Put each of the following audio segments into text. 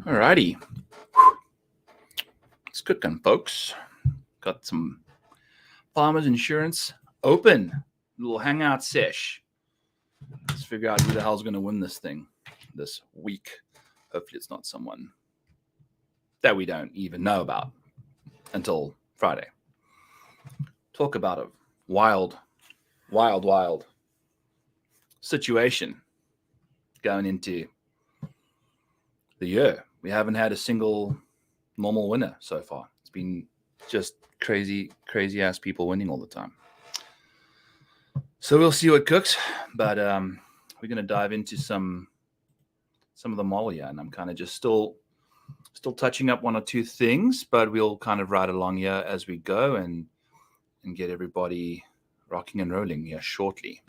Alrighty. It's cooking, folks. Got some Farmers Insurance Open. Little hangout sesh. Let's figure out who the hell's going to win this thing this week. Hopefully it's not someone that we don't even know about until Friday. Talk about a wild situation going into the year. We haven't had a single normal winner so far. It's been just crazy ass people winning all the time. So we'll see what cooks, but we're going to dive into some of the model, and I'm kind of just still touching up one or two things, but we'll kind of ride along here as we go and get everybody rocking and rolling here shortly.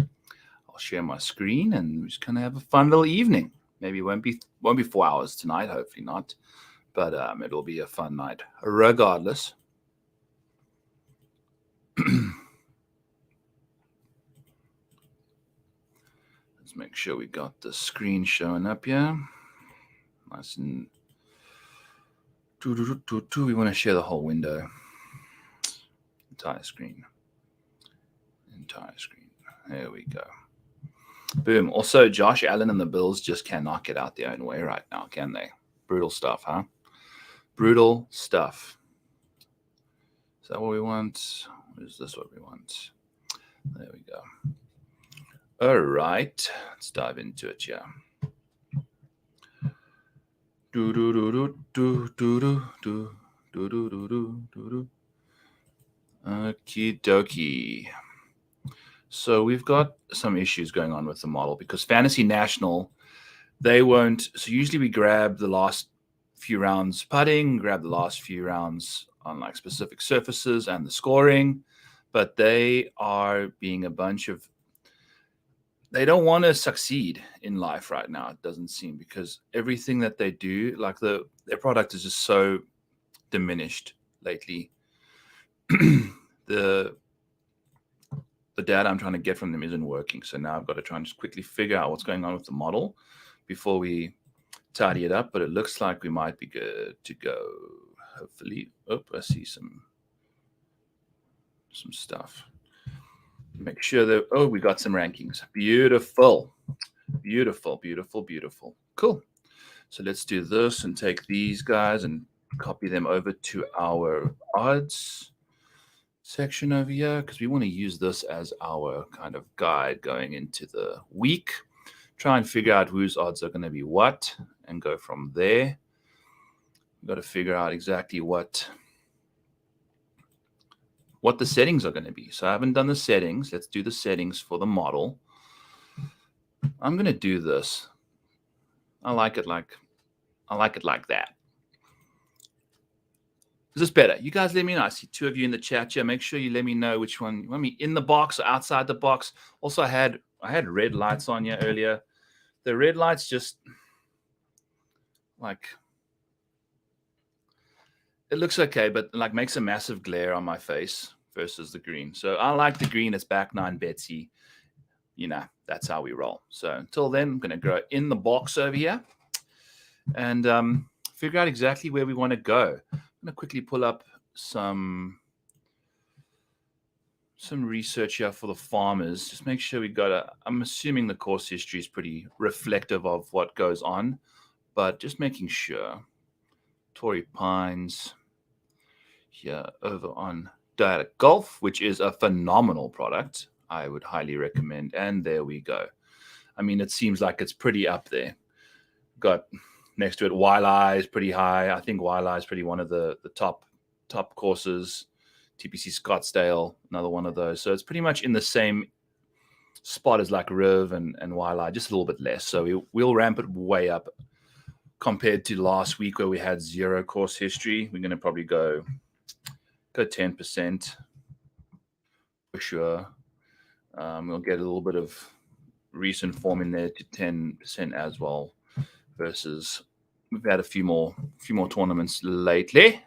I'll share my screen and we're just going to have a fun little evening. Maybe it won't be 4 hours tonight, hopefully not, but it'll be a fun night regardless. Let's make sure we got the screen showing up here. Nice and we want to share the whole window. Entire screen. There we go. Boom. Also, Josh Allen and the Bills just cannot get out their own way right now, can they? Brutal stuff, huh? Brutal stuff. Is that what we want? Or is this what we want? There we go. All right. Let's dive into it, yeah. Okie dokie. So we've got some issues going on with the model because Fantasy National, they won't. So usually we grab the last few rounds putting, grab the last few rounds on like specific surfaces and the scoring, but they are being a bunch of, they don't want to succeed in life right now, it doesn't seem, because everything that they do, like their product is just so diminished lately. The data I'm trying to get from them isn't working. So now I've got to try and just quickly figure out what's going on with the model before we tidy it up. But it looks like we might be good to go. Hopefully. Oh, I see some stuff. Make sure that, oh, we got some rankings. Beautiful. Cool. So let's do this and take these guys and copy them over to our odds section over here, because we want to use this as our kind of guide going into the week. Try and figure out whose odds are going to be what and go from there. We've got to figure out exactly what the settings are going to be. So I haven't done the settings. Let's do the settings for the model. I'm going to do this. I like it like that. Is this better? You guys let me know. I see two of you in the chat here. Make sure you let me know which one you want me in the box or outside the box. Also, I had red lights on here earlier. The red lights just like, it looks okay, but like makes a massive glare on my face versus the green. So I like the green. It's back nine Betsy. You know, that's how we roll. So until then, I'm going to go in the box over here and figure out exactly where we want to go. I'm going to quickly pull up some research here for the farmers. Just make sure we got I'm assuming the course history is pretty reflective of what goes on, but just making sure. Torrey Pines here over on Dialect Golf, which is a phenomenal product. I would highly recommend. And there we go. I mean, it seems like it's pretty up there. Got next to it, Waialae is pretty high. I think Waialae is pretty one of the top courses. TPC Scottsdale, another one of those. So it's pretty much in the same spot as like Riv and Waialae, just a little bit less. So we'll ramp it way up compared to last week where we had zero course history. We're going to probably go 10% for sure. We'll get a little bit of recent form in there to 10% as well. Versus we've had a few more tournaments lately.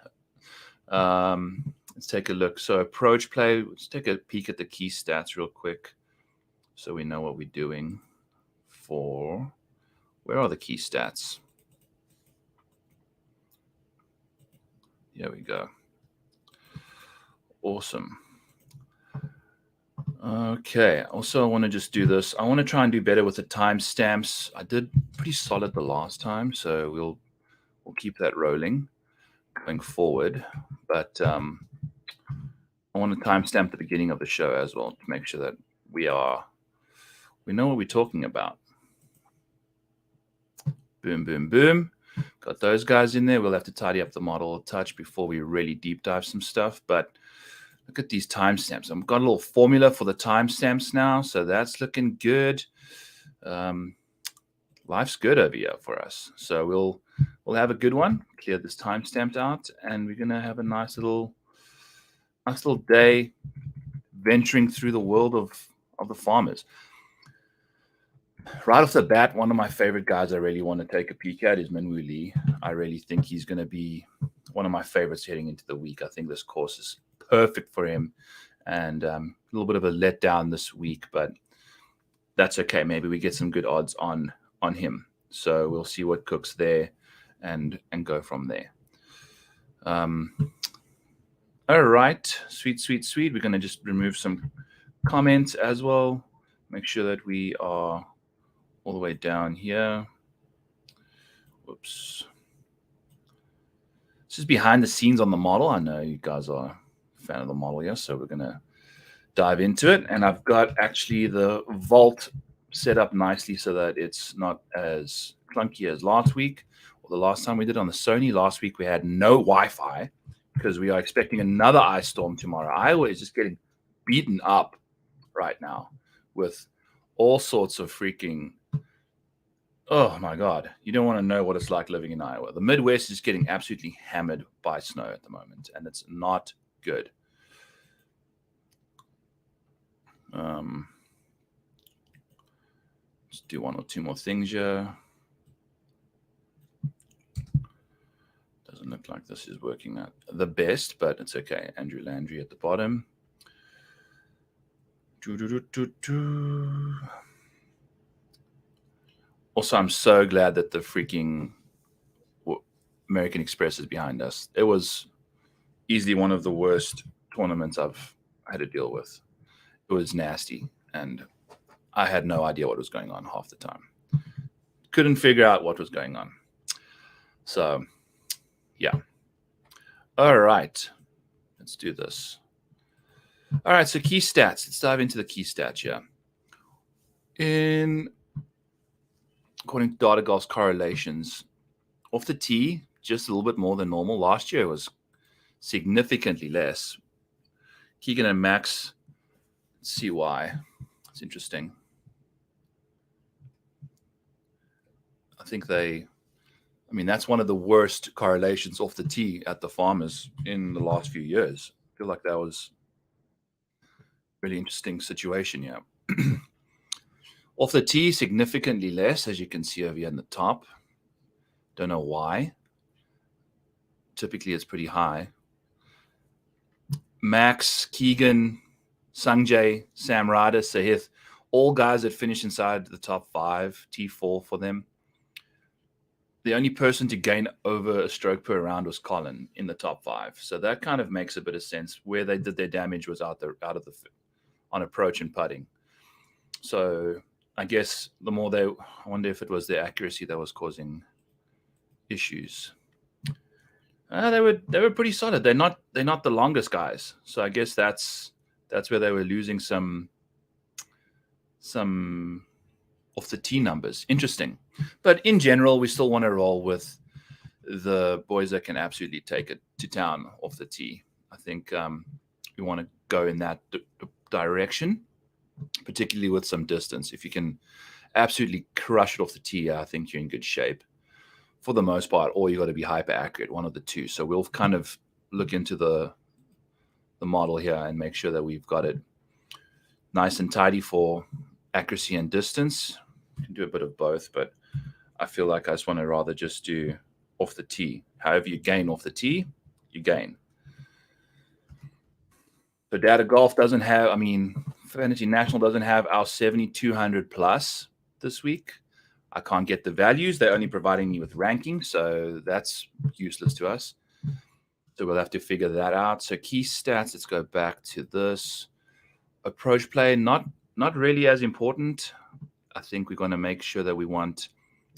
Let's take a look. So approach play. Let's take a peek at the key stats real quick, so we know what we're doing for Where are the key stats? Here we go. Awesome. Okay. Also, I want to just do this. I want to try and do better with the timestamps. I did pretty solid the last time, so we'll keep that rolling going forward. But I want to timestamp the beginning of the show as well to make sure that we know what we're talking about. Boom, boom, boom. Got those guys in there. We'll have to tidy up the model a touch before we really deep dive some stuff. But look at these timestamps. I've got a little formula for the timestamps now, so that's looking good. Life's good over here for us. So we'll have a good one. Clear this timestamp out, and we're gonna have a nice little day venturing through the world of the farmers. Right off the bat, one of my favorite guys I really want to take a peek at is Minwoo Lee. I really think he's going to be one of my favorites heading into the week. I think this course is perfect for him, and a little bit of a letdown this week, but that's okay. Maybe we get some good odds on him. So we'll see what cooks there and go from there. All right. Sweet. We're going to just remove some comments as well. Make sure that we are all the way down here. Whoops. This is behind the scenes on the model. I know you guys are a fan of the model here, so we're going to dive into it. And I've got actually the vault set up nicely so that it's not as clunky as last week or the last time we did on the Sony. Last week we had no Wi-Fi because we are expecting another ice storm tomorrow. Iowa is just getting beaten up right now with all sorts of freaking, oh my God, you don't want to know what it's like living in Iowa. The Midwest is getting absolutely hammered by snow at the moment, and it's not good. Let's do one or two more things here. Doesn't look like this is working out the best, but it's okay. Andrew Landry at the bottom. Also, I'm so glad that the freaking American Express is behind us. It was easily one of the worst tournaments I've had to deal with. It was nasty, and I had no idea what was going on half the time. Couldn't figure out what was going on. So, yeah. All right. Let's do this. All right, so key stats. Let's dive into the key stats here. According to Data Golf's correlations, off the tee, just a little bit more than normal. Last year was significantly less. Keegan and Max, let's see why. It's interesting. I think that's one of the worst correlations off the tee at the Farmers in the last few years. I feel like that was a really interesting situation, yeah. Off the tee, significantly less, as you can see over here in the top. Don't know why. Typically, it's pretty high. Max, Keegan, Sungjae, Sam Ryder, Sahith, all guys that finish inside the top 5, T4 for them. The only person to gain over a stroke per round was Collin in the top 5. So that kind of makes a bit of sense. Where they did their damage was on approach and putting. So I guess I wonder if it was their accuracy that was causing issues. They were pretty solid. They're not the longest guys. So I guess that's where they were losing some off the tee numbers. Interesting. But in general, we still want to roll with the boys that can absolutely take it to town off the tee. I think we want to go in that direction, particularly with some distance. If you can absolutely crush it off the tee, I think you're in good shape for the most part, or you got to be hyper accurate, one of the two. So we'll kind of look into the model here and make sure that we've got it nice and tidy for accuracy and distance. You can do a bit of both, but I feel like I just want to rather just do off the tee. However you gain off the tee, you gain. So Data Golf doesn't have, Fantasy National doesn't have our 7,200 plus this week. I can't get the values. They're only providing me with ranking, so that's useless to us. So we'll have to figure that out. So key stats, let's go back to this. Approach play, not really as important. I think we're going to make sure that we want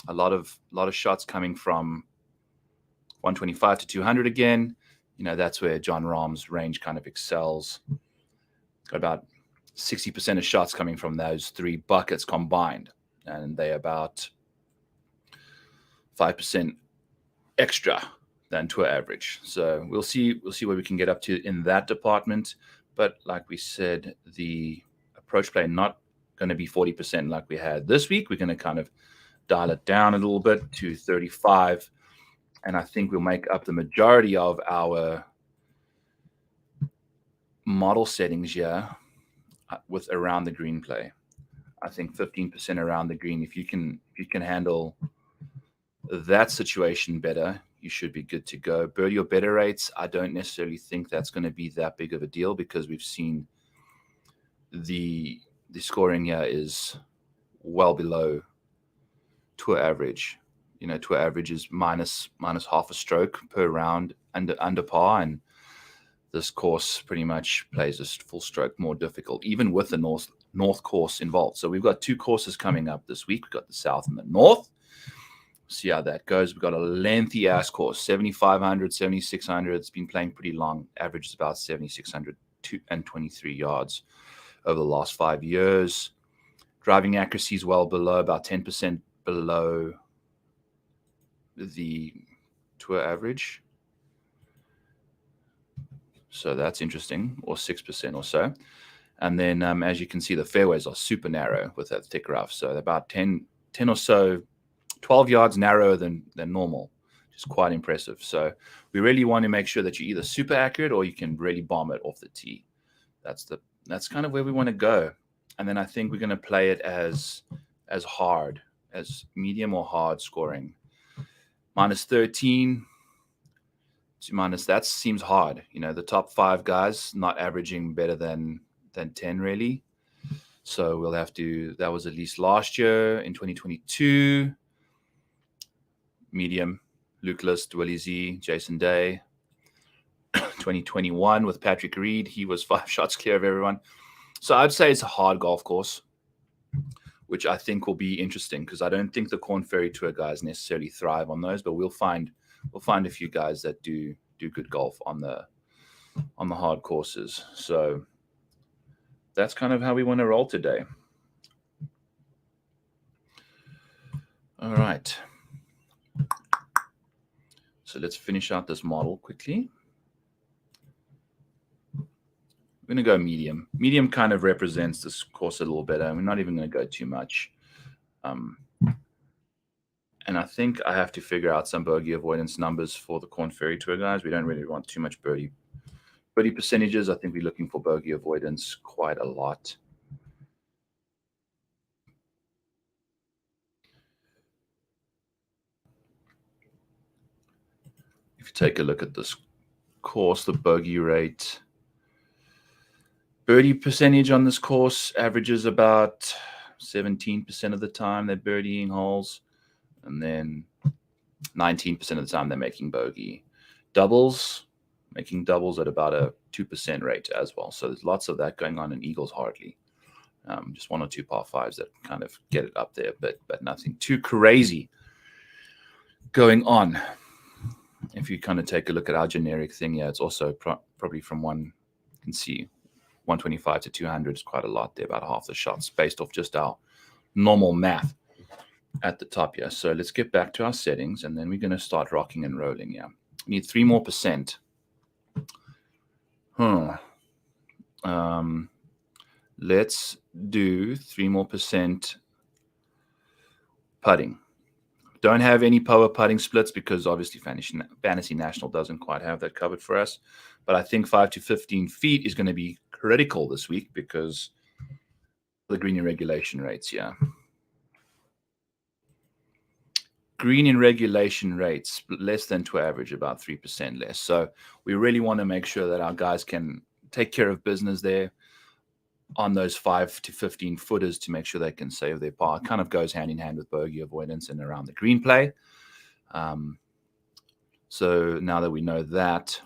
a lot of shots coming from 125 to 200 again. That's where Jon Rahm's range kind of excels. Got about 60% of shots coming from those 3 buckets combined, and they're about 5% extra than tour average. So we'll see what we can get up to in that department. But like we said, the approach play not going to be 40% like we had this week. We're going to kind of dial it down a little bit to 35. And I think we'll make up the majority of our model settings here with around the green play. I think 15% around the green. If you can handle that situation better, you should be good to go. Birdie or better rates, I don't necessarily think that's going to be that big of a deal because we've seen the scoring here is well below tour average. Tour average is minus half a stroke per round under par, and this course pretty much plays a full stroke more difficult, even with the north course involved. So we've got 2 courses coming up this week. We've got the south and the north. See how that goes. We've got a lengthy ass course, 7,500, 7,600. It's been playing pretty long. Average is about 7,623 yards over the last 5 years. Driving accuracy is well below, about 10% below the tour average. So that's interesting, or 6% or so. And then as you can see, the fairways are super narrow with that thick rough. So they're about 10 or so, 12 yards narrower than normal, which is quite impressive. So we really want to make sure that you're either super accurate or you can really bomb it off the tee. That's kind of where we want to go. And then I think we're going to play it as hard, as medium or hard scoring. Minus 13 to minus, that seems hard. The top 5 guys not averaging better than 10 really. So we'll have to, that was at least last year in 2022. Medium, Luke List, Willie Z, Jason Day. 2021 with Patrick Reed, he was 5 shots clear of everyone. So I'd say it's a hard golf course, which I think will be interesting because I don't think the Corn Ferry Tour guys necessarily thrive on those, but we'll find a few guys that do good golf on the hard courses. So that's kind of how we want to roll today. All right. So let's finish out this model quickly. We're going to go medium. Medium kind of represents this course a little better. We're not even going to go too much. And I think I have to figure out some bogey avoidance numbers for the Corn Ferry Tour guys. We don't really want too much birdie percentages. I think we're looking for bogey avoidance quite a lot. If you take a look at this course, the bogey rate, birdie percentage on this course averages about 17% of the time they're birdieing holes, and then 19% of the time they're making bogey. Making doubles at about a 2% rate as well. So there's lots of that going on in Eagles hardly. Just 1 or 2 par 5s that kind of get it up there, but nothing too crazy going on. If you kind of take a look at our generic thing, yeah, it's also probably from you can see 125 to 200 is quite a lot there, about half the shots based off just our normal math at the top here. So let's get back to our settings, and then we're going to start rocking and rolling. Yeah, we need 3 more percent. Let's do 3 more percent putting. Don't have any power putting splits because obviously Fantasy National doesn't quite have that covered for us. But I think 5 to 15 feet is going to be critical this week because the green in regulation rates, yeah. Green in regulation rates, less than to average, about 3% less. So we really want to make sure that our guys can take care of business there. on those 5 to 15 footers to make sure they can save their par. It kind of goes hand in hand with bogey avoidance and around the green play. So now that we know that,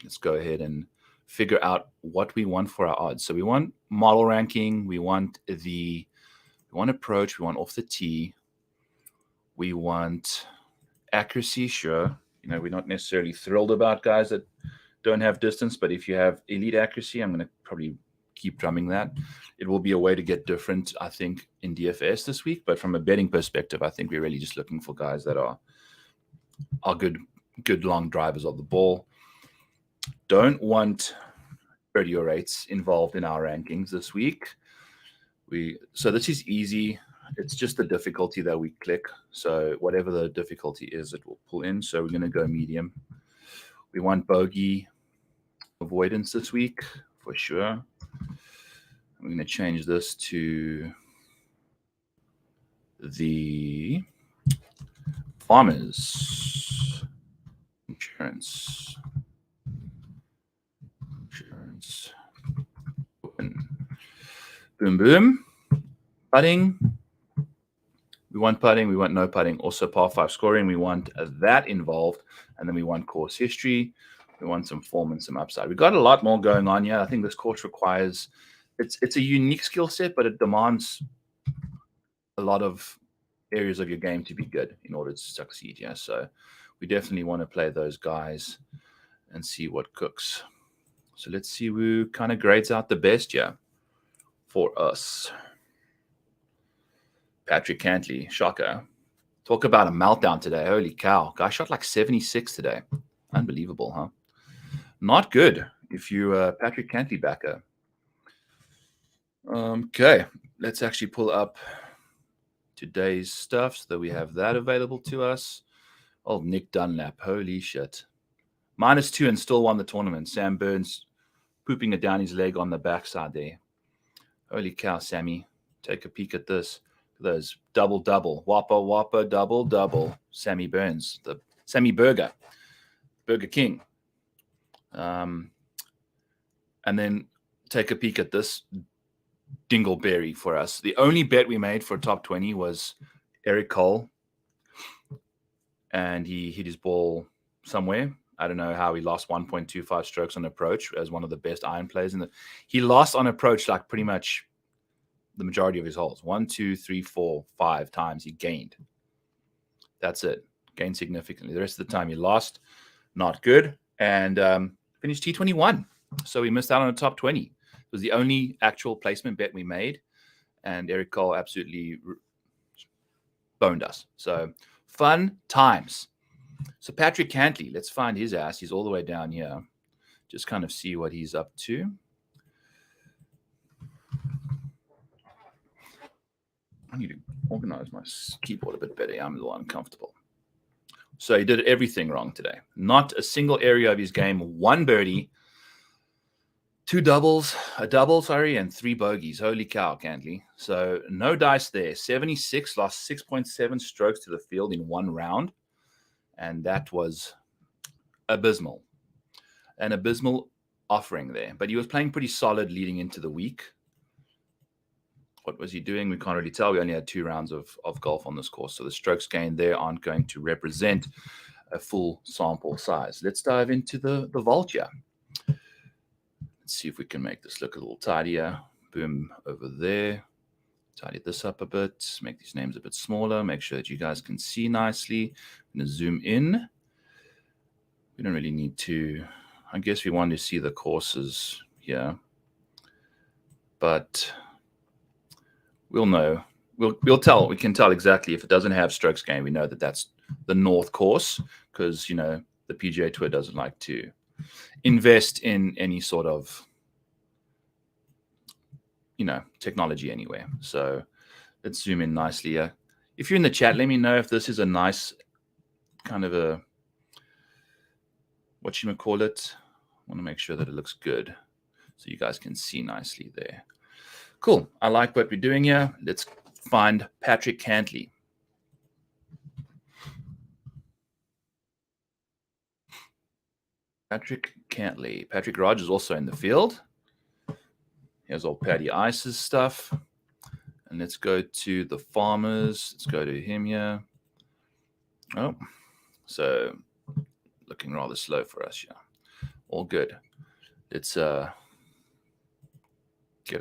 let's go ahead and figure out what we want for our odds. So we want model ranking, we want approach, we want off the tee, we want accuracy, sure. We're not necessarily thrilled about guys that don't have distance, but if you have elite accuracy, I'm going to probably keep drumming that. It will be a way to get different, I think, in DFS this week. But from a betting perspective, I think we're really just looking for guys that are good long drivers of the ball. Don't want birdie rates involved in our rankings this week. So this is easy. It's just the difficulty that we click. So whatever the difficulty is, it will pull in. So we're going to go medium. We want bogey avoidance this week for sure. I'm going to change this to the Farmers Insurance. Open. Boom, boom. Putting. We want putting. We want no putting. Also par 5 scoring. We want that involved. And then we want course history. We want some form and some upside. We've got a lot more going on here. I think this course requires, it's a unique skill set, but it demands a lot of areas of your game to be good in order to succeed. Yeah. So we definitely want to play those guys and see what cooks. So let's see who kind of grades out the best here for us. Patrick Cantlay, shocker. Talk about a meltdown today. Holy cow. Guy shot like 76 today. Unbelievable, huh? Not good if you're Patrick Cantlay backer. Okay, let's actually pull up today's stuff so that we have that available to us. Oh, Nick Dunlap. Holy shit. -2 and still won the tournament. Sam Burns pooping it down his leg on the backside there. Holy cow, Sammy. Take a peek at this. Those double. Whopper, double. Sammy Burns. The Sammy Burger King. And then take a peek at this dingleberry for us. The only bet we made for top 20 was Eric Cole. And he hit his ball somewhere. I don't know how he lost 1.25 strokes on approach as one of the best iron players he lost on approach like pretty much the majority of his holes. 1, 2, 3, 4, 5 times he gained. That's it. Gained significantly. The rest of the time he lost. Not good. And finished T21. So we missed out on the top 20. It was the only actual placement bet we made. And Eric Cole absolutely boned us. So fun times. So Patrick Cantlay, let's find his ass. He's all the way down here. Just kind of see what he's up to. I need to organize my keyboard a bit better. I'm a little uncomfortable. So he did everything wrong today. Not a single area of his game. 1 birdie, 2 doubles, a double, and 3 bogeys. Holy cow, Cantlay. So no dice there. 76, lost 6.7 strokes to the field in 1 round. And that was abysmal. An abysmal offering there. But he was playing pretty solid leading into the week. What was he doing? We can't really tell. We only had 2 rounds of golf on this course. So the strokes gained there aren't going to represent a full sample size. Let's dive into the vulture. Let's see if we can make this look a little tidier. Boom, over there. Tidy this up a bit. Make these names a bit smaller. Make sure that you guys can see nicely. I'm going to zoom in. We don't really need to. I guess we want to see the courses here. But we'll know. We'll tell. We can tell exactly if it doesn't have strokes gained. We know that that's the North course because, the PGA Tour doesn't like to invest in any sort of, technology anywhere. So let's zoom in nicely here. If you're in the chat, let me know if this is a nice kind of a, whatchamacallit. I want to make sure that it looks good so you guys can see nicely there. Cool. I like what we're doing here. Let's find Patrick Cantlay. Patrick Cantlay. Patrick Rodgers also in the field. Here's all Paddy Ice's stuff. And let's go to the Farmers. Let's go to him here. Oh, so looking rather slow for us, yeah. All good. Let's get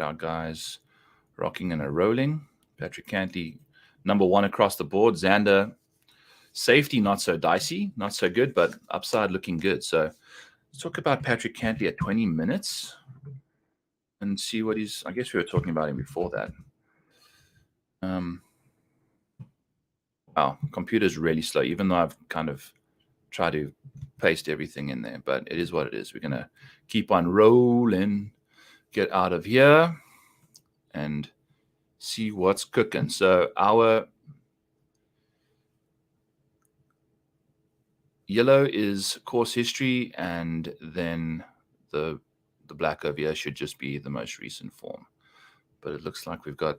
our guys rocking and rolling. Patrick Cantlay, number 1 across the board. Xander, safety not so dicey, not so good, but upside looking good. So let's talk about Patrick Cantlay at 20 minutes and see what he's. I guess we were talking about him before that. Wow, computer's really slow, even though I've kind of tried to paste everything in there, but it is what it is. We're going to keep on rolling, get out of here, and see what's cooking. So our yellow is course history, and then the black over here should just be the most recent form. But it looks like we've got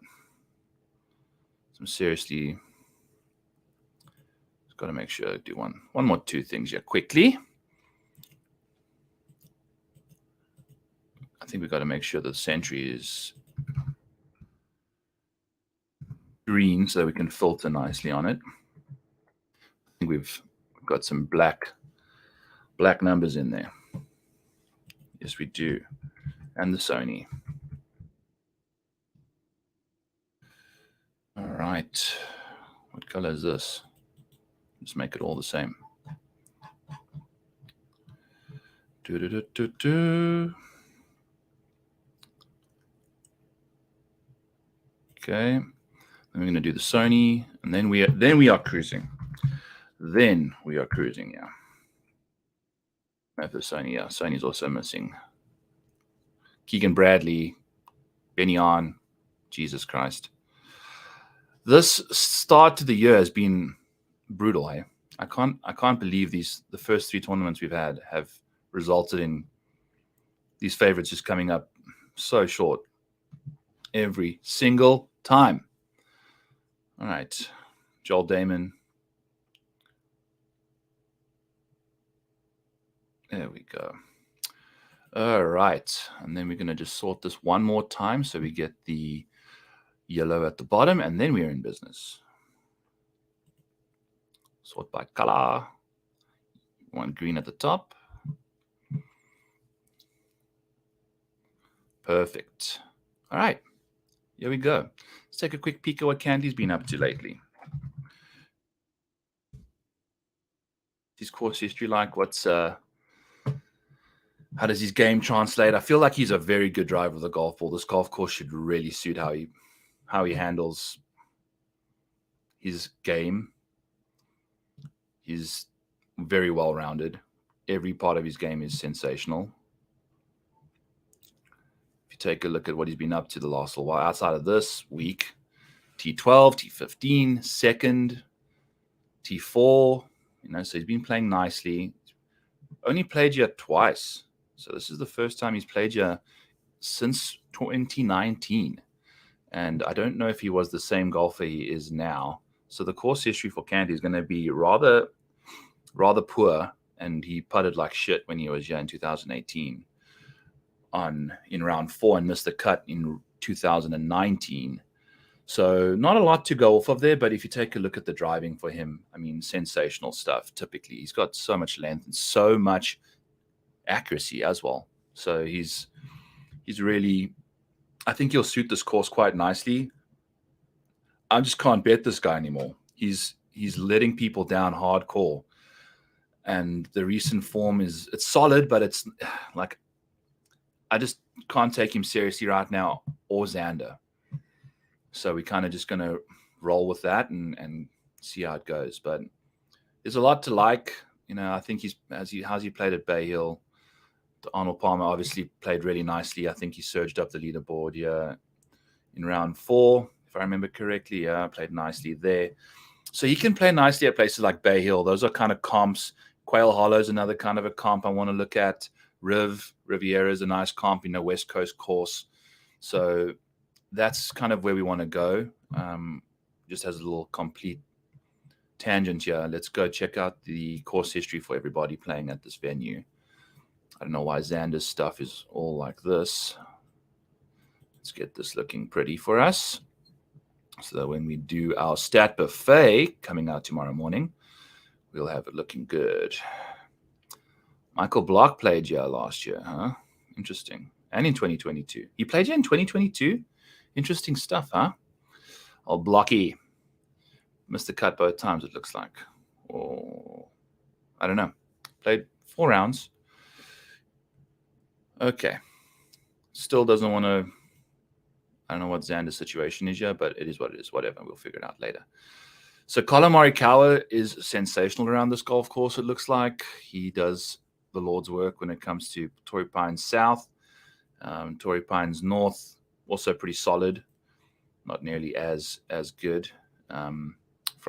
some seriously. Got to make sure I do one more, 2 things here quickly. I think we've got to make sure the century is green so that we can filter nicely on it. I think we've got some black numbers in there. Yes, we do. And the Sony. All right. What color is this? Let's make it all the same. Okay. Then we're going to do the Sony, and then we are cruising. Then we are cruising, yeah. The Sony, yeah. Sony's also missing. Keegan Bradley, Benny On, Jesus Christ. This start to the year has been brutal. Eh? I can't believe the first 3 tournaments we've had have resulted in these favorites just coming up so short every single time. All right, Joel Damon. There we go. All right, and then we're going to just sort this one more time so we get the yellow at the bottom, and then we're in business. Sort by color. One green at the top. Perfect. All right. Here we go. Let's take a quick peek at what Cantley's been up to lately. His course history like? How does his game translate? I feel like he's a very good driver of the golf ball. This golf course should really suit how he handles his game. He's very well-rounded. Every part of his game is sensational. If you take a look at what he's been up to the last little while, outside of this week, T12, T15, second, T4, so he's been playing nicely. Only played here twice. So this is the first time he's played here since 2019. And I don't know if he was the same golfer he is now. So the course history for Cantlay is going to be rather poor, and he putted like shit when he was here in 2018 in round 4 and missed the cut in 2019. So not a lot to go off of there, but if you take a look at the driving for him, I mean, sensational stuff. Typically, he's got so much length and so much accuracy as well. So he's really, I think he'll suit this course quite nicely. I just can't bet this guy anymore. He's letting people down hardcore. And the recent form it's solid, but it's like, I just can't take him seriously right now, or Xander. So we're kind of just going to roll with that and see how it goes. But there's a lot to like. I think how's he played at Bay Hill. Arnold Palmer obviously played really nicely. I think he surged up the leaderboard here in round 4, if I remember correctly. Yeah, played nicely there. So he can play nicely at places like Bay Hill. Those are kind of comps. Quail Hollow is another kind of a comp I want to look at. Riviera is a nice comp, West Coast course. So that's kind of where we want to go. Just as a little complete tangent here, let's go check out the course history for everybody playing at this venue. I don't know why Xander's stuff is all like this. Let's get this looking pretty for us. So that when we do our stat buffet coming out tomorrow morning, we'll have it looking good. Michael Block played here last year, huh? Interesting. And in 2022. He played here in 2022? Interesting stuff, huh? Old Blocky. Missed the cut both times, it looks like. Or, I don't know. Played 4 rounds. Okay. Still doesn't want to... I don't know what Xander's situation is here, but it is what it is. Whatever. We'll figure it out later. So Collin Morikawa is sensational around this golf course, it looks like. He does the Lord's work when it comes to Torrey Pines South. Torrey Pines North, also pretty solid. Not nearly as good from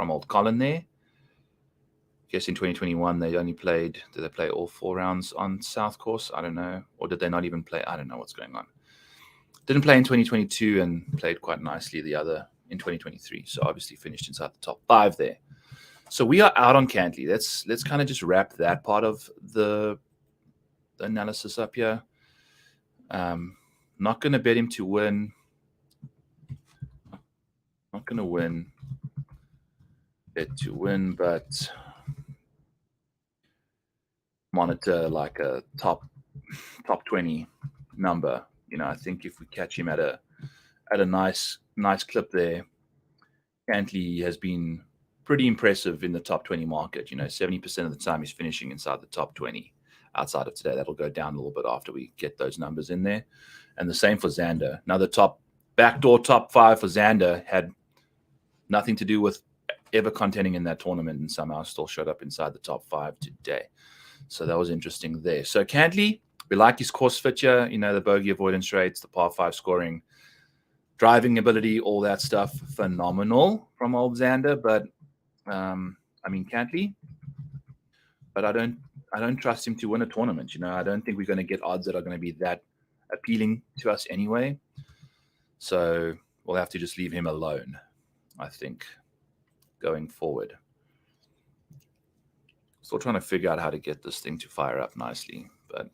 old Collin there. I guess in 2021, they only played... Did they play all 4 rounds on South course? I don't know. Or did they not even play? I don't know what's going on. Didn't play in 2022 and played quite nicely the other in 2023. So obviously finished inside the top 5 there. So we are out on Cantlay. Let's kind of just wrap that part of the analysis up here. Not going to bet him to win. Not going to win. Bet to win, but monitor like a top 20 number. You know, I think if we catch him at a nice clip there, Cantlay has been pretty impressive in the top 20 market. You know, 70% of the time he's finishing inside the top 20. Outside of today, that'll go down a little bit after we get those numbers in there. And the same for Xander. Another backdoor top 5 for Xander had nothing to do with ever contending in that tournament and somehow still showed up inside the top 5 today. So that was interesting there. So Cantlay, we like his course fit here, you know, the bogey avoidance rates, the par 5 scoring, driving ability, all that stuff, phenomenal from old Xander. But I mean, Cantlay, but I don't trust him to win a tournament. You know, I don't think we're going to get odds that are going to be that appealing to us anyway. So we'll have to just leave him alone, I think, going forward. Still trying to figure out how to get this thing to fire up nicely, but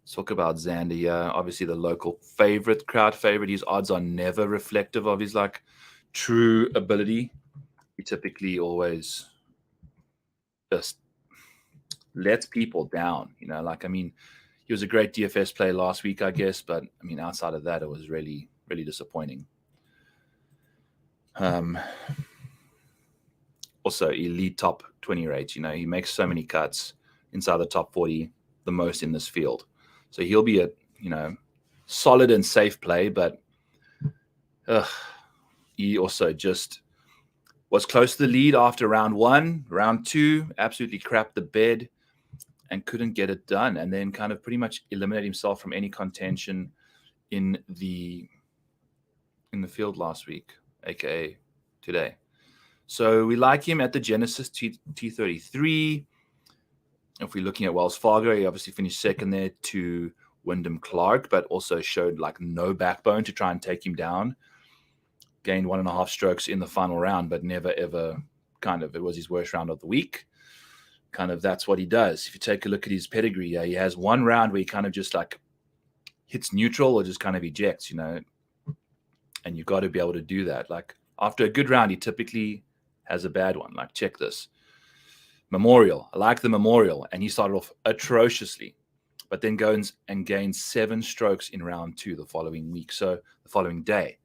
let's talk about Xander here. Obviously, the local favorite, crowd favorite. His odds are never reflective of his like true ability. He typically always just lets people down. You know, like, I mean, he was a great DFS play last week, I guess, but I mean, outside of that, it was really, really disappointing. Also, elite top 20 rates. You know, he makes so many cuts inside the top 40, the most in this field. So he'll be a, you know, solid and safe play, but he also just was close to the lead after round 1. Round 2, absolutely crapped the bed and couldn't get it done, and then kind of pretty much eliminate himself from any contention in the field last week, aka today. So we like him at the Genesis T33. If we're looking at Wells Fargo, he obviously finished second there to Wyndham Clark, but also showed like no backbone to try and take him down. Gained 1.5 strokes in the final round, but never ever it was his worst round of the week. Kind of that's what he does. If you take a look at his pedigree, he has one round where he kind of just like hits neutral or just kind of ejects, you know, and you've got to be able to do that. Like after a good round, he typically has a bad one. Like check this. Memorial. I like the Memorial. And he started off atrociously, but then goes and gains 7 strokes in round 2 the following week. So the following day,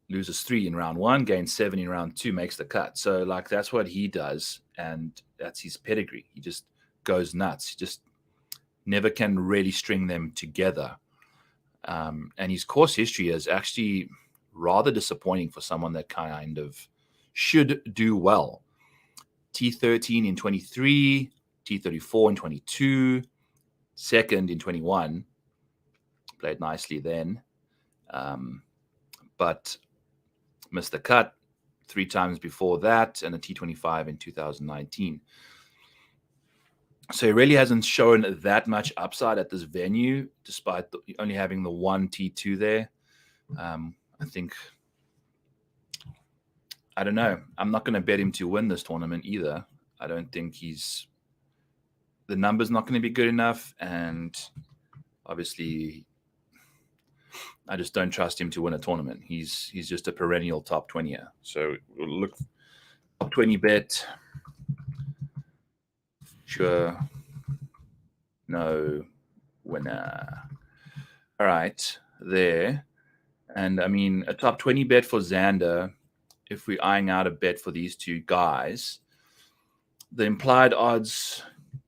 loses 3 in round 1, gains 7 in round 2, makes the cut. So like that's what he does. And that's his pedigree. He just goes nuts. He just never can really string them together. And his course history is actually rather disappointing for someone that kind of should do well. T13 in 23, T34 in 22, second in 21. Played nicely then. But missed the cut 3 times before that, and a T25 in 2019. So he really hasn't shown that much upside at this venue, despite only having the 1 T2 there. I think, I don't know. I'm not going to bet him to win this tournament either. I don't think the number's not going to be good enough. And obviously, I just don't trust him to win a tournament. He's just a perennial top 20er. So we'll look top 20 bet. Sure. No winner. All right, there. And I mean, a top 20 bet for Xander, if we're eyeing out a bet for these two guys, the implied odds,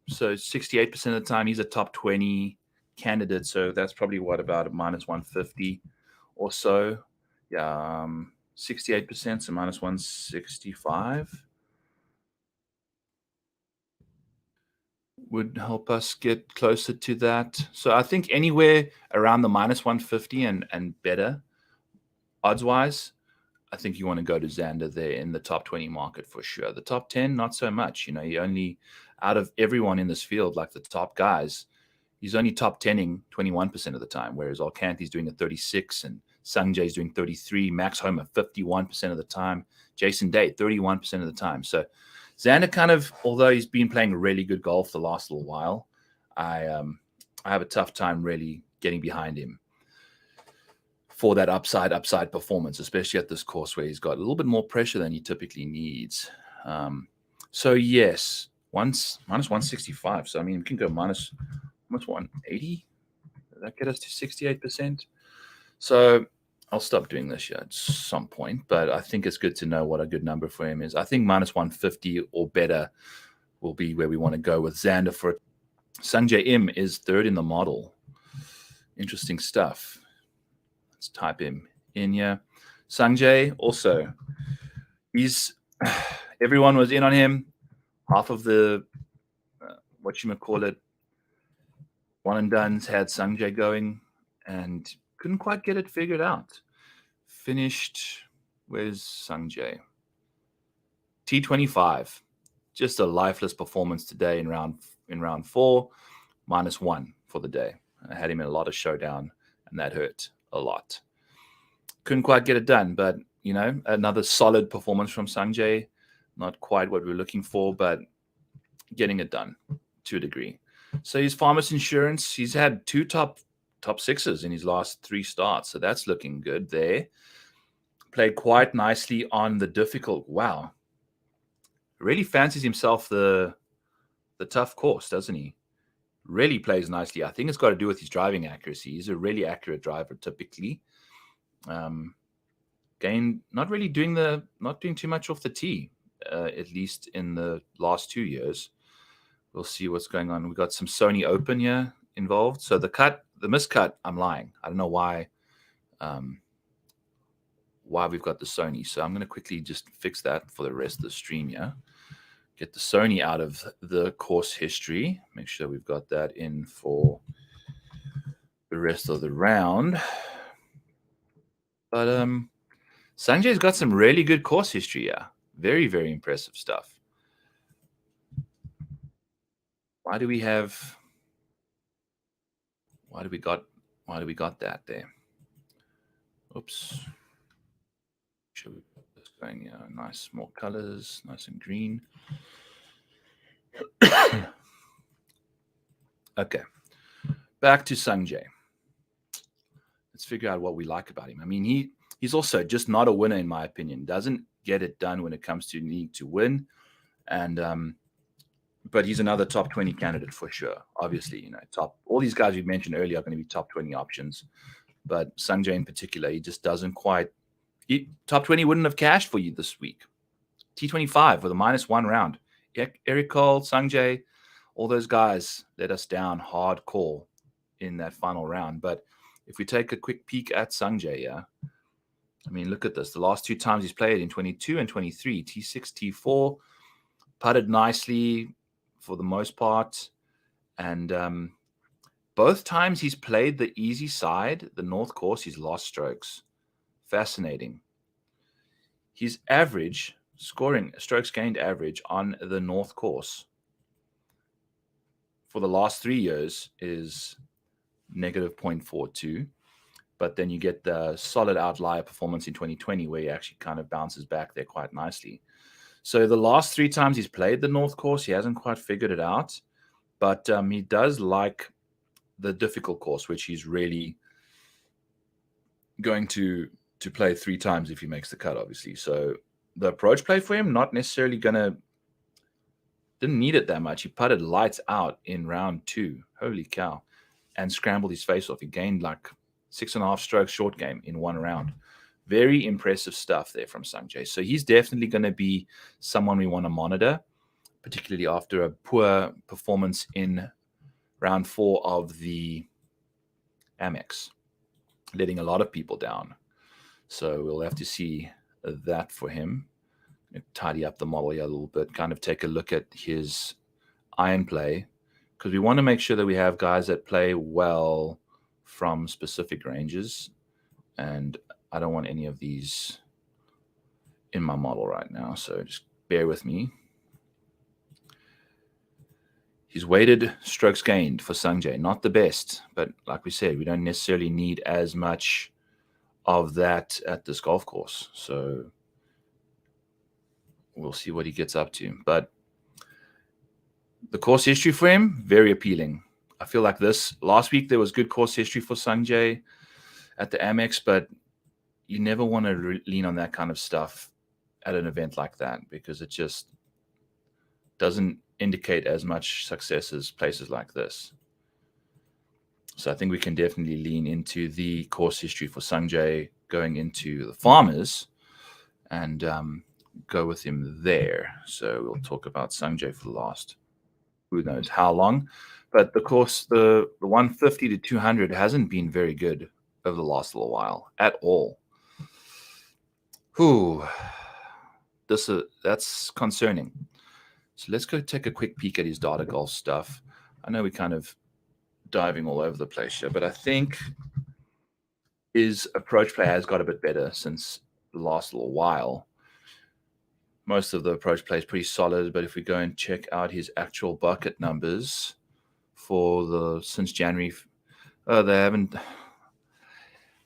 so 68% of the time he's a top 20 candidate. So that's probably what, about a minus 150 or so. Yeah, 68%, so minus 165 would help us get closer to that. So I think anywhere around the minus 150 and better odds-wise, I think you want to go to Xander there in the top 20 market for sure. The top 10, not so much. You know, you only, out of everyone in this field, like the top guys, he's only top 10ing 21% of the time, whereas Cantley's doing a 36 and Sungjae's doing 33, Max Homa 51% of the time, Jason Day 31% of the time. So Xander kind of, although he's been playing really good golf the last little while, I have a tough time really getting behind him for that upside performance, especially at this course where he's got a little bit more pressure than he typically needs. So yes, minus 165. So I mean, we can go minus 180. Does that get us to 68%? So I'll stop doing this at some point, but I think it's good to know what a good number for him is. I think minus 150 or better will be where we want to go with Xander for it. Sungjae Im is third in the model. Interesting stuff. Let's type him in here. Sungjae also, everyone was in on him. Half of the, one and done's had Sungjae going and couldn't quite get it figured out. Finished, where's Sungjae? T25. Just a lifeless performance today in round 4, -1 for the day. I had him in a lot of showdown, and that hurt a lot. Couldn't quite get it done, but, you know, another solid performance from Sungjae. Not quite what we're looking for, but getting it done to a degree. So his Farmers Insurance, he's had 2 top 6s in his last 3 starts, so that's looking good there. Played quite nicely on the difficult. Wow. Really fancies himself the tough course, doesn't he? Really plays nicely. I think it's got to do with his driving accuracy. He's a really accurate driver typically. Not doing too much off the tee, at least in the last 2 years. We'll see what's going on. We've got some Sony Open here involved. So the miscut, I'm lying. I don't know why we've got the Sony. So I'm going to quickly just fix that for the rest of the stream here. Get the Sony out of the course history. Make sure we've got that in for the rest of the round. But Sungjae's got some really good course history here. Very, very impressive stuff. Why do we got that there? Oops. Should we put this going? Yeah, nice, more colors, nice and green. Okay. Back to Sungjae. Let's figure out what we like about him. I mean, he's also just not a winner in my opinion. Doesn't get it done when it comes to need to win. And but he's another top 20 candidate for sure. Obviously, you know, all these guys we mentioned earlier are going to be top 20 options. But Sungjae in particular, he just doesn't quite. Top 20 wouldn't have cashed for you this week. T25 with a -1 round. Eric Cole, Sungjae, all those guys let us down hardcore in that final round. But if we take a quick peek at Sungjae, yeah, I mean, look at this. The last 2 times he's played in 22 and 23, T6, T4, putted nicely for the most part. And both times he's played the easy side, the North Course, he's lost strokes. Fascinating. His average scoring, strokes gained average on the North Course for the last 3 years is -0.42. But then you get the solid outlier performance in 2020 where he actually kind of bounces back there quite nicely. So the last 3 times he's played the North Course, he hasn't quite figured it out. But he does like the difficult course, which he's really going to play 3 times if he makes the cut, obviously. So the approach play for him, not necessarily didn't need it that much. He putted lights out in round 2. Holy cow. And scrambled his face off. He gained like 6.5 strokes short game in 1 round. Very impressive stuff there from Sungjae. So he's definitely going to be someone we want to monitor, particularly after a poor performance in round 4 of the Amex, letting a lot of people down. So we'll have to see that for him. Tidy up the model here a little bit, kind of take a look at his iron play, because we want to make sure that we have guys that play well from specific ranges. And I don't want any of these in my model right now, so just bear with me. His weighted strokes gained for Sungjae, not the best, but like we said, we don't necessarily need as much of that at this golf course. So we'll see what he gets up to. But the course history for him, very appealing. I feel like last week there was good course history for Sungjae at the Amex, but you never want to lean on that kind of stuff at an event like that, because it just doesn't indicate as much success as places like this. So I think we can definitely lean into the course history for Sungjae going into the Farmers and go with him there. So we'll talk about Sungjae for the last, who knows how long. But the course, the 150 to 200 hasn't been very good over the last little while at all. That's concerning. So let's go take a quick peek at his data golf stuff. I know we're kind of diving all over the place here, but I think his approach play has got a bit better since the last little while. Most of the approach play is pretty solid, but if we go and check out his actual bucket numbers since January, they haven't.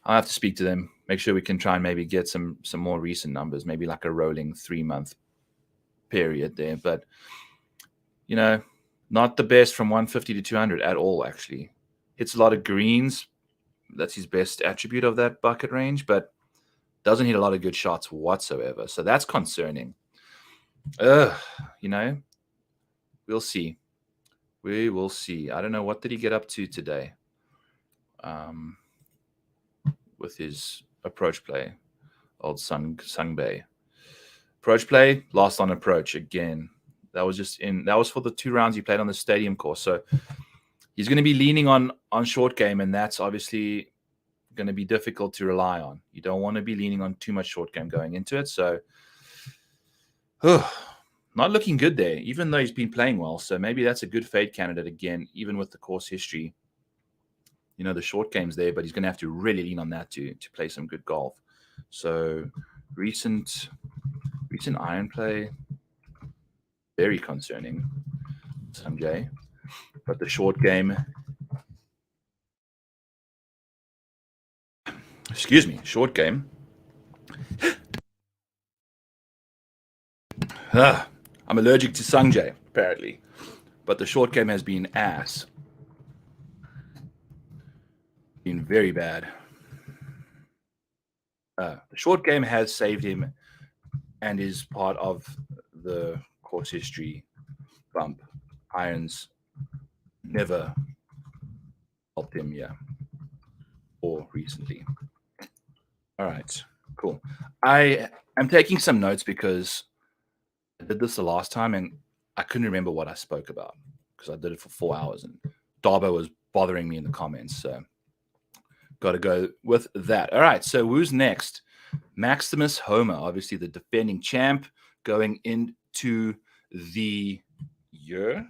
I'll have to speak to them, make sure we can try and maybe get some more recent numbers, maybe like a rolling 3-month period there. But, not the best from 150 to 200 at all, actually. Hits a lot of greens. That's his best attribute of that bucket range, but doesn't hit a lot of good shots whatsoever. So that's concerning. We'll see. We will see. I don't know. What did he get up to today? With his approach play, old Sungbae. Approach play, last on approach again. That was for the 2 rounds he played on the stadium course. So he's going to be leaning on short game, and that's obviously going to be difficult to rely on. You don't want to be leaning on too much short game going into it. So not looking good there, even though he's been playing well. So maybe that's a good fade candidate again, even with the course history. The short game's there, but he's going to have to really lean on that to play some good golf. So recent iron play, very concerning, Sungjae. But the short game, short game. I'm allergic to Sungjae, apparently. But the short game has been ass. Been very bad. The short game has saved him and is part of the course history bump. Irons never helped him, or recently. All right, cool. I am taking some notes because I did this the last time and I couldn't remember what I spoke about because I did it for 4 hours and Darbo was bothering me in the comments. So got to go with that. All right, so who's next? Maximus Homa, obviously the defending champ, going into the year.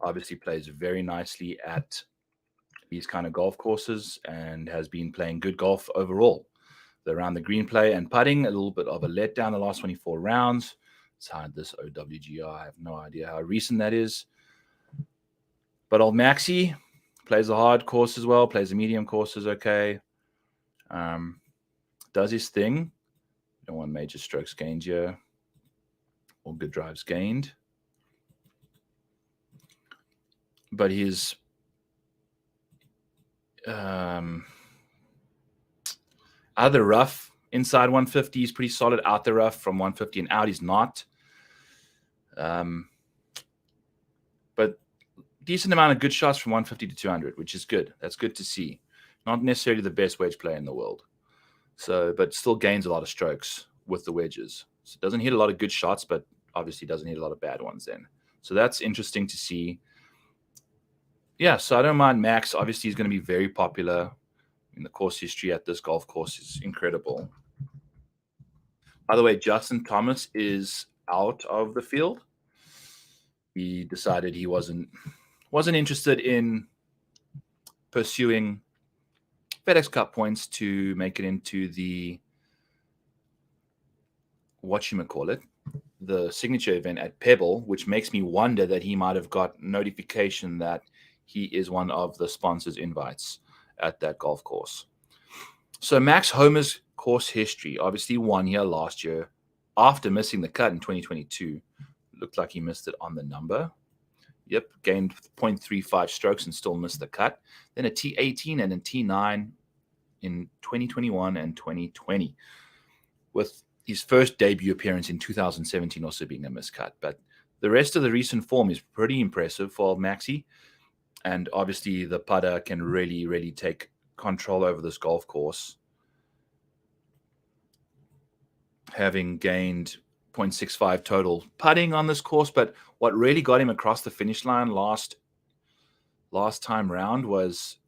Obviously plays very nicely at these kind of golf courses and has been playing good golf overall. Around the green play and putting, a little bit of a letdown the last 24 rounds. It's hard, this OWGR. I have no idea how recent that is. But old Maxi plays the hard course as well, plays the medium courses okay. Does his thing. Don't want major strokes gained here or good drives gained. But his out of the rough, inside 150, he's pretty solid. Out the rough from 150 and out, he's not. But decent amount of good shots from 150 to 200, which is good. That's good to see. Not necessarily the best wedge player in the world. So, but still gains a lot of strokes with the wedges. So doesn't hit a lot of good shots, but obviously doesn't hit a lot of bad ones then. So that's interesting to see. Yeah, so I don't mind Max. Obviously, he's going to be very popular. In the course history at this golf course is incredible. By the way, Justin Thomas is out of the field. He decided he wasn't interested in pursuing FedEx Cup points to make it into the the signature event at Pebble, which makes me wonder that he might have got notification that he is one of the sponsors' invites at that golf course. So Max Homa's course history, obviously won here last year after missing the cut in 2022. Looked like he missed it on the number. Yep, gained 0.35 strokes and still missed the cut. Then a T18 and a T9 in 2021 and 2020, with his first debut appearance in 2017 also being a miscut. But the rest of the recent form is pretty impressive for Maxi. And obviously the putter can really, really take control over this golf course, having gained 0.65 total putting on this course. But what really got him across the finish line last time round was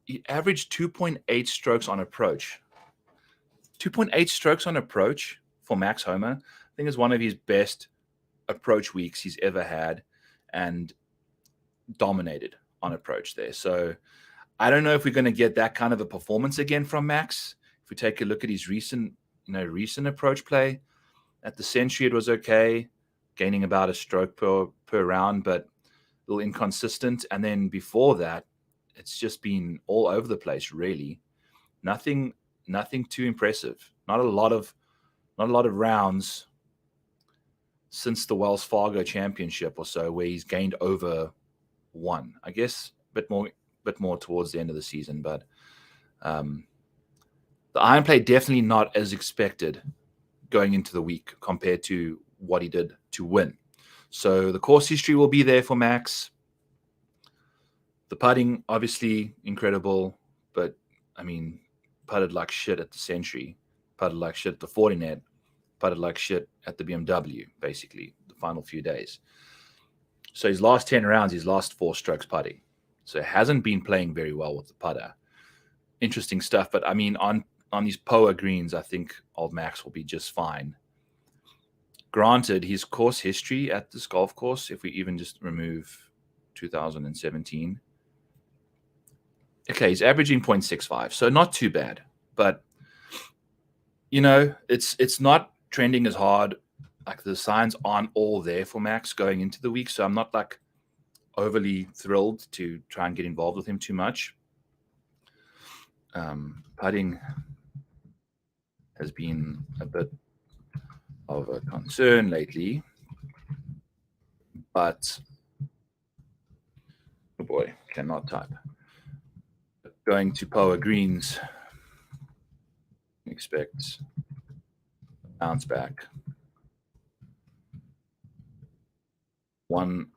he averaged 2.8 strokes on approach. 2.8 strokes on approach for Max Homa, I think, is one of his best approach weeks he's ever had, and dominated on approach there. So I don't know if we're going to get that kind of a performance again from Max. If we take a look at his recent approach play at the Century, it was okay, gaining about a stroke per round, but a little inconsistent. And then before that, it's just been all over the place, really. Nothing too impressive. Not a lot of rounds since the Wells Fargo Championship or so where he's gained over one. I guess a bit more towards the end of the season, but the iron play definitely not as expected going into the week compared to what he did to win. So the course history will be there for Max. The putting, obviously incredible, but I mean, putted like shit at the Century, putted like shit at the Fortinet, putted like shit at the BMW, basically, the final few days. So his last 10 rounds, he's lost 4 strokes putting. So he hasn't been playing very well with the putter. Interesting stuff. But I mean, on these POA greens, I think old Max will be just fine. Granted, his course history at this golf course, if we even just remove 2017, okay, he's averaging 0.65, so not too bad. But, it's not trending as hard. Like, the signs aren't all there for Max going into the week, so I'm not like overly thrilled to try and get involved with him too much. Putting has been a bit of a concern lately, but oh boy, cannot type. Going to POA greens, expect bounce back. Won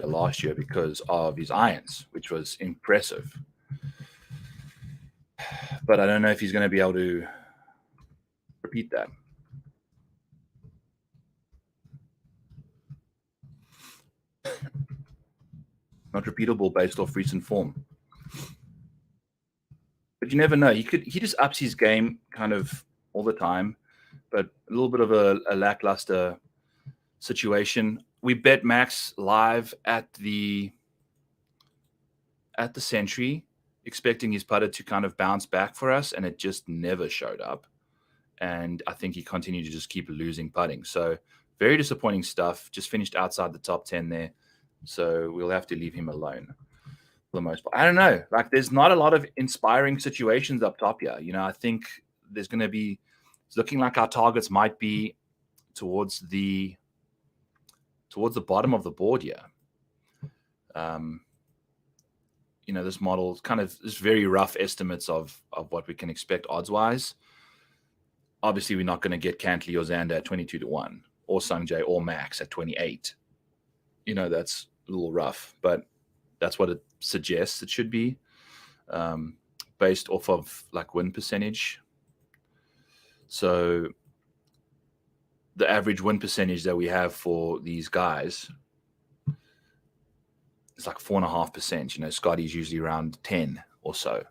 last year because of his irons, which was impressive. But I don't know if he's going to be able to repeat that. Not repeatable based off recent form. But you never know. He just ups his game kind of all the time, but a little bit of a lackluster situation. We bet Max live at the Century, expecting his putter to kind of bounce back for us, and it just never showed up. And I think he continued to just keep losing putting. So very disappointing stuff. Just finished outside the top 10 there. So we'll have to leave him alone for the most part. I don't know. Like, there's not a lot of inspiring situations up top here. I think there's going to be, it's looking like our targets might be towards the bottom of the board here. this model kind of is very rough estimates of what we can expect odds-wise. Obviously, we're not going to get Cantlay or Xander at 22-1 or Sungjae or Max at 28. That's a little rough, but that's what it suggests it should be, based off of like win percentage. So the average win percentage that we have for these guys is like 4.5%. Scotty's usually around 10 or so.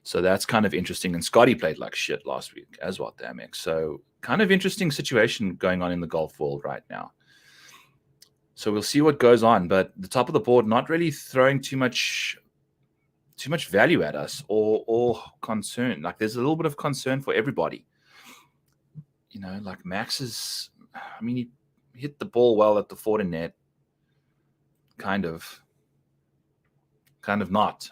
So that's kind of interesting. And Scotty played like shit last week as well, damn it. So kind of interesting situation going on in the golf world right now. So we'll see what goes on. But the top of the board, not really throwing too much value at us or concern. Like there's a little bit of concern for everybody. Like Max is, he hit the ball well at the 40 net. Kind of not.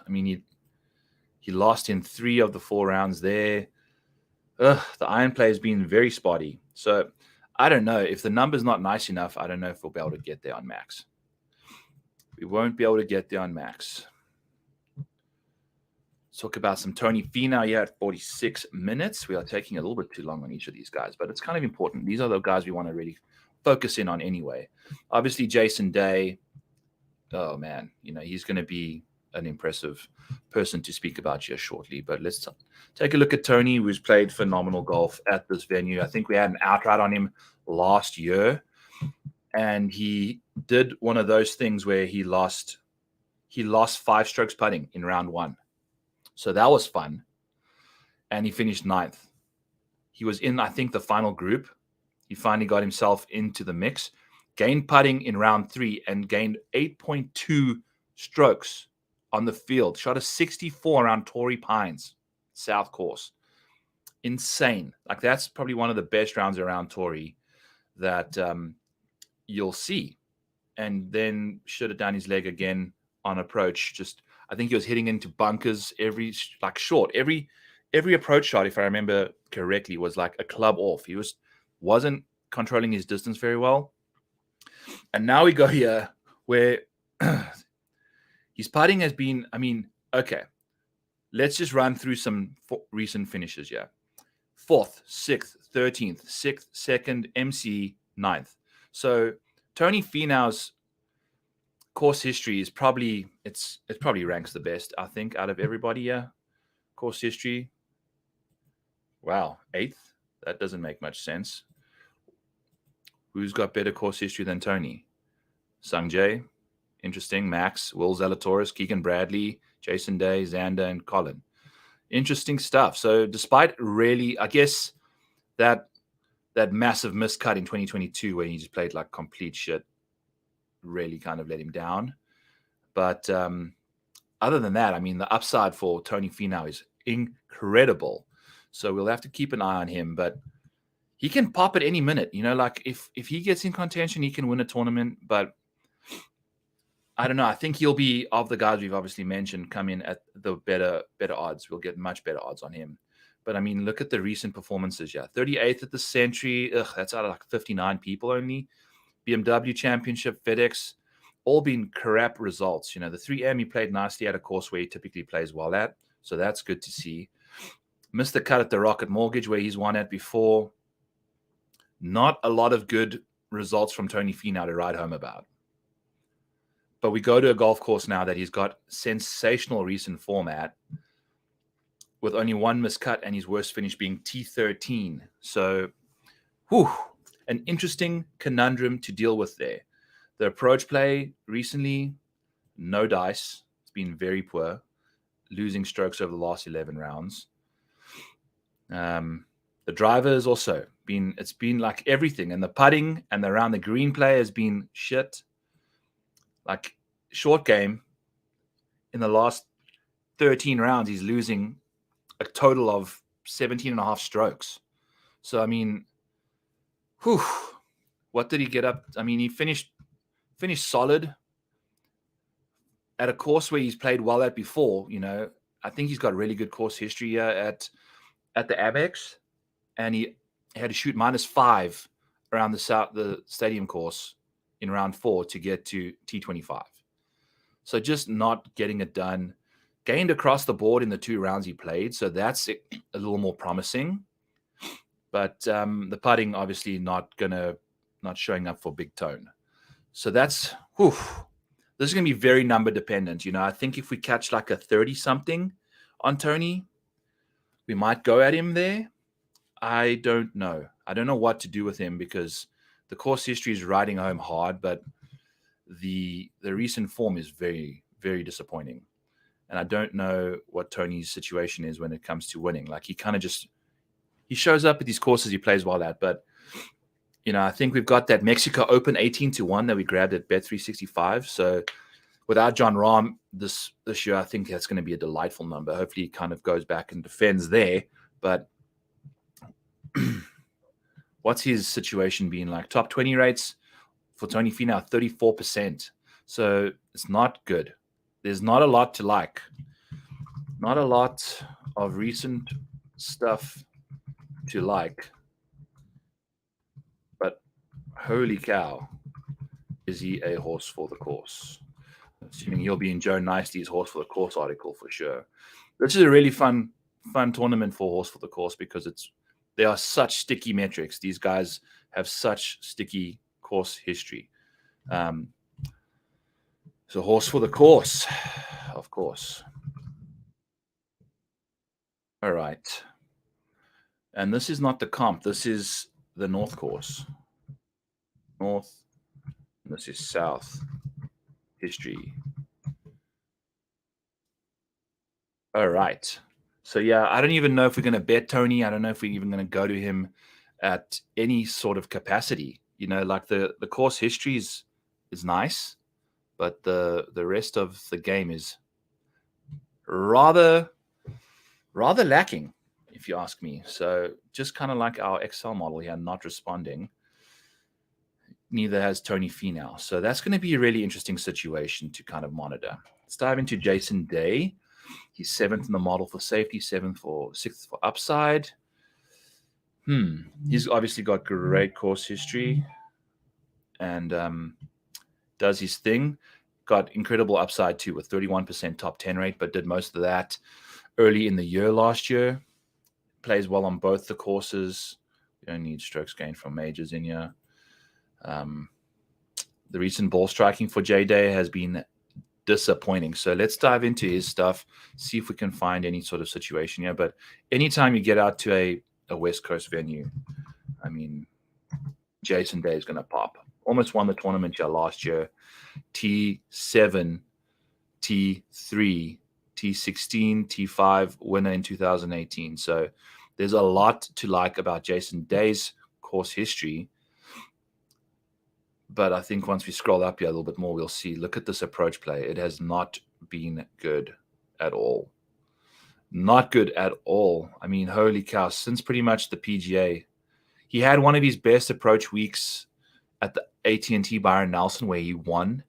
He lost in 3 of the 4 rounds there. The iron play has been very spotty. So I don't know. If the number's not nice enough, I don't know if we'll be able to get there on Max. We won't be able to get there on Max. Let's talk about some Tony Finau here at 46 minutes. We are taking a little bit too long on each of these guys, but it's kind of important. These are the guys we want to really focus in on anyway. Obviously, Jason Day. Oh, man. He's going to be an impressive person to speak about here shortly. But let's take a look at Tony, who's played phenomenal golf at this venue. I think we had an outright on him last year, and he did one of those things where he lost 5 strokes putting in round 1. So that was fun. And he finished 9th. He was in, I think, the final group. He finally got himself into the mix, gained putting in round 3 and gained 8.2 strokes on the field. Shot a 64 around Torrey Pines, South Course. Insane. Like that's probably one of the best rounds around Torrey that you'll see. And then shut it down his leg again on approach. I think he was hitting into bunkers every approach shot, if I remember correctly, was like a club off. He wasn't controlling his distance very well. And now we go here where his putting has been, okay, let's just run through some recent finishes here. 4th, 6th, 13th, 6th, 2nd, MC, 9th. So Tony Finau's course history is probably ranks the best, I think, out of everybody here. Course history. Wow, 8th? That doesn't make much sense. Who's got better course history than Tony? Sungjae. Interesting. Max, Will Zalatoris, Keegan Bradley, Jason Day, Xander, and Collin. Interesting stuff. So despite really, I guess, that massive miscut in 2022 where he just played like complete shit, really kind of let him down. But other than that, the upside for Tony Finau is incredible. So we'll have to keep an eye on him. But he can pop at any minute. Like if he gets in contention, he can win a tournament. But I don't know. I think he'll be, of the guys we've obviously mentioned, come in at the better odds. We'll get much better odds on him. But look at the recent performances. Yeah, 38th at the Century. That's out of like 59 people only. BMW Championship, FedEx, all been crap results. The 3M he played nicely at a course where he typically plays well at. So that's good to see. Missed the cut at the Rocket Mortgage where he's won at before. Not a lot of good results from Tony Finau to write home about. But we go to a golf course now that he's got sensational recent form at, with only 1 miscut and his worst finish being T13. So, an interesting conundrum to deal with there. The approach play recently, no dice. It's been very poor, losing strokes over the last 11 rounds. The driver has also it's been like everything. And the putting and around the green play has been shit. Like short game, in the last 13 rounds, he's losing a total of 17.5 strokes. So, what did he get up? He finished solid at a course where he's played well at before. I think he's got really good course history here at the Amex, and he had to shoot -5 around the stadium course in round 4 to get to T25. So just not getting it done. gained across the board in the 2 rounds he played, so that's a little more promising. But the putting obviously not showing up for big tone. So that's this is going to be very number dependent. I think if we catch like a 30-something on Tony, we might go at him there. I don't know. I don't know what to do with him because the course history is riding home hard, but the recent form is very, very disappointing. And I don't know what Tony's situation is when it comes to winning. Like he kind of he shows up at these courses he plays well at, but I think we've got that Mexico Open 18-1 that we grabbed at Bet365. So without John Rahm this year, I think that's going to be a delightful number. Hopefully he kind of goes back and defends there. But what's his situation been like? Top 20 rates for Tony Finau, 34%. So it's not good. There's not a lot to like. Not a lot of recent stuff to like. But holy cow, is he a horse for the course? Assuming he'll be in Joe Neiste's horse for the course article for sure. This is a really fun tournament for horse for the course because they are such sticky metrics. These guys have such sticky course history. So horse for the course, of course. All right. And this is not the comp. This is the North course. North. And this is South history. All right. So, yeah, I don't even know if we're going to bet Tony. I don't know if we're even going to go to him at any sort of capacity. Like the course history is nice, but the rest of the game is rather lacking, if you ask me. So just kind of like our Excel model here, not responding. Neither has Tony Finau. So that's going to be a really interesting situation to kind of monitor. Let's dive into Jason Day. He's 7th in the model for safety, 6th for upside. He's obviously got great course history and does his thing. Got incredible upside too with 31% top 10 rate, but did most of that early in the year last year. Plays well on both the courses. We don't need strokes gained from majors in here. The recent ball striking for J Day has been disappointing. So let's dive into his stuff, see if we can find any sort of situation here. But anytime you get out to a West Coast venue, I mean, Jason Day is going to pop. Almost won the tournament here last year. T7, T3, T16, T5, winner in 2018. So there's a lot to like about Jason Day's course history. But I think once we scroll up here a little bit more, we'll see. Look at this approach play. It has not been good at all. Not good at all. I mean, holy cow. Since pretty much the PGA, he had one of his best approach weeks at the AT&T Byron Nelson where he won.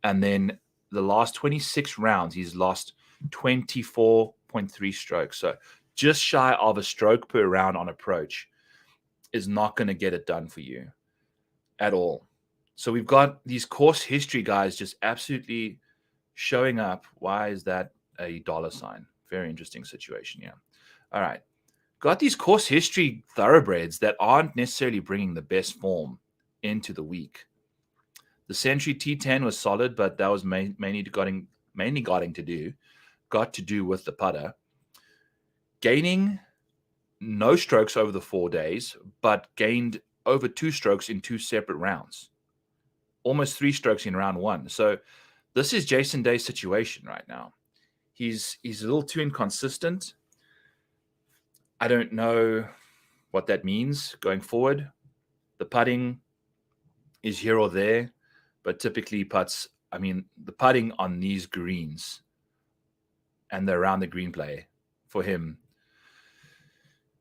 And then the last 26 rounds, he's lost 24.3 strokes. So just shy of a stroke per round on approach is not going to get it done for you at all. So we've got these course history guys just absolutely showing up. Why is that a dollar sign? Very interesting situation, yeah. All right. Got these course history thoroughbreds that aren't necessarily bringing the best form into the week. The Century T10 was solid, but that was mainly got to do with the putter. Gaining no strokes over the 4 days, but gained over 2 strokes in 2 separate rounds. Almost 3 strokes in round 1. So this is Jason Day's situation right now. He's a little too inconsistent. I don't know what that means going forward. The putting is here or there, but typically the putting on these greens and the around the green play for him,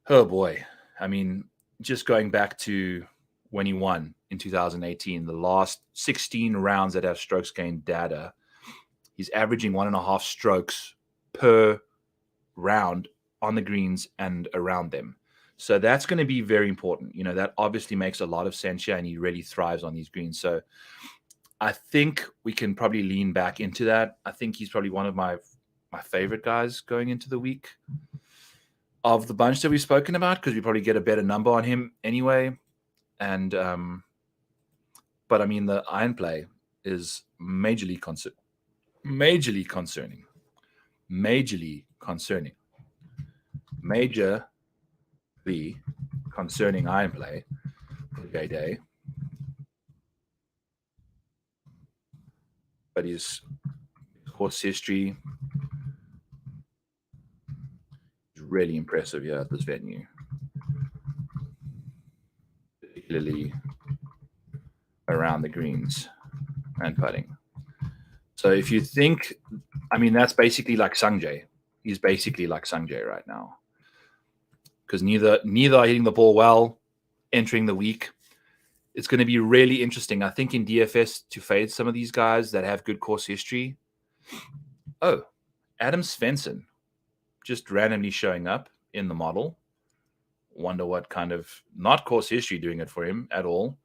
oh boy. I mean, just going back to when he won in 2018, the last 16 rounds that have strokes gained data, he's averaging 1.5 strokes per round on the greens and around them. So that's going to be very important. That obviously makes a lot of sense here, and he really thrives on these greens. So I think we can probably lean back into that. I think he's probably one of my my favorite guys going into the week of the bunch that we've spoken about, because we probably get a better number on him anyway. And but I mean, the iron play is majorly concerning. Majorly concerning iron play for Gay Day. But his course history is really impressive here at this venue, particularly around the greens and putting. So if you think, I mean, that's basically like Sungjae. He's basically like Sungjae right now, because neither are hitting the ball well entering the week. It's going to be really interesting, I think, in DFS to fade some of these guys that have good course history. Oh, Adam Svensson just randomly showing up in the model. Wonder what kind of, not course history doing it for him at all.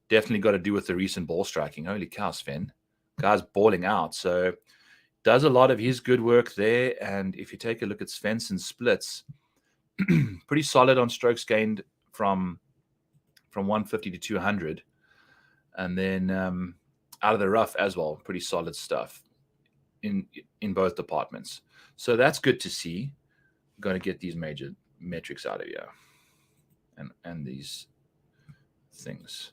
Definitely got to do with the recent ball striking. Holy cow, Sven. Guy's balling out. So does a lot of his good work there. And if you take a look at Svensson's splits, pretty solid on strokes gained from 150 to 200. And then out of the rough as well, pretty solid stuff in both departments. So that's good to see. Going to get these major metrics out of here and these things.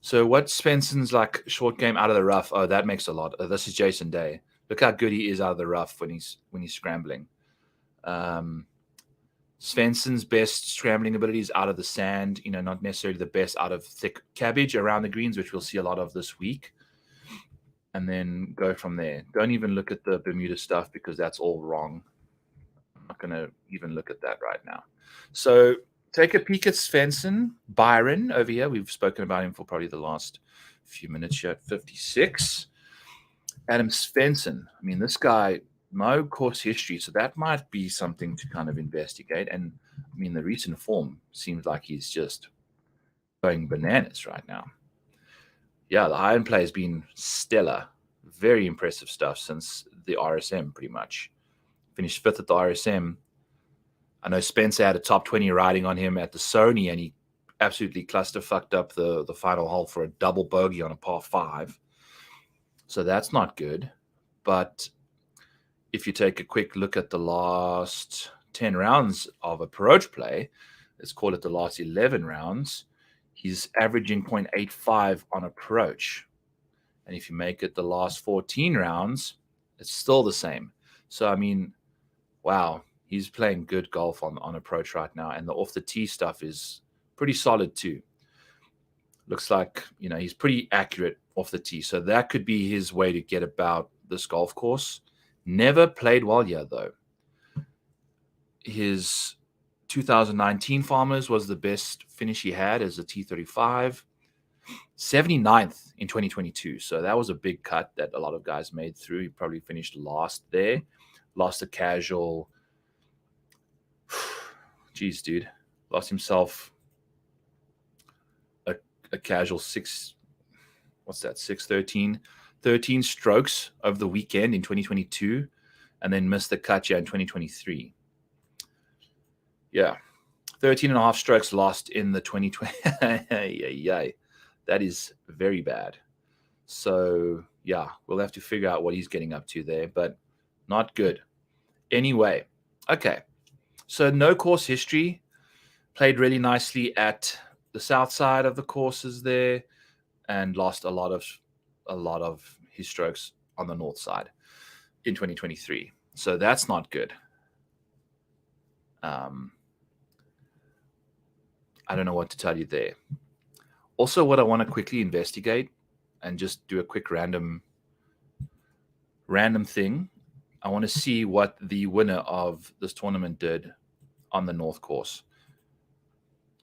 So what Svensson's like short game out of the rough? Oh, that makes a lot. This is Jason Day. Look how good he is out of the rough when he's scrambling. Svensson's best scrambling ability is out of the sand. Not necessarily the best out of thick cabbage around the greens, which we'll see a lot of this week. And then go from there. Don't even look at the Bermuda stuff because that's all wrong. I'm not going to even look at that right now. So take a peek at Svensson. Byron over here. We've spoken about him for probably the last few minutes here at 56. Adam Svensson. I mean, this guy, no course history, so that might be something to kind of investigate. And I mean, the recent form seems like he's just going bananas right now. Yeah, the iron play has been stellar. Very impressive stuff since the RSM, pretty much. Finished 5th at the RSM. I know Spencer had a top 20 riding on him at the Sony, and he absolutely cluster fucked up the final hole for a double bogey on a par 5. So that's not good. But if you take a quick look at the last 10 rounds of approach play, let's call it the last 11 rounds, he's averaging 0.85 on approach. And if you make it the last 14 rounds, it's still the same. So, I mean, wow, he's playing good golf on approach right now. And the off the tee stuff is pretty solid too. Looks like, he's pretty accurate off the tee. So that could be his way to get about this golf course. Never played well here, though. His 2019 Farmers was the best finish he had as a T35. 79th in 2022. So that was a big cut that a lot of guys made through. He probably finished last there. Lost a casual. Jeez, dude. Lost himself a casual 613 strokes over the weekend in 2022, and then missed the cut here in 2023. Yeah. 13 and a half strokes lost in the 2020. Yay. That is very bad. So, yeah, we'll have to figure out what he's getting up to there, but not good. Anyway, okay. So no course history. Played really nicely at the south side of the courses there, and lost a lot of his strokes on the north side in 2023. So that's not good. I don't know what to tell you there. Also, what I want to quickly investigate and just do a quick random thing. I want to see what the winner of this tournament did on the North course.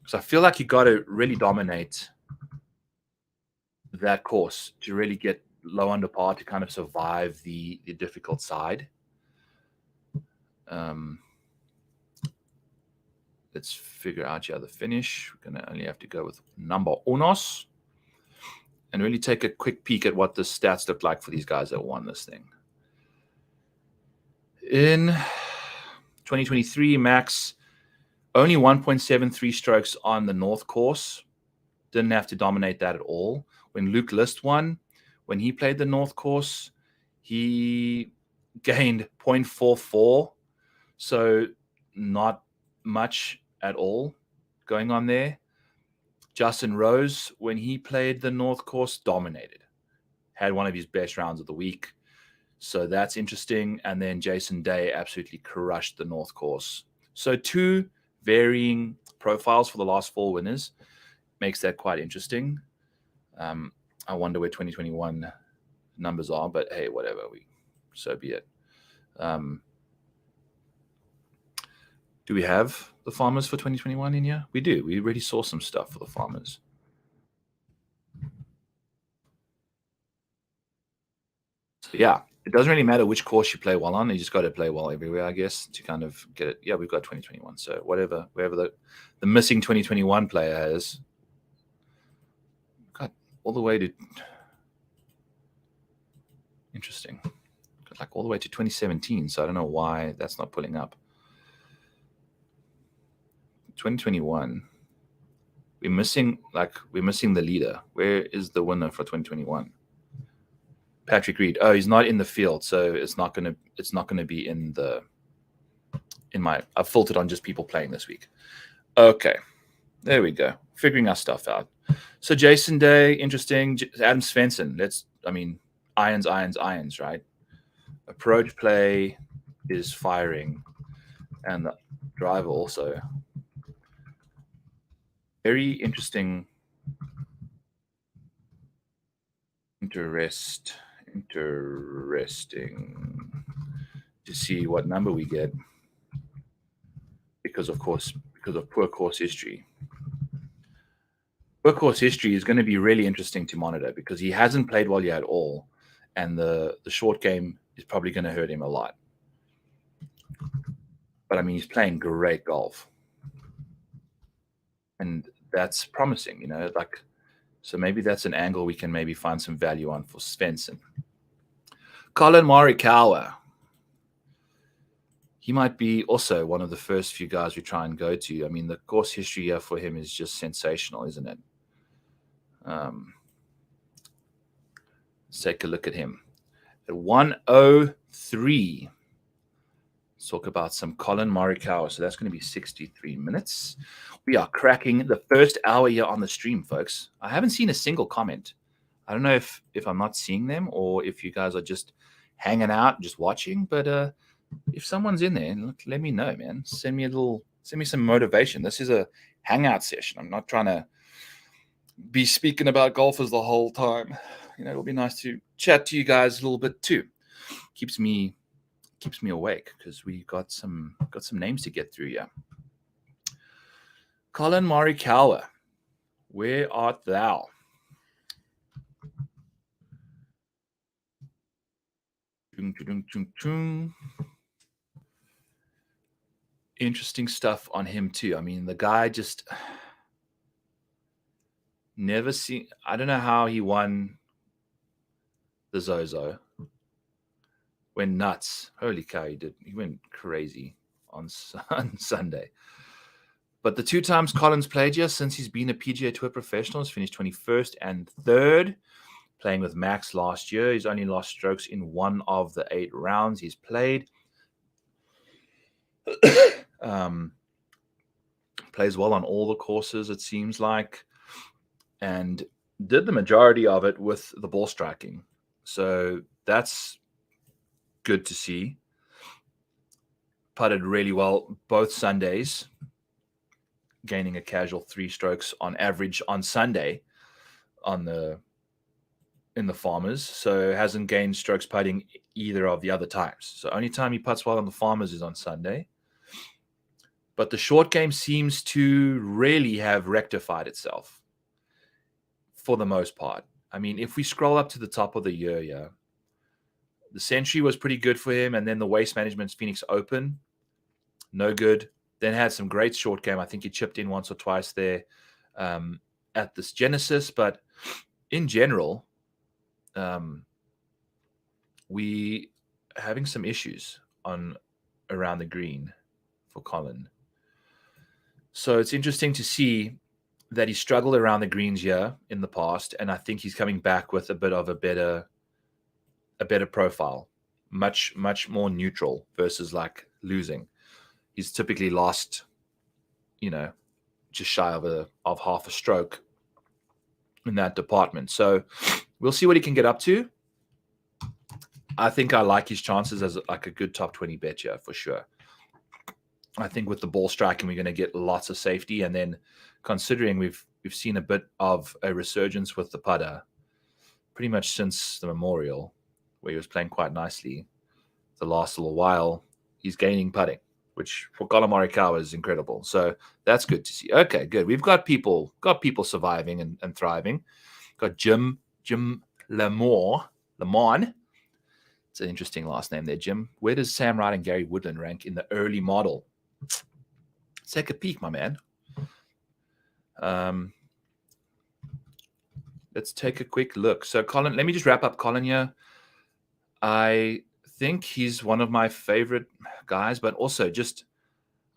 So I feel like you got to really dominate that course to really get low under par to kind of survive the difficult side. Let's figure out the finish. We're going to only have to go with number unos and really take a quick peek at what the stats look like for these guys that won this thing. In 2023, Max only 1.73 strokes on the North course. Didn't have to dominate that at all. When Luke List won, when he played the North course, he gained 0.44. So not much at all going on there. Justin Rose, when he played the North course, dominated. Had one of his best rounds of the week. So that's interesting. And then Jason Day absolutely crushed the North course. So 2 varying profiles for the last 4 winners. Makes that quite interesting. I wonder where 2021 numbers are, but hey, whatever. So be it. Do we have the Farmers for 2021 in here? We do. We already saw some stuff for the Farmers. So yeah, it doesn't really matter which course you play well on. You just got to play well everywhere, I guess, to kind of get it. Yeah, we've got 2021. So wherever the missing 2021 player is, got all the way to interesting. Got like all the way to 2017. So I don't know why that's not pulling up. 2021. We're missing the leader. Where is the winner for 2021? Patrick Reed. Oh, he's not in the field, so it's not gonna be in my. I've filtered on just people playing this week. Okay, there we go. Figuring our stuff out. So Jason Day, interesting. Adam Svensson. Irons, right? Approach play is firing, and the driver also. Very interesting. Interesting to see what number we get because of poor course history. Poor course history is going to be really interesting to monitor because he hasn't played well yet at all, and the short game is probably going to hurt him a lot. But I mean, he's playing great golf, and that's promising, so maybe that's an angle we can maybe find some value on for Svensson. Collin Morikawa. He might be also one of the first few guys we try and go to. I mean, the course history here for him is just sensational, isn't it? Let's take a look at him. At 103, let's talk about some Collin Morikawa. So that's going to be 63 minutes. We are cracking the first hour here on the stream, folks. I haven't seen a single comment. I don't know if I'm not seeing them or if you guys are just hanging out, just watching. But if someone's in there, let me know, man. Send me some motivation. This is a hangout session. I'm not trying to be speaking about golfers the whole time. It'll be nice to chat to you guys a little bit too. Keeps me awake because we got some names to get through. Yeah. Collin Morikawa, where art thou? Interesting stuff on him too. I mean, the guy just never seen. I don't know how he won the Zozo. Went nuts. Holy cow, he did. He went crazy on Sunday. But the 2 times Collin's played here since he's been a PGA Tour professional, he's finished 21st and 3rd. Playing with Max last year, he's only lost strokes in 1 of the 8 rounds he's played. Plays well on all the courses, it seems like, and did the majority of it with the ball striking. So that's good to see. Putted really well both Sundays, gaining a casual 3 strokes on average on Sunday in the Farmers. So hasn't gained strokes putting either of the other times. So only time he putts well on the Farmers is on Sunday. But the short game seems to really have rectified itself for the most part. I mean, if we scroll up to the top of the year, yeah, the Century was pretty good for him. And then the Waste Management's Phoenix Open, no good. Then had some great short game. I think he chipped in once or twice there at this Genesis. But in general, we having some issues on around the green for Collin. So it's interesting to see that he struggled around the greens here in the past, and I think he's coming back with a bit of a better profile, much more neutral versus like losing. He's typically lost, just shy of half a stroke in that department. So we'll see what he can get up to. I think I like his chances as like a good top 20 bet here for sure. I think with the ball striking, we're going to get lots of safety. And then considering we've seen a bit of a resurgence with the putter pretty much since the Memorial, where he was playing quite nicely the last little while, he's gaining putting, which for Collin Morikawa is incredible. So that's good to see. Okay, good. We've got people surviving and thriving. Got Jim Lemon. It's an interesting last name there, Jim. Where does Sam Ryder and Gary Woodland rank in the early model? Let's take a peek, my man. Let's take a quick look. So Collin, let me just wrap up Collin here. I think he's one of my favorite guys, but also just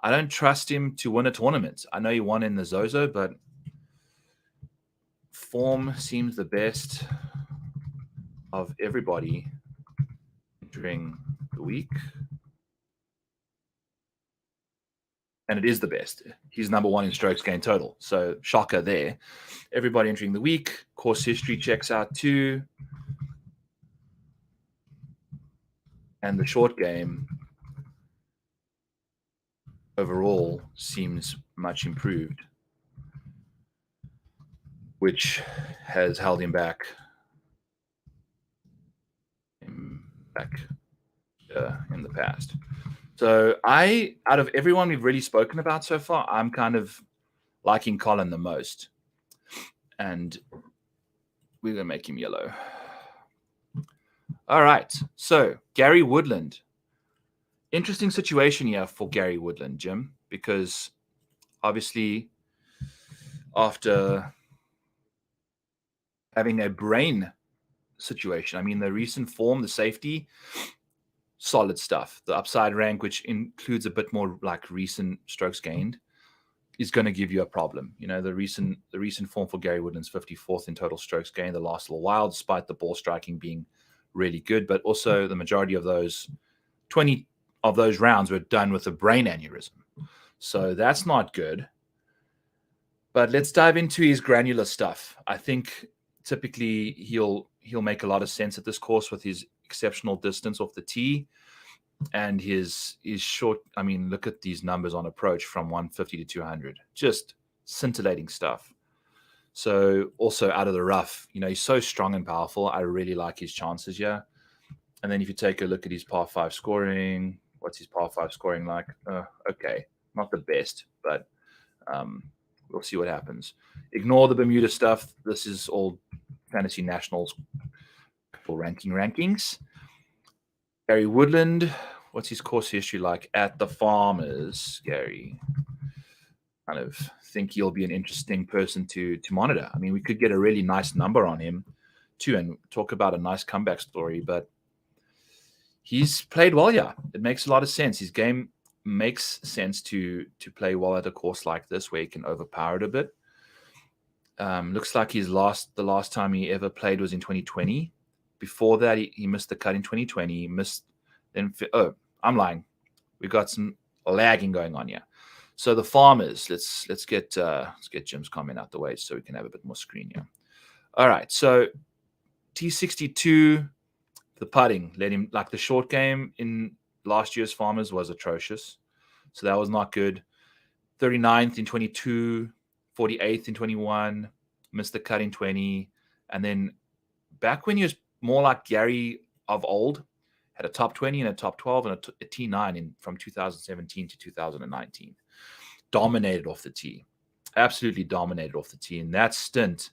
I don't trust him to win a tournament. I know he won in the Zozo, but form seems the best of everybody during the week. And it is the best. He's number one in strokes gained total. So shocker there. Everybody entering the week. Course history checks out too. And the short game overall seems much improved, which has held him back in the past. So out of everyone we've really spoken about so far, I'm kind of liking Collin the most. And we're going to make him yellow. All right. So Gary Woodland. Interesting situation here for Gary Woodland, Jim, because obviously after having a brain situation, I mean, the recent form, the safety, solid stuff. The upside rank, which includes a bit more like recent strokes gained, is going to give you a problem. The recent form for Gary Woodland's 54th in total strokes gained the last little while, despite the ball striking being really good. But also the majority of those 20 of those rounds were done with a brain aneurysm. So that's not good. But let's dive into his granular stuff. I think typically he'll make a lot of sense at this course with his exceptional distance off the tee and his short. I mean, look at these numbers on approach from 150 to 200. Just scintillating stuff. So also out of the rough, he's so strong and powerful. I really like his chances here. And then if you take a look at his par 5 scoring, what's his par 5 scoring like? Okay, not the best, but we'll see what happens. Ignore the Bermuda stuff. This is all Fantasy Nationals for rankings. Gary Woodland, what's his course history like at the Farmers, Gary? Kind of think he'll be an interesting person to monitor. I mean, we could get a really nice number on him too and talk about a nice comeback story, but he's played well, yeah. It makes a lot of sense. His game makes sense to play well at a course like this where he can overpower it a bit. Looks like the last time he ever played was in 2020. Before that, he missed the cut in 2020. I'm lying. We got some lagging going on here. So the Farmers, let's get Jim's comment out the way so we can have a bit more screen here. All right, so T62, the putting let him, like the short game in last year's Farmers was atrocious, so that was not good. 39th in 22, 48th in 21, missed the cut in 20, and then back when he was more like Gary of old, had a top 20 and a top 12 and a T9 from 2017 to 2019. Dominated off the tee. Absolutely dominated off the tee. In that stint,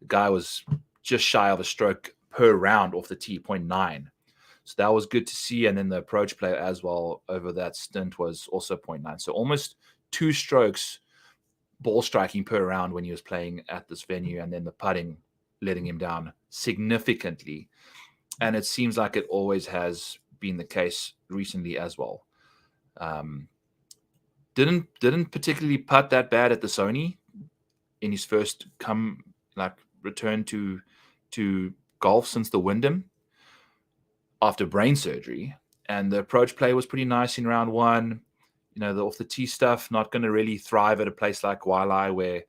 the guy was just shy of a stroke per round off the tee, 0.9. So that was good to see. And then the approach play as well over that stint was also 0.9. So almost 2 strokes ball striking per round when he was playing at this venue. And then the putting letting him down significantly. And it seems like it always has been the case recently as well. Didn't particularly putt that bad at the Sony in his first return to golf since the Wyndham after brain surgery, and the approach play was pretty nice in round one. The off the tee stuff not going to really thrive at a place like Waialae where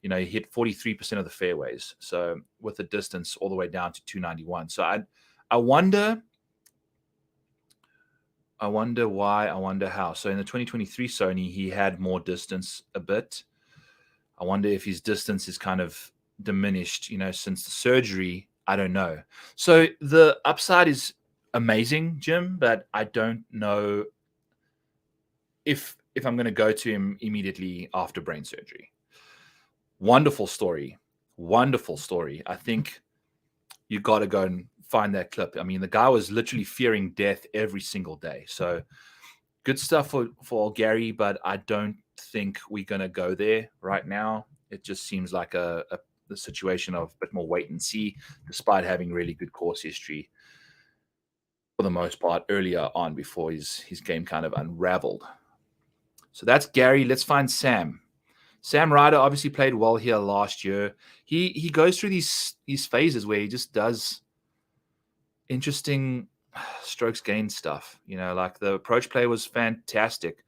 he hit 43% of the fairways, so with the distance all the way down to 291. So I wonder why, I wonder how. So in the 2023 Sony, he had more distance a bit. I wonder if his distance is kind of diminished, since the surgery. I don't know. So the upside is amazing, Jim, but I don't know if I'm going to go to him immediately after brain surgery. Wonderful story. I think you got to go and find that clip. I mean, the guy was literally fearing death every single day. So good stuff for Gary, but I don't think we're going to go there right now. It just seems like the situation of a bit more wait and see, despite having really good course history for the most part earlier on before his game kind of unraveled. So that's Gary. Let's find Sam. Sam Ryder obviously played well here last year. He goes through these phases where he just does interesting strokes gained stuff. Like the approach play was fantastic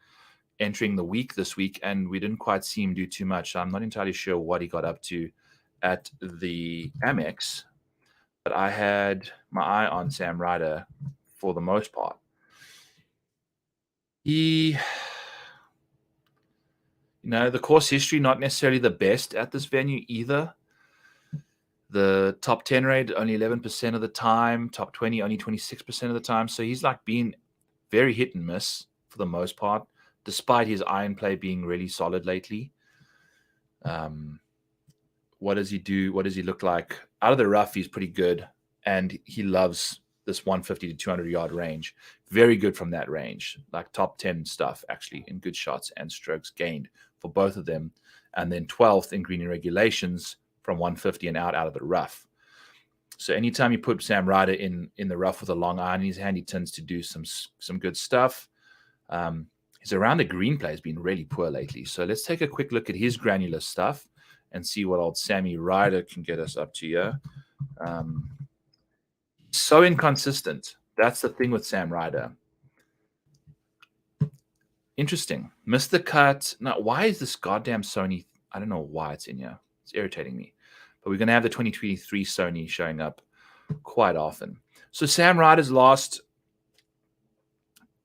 entering the week this week, and we didn't quite see him do too much. I'm not entirely sure what he got up to at the Amex, but I had my eye on Sam Ryder for the most part. The course history, not necessarily the best at this venue either. The top 10 rate, only 11% of the time. Top 20, only 26% of the time. So he's been very hit and miss for the most part, despite his iron play being really solid lately. What does he do? What does he look like? Out of the rough, he's pretty good, and he loves this 150 to 200 yard range. Very good from that range, like top 10 stuff, actually, in good shots and strokes gained for both of them. And then 12th in green regulations from 150 and out of the rough. So anytime you put Sam Ryder in the rough with a long iron in his hand, he tends to do some good stuff. His around the green play has been really poor lately. So let's take a quick look at his granular stuff and see what old Sammy Ryder can get us up to here. So inconsistent. That's the thing with Sam Ryder. Interesting. Missed the cut. Now, why is this goddamn Sony? I don't know why it's in here. It's irritating me. But we're going to have the 2023 Sony showing up quite often. So Sam Ryder's last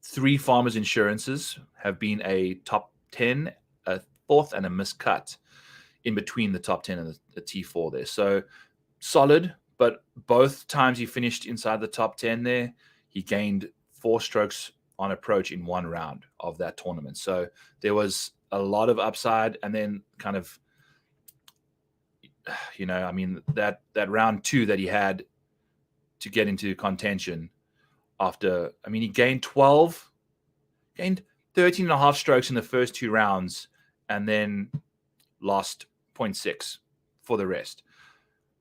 3 Farmers Insurances have been a top 10, a 4th, and a miscut in between the top 10 and the T4 there. So solid, but both times he finished inside the top 10 there, he gained 4 strokes on approach in one round of that tournament. So there was a lot of upside, and then kind of, that round 2 that he had to get into contention after, he gained 13 and a half strokes in the first 2 rounds, and then lost 0.6 for the rest.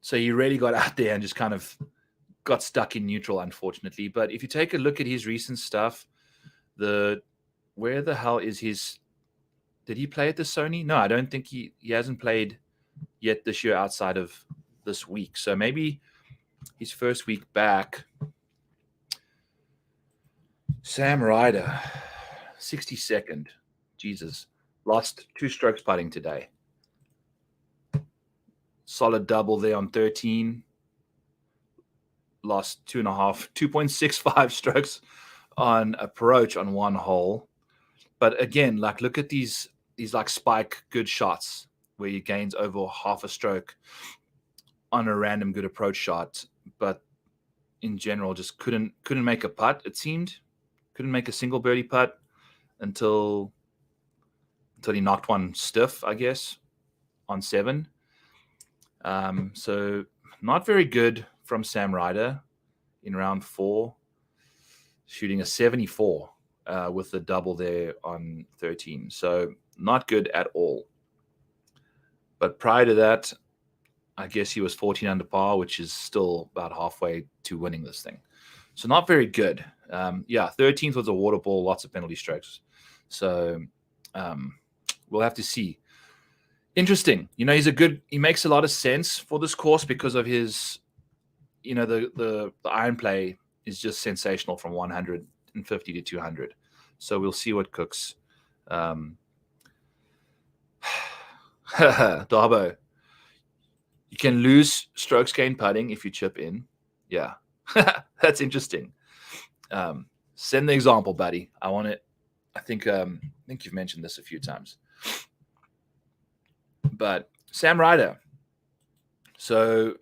So he really got out there and just kind of got stuck in neutral, unfortunately. But if you take a look at his recent stuff, where the hell is his? Did he play at the Sony? No, I don't think he hasn't played yet this year outside of this week. So maybe his first week back. Sam Ryder, 62nd. Jesus. Lost 2 strokes putting today. Solid double there on 13. Lost 2.65 strokes on approach on one hole. But again, look at these spike good shots where he gains over half a stroke on a random good approach shot, but in general just couldn't make a putt. It seemed couldn't make a single birdie putt until he knocked one stiff, I guess, on 7. So not very good from Sam Ryder in round 4, shooting a 74 with the double there on 13. So not good at all. But prior to that, I guess he was 14 under par, which is still about halfway to winning this thing. So not very good. Yeah, 13th was a water ball, lots of penalty strokes. So we'll have to see. Interesting. You know, he makes a lot of sense for this course because of his, you know, the iron play is just sensational from 150 to 200. So we'll see what cooks. Darbo, you can lose strokes gained putting if you chip in. Yeah, that's interesting. Send the example, buddy. I want it. I think you've mentioned this a few times. But Sam Ryder. So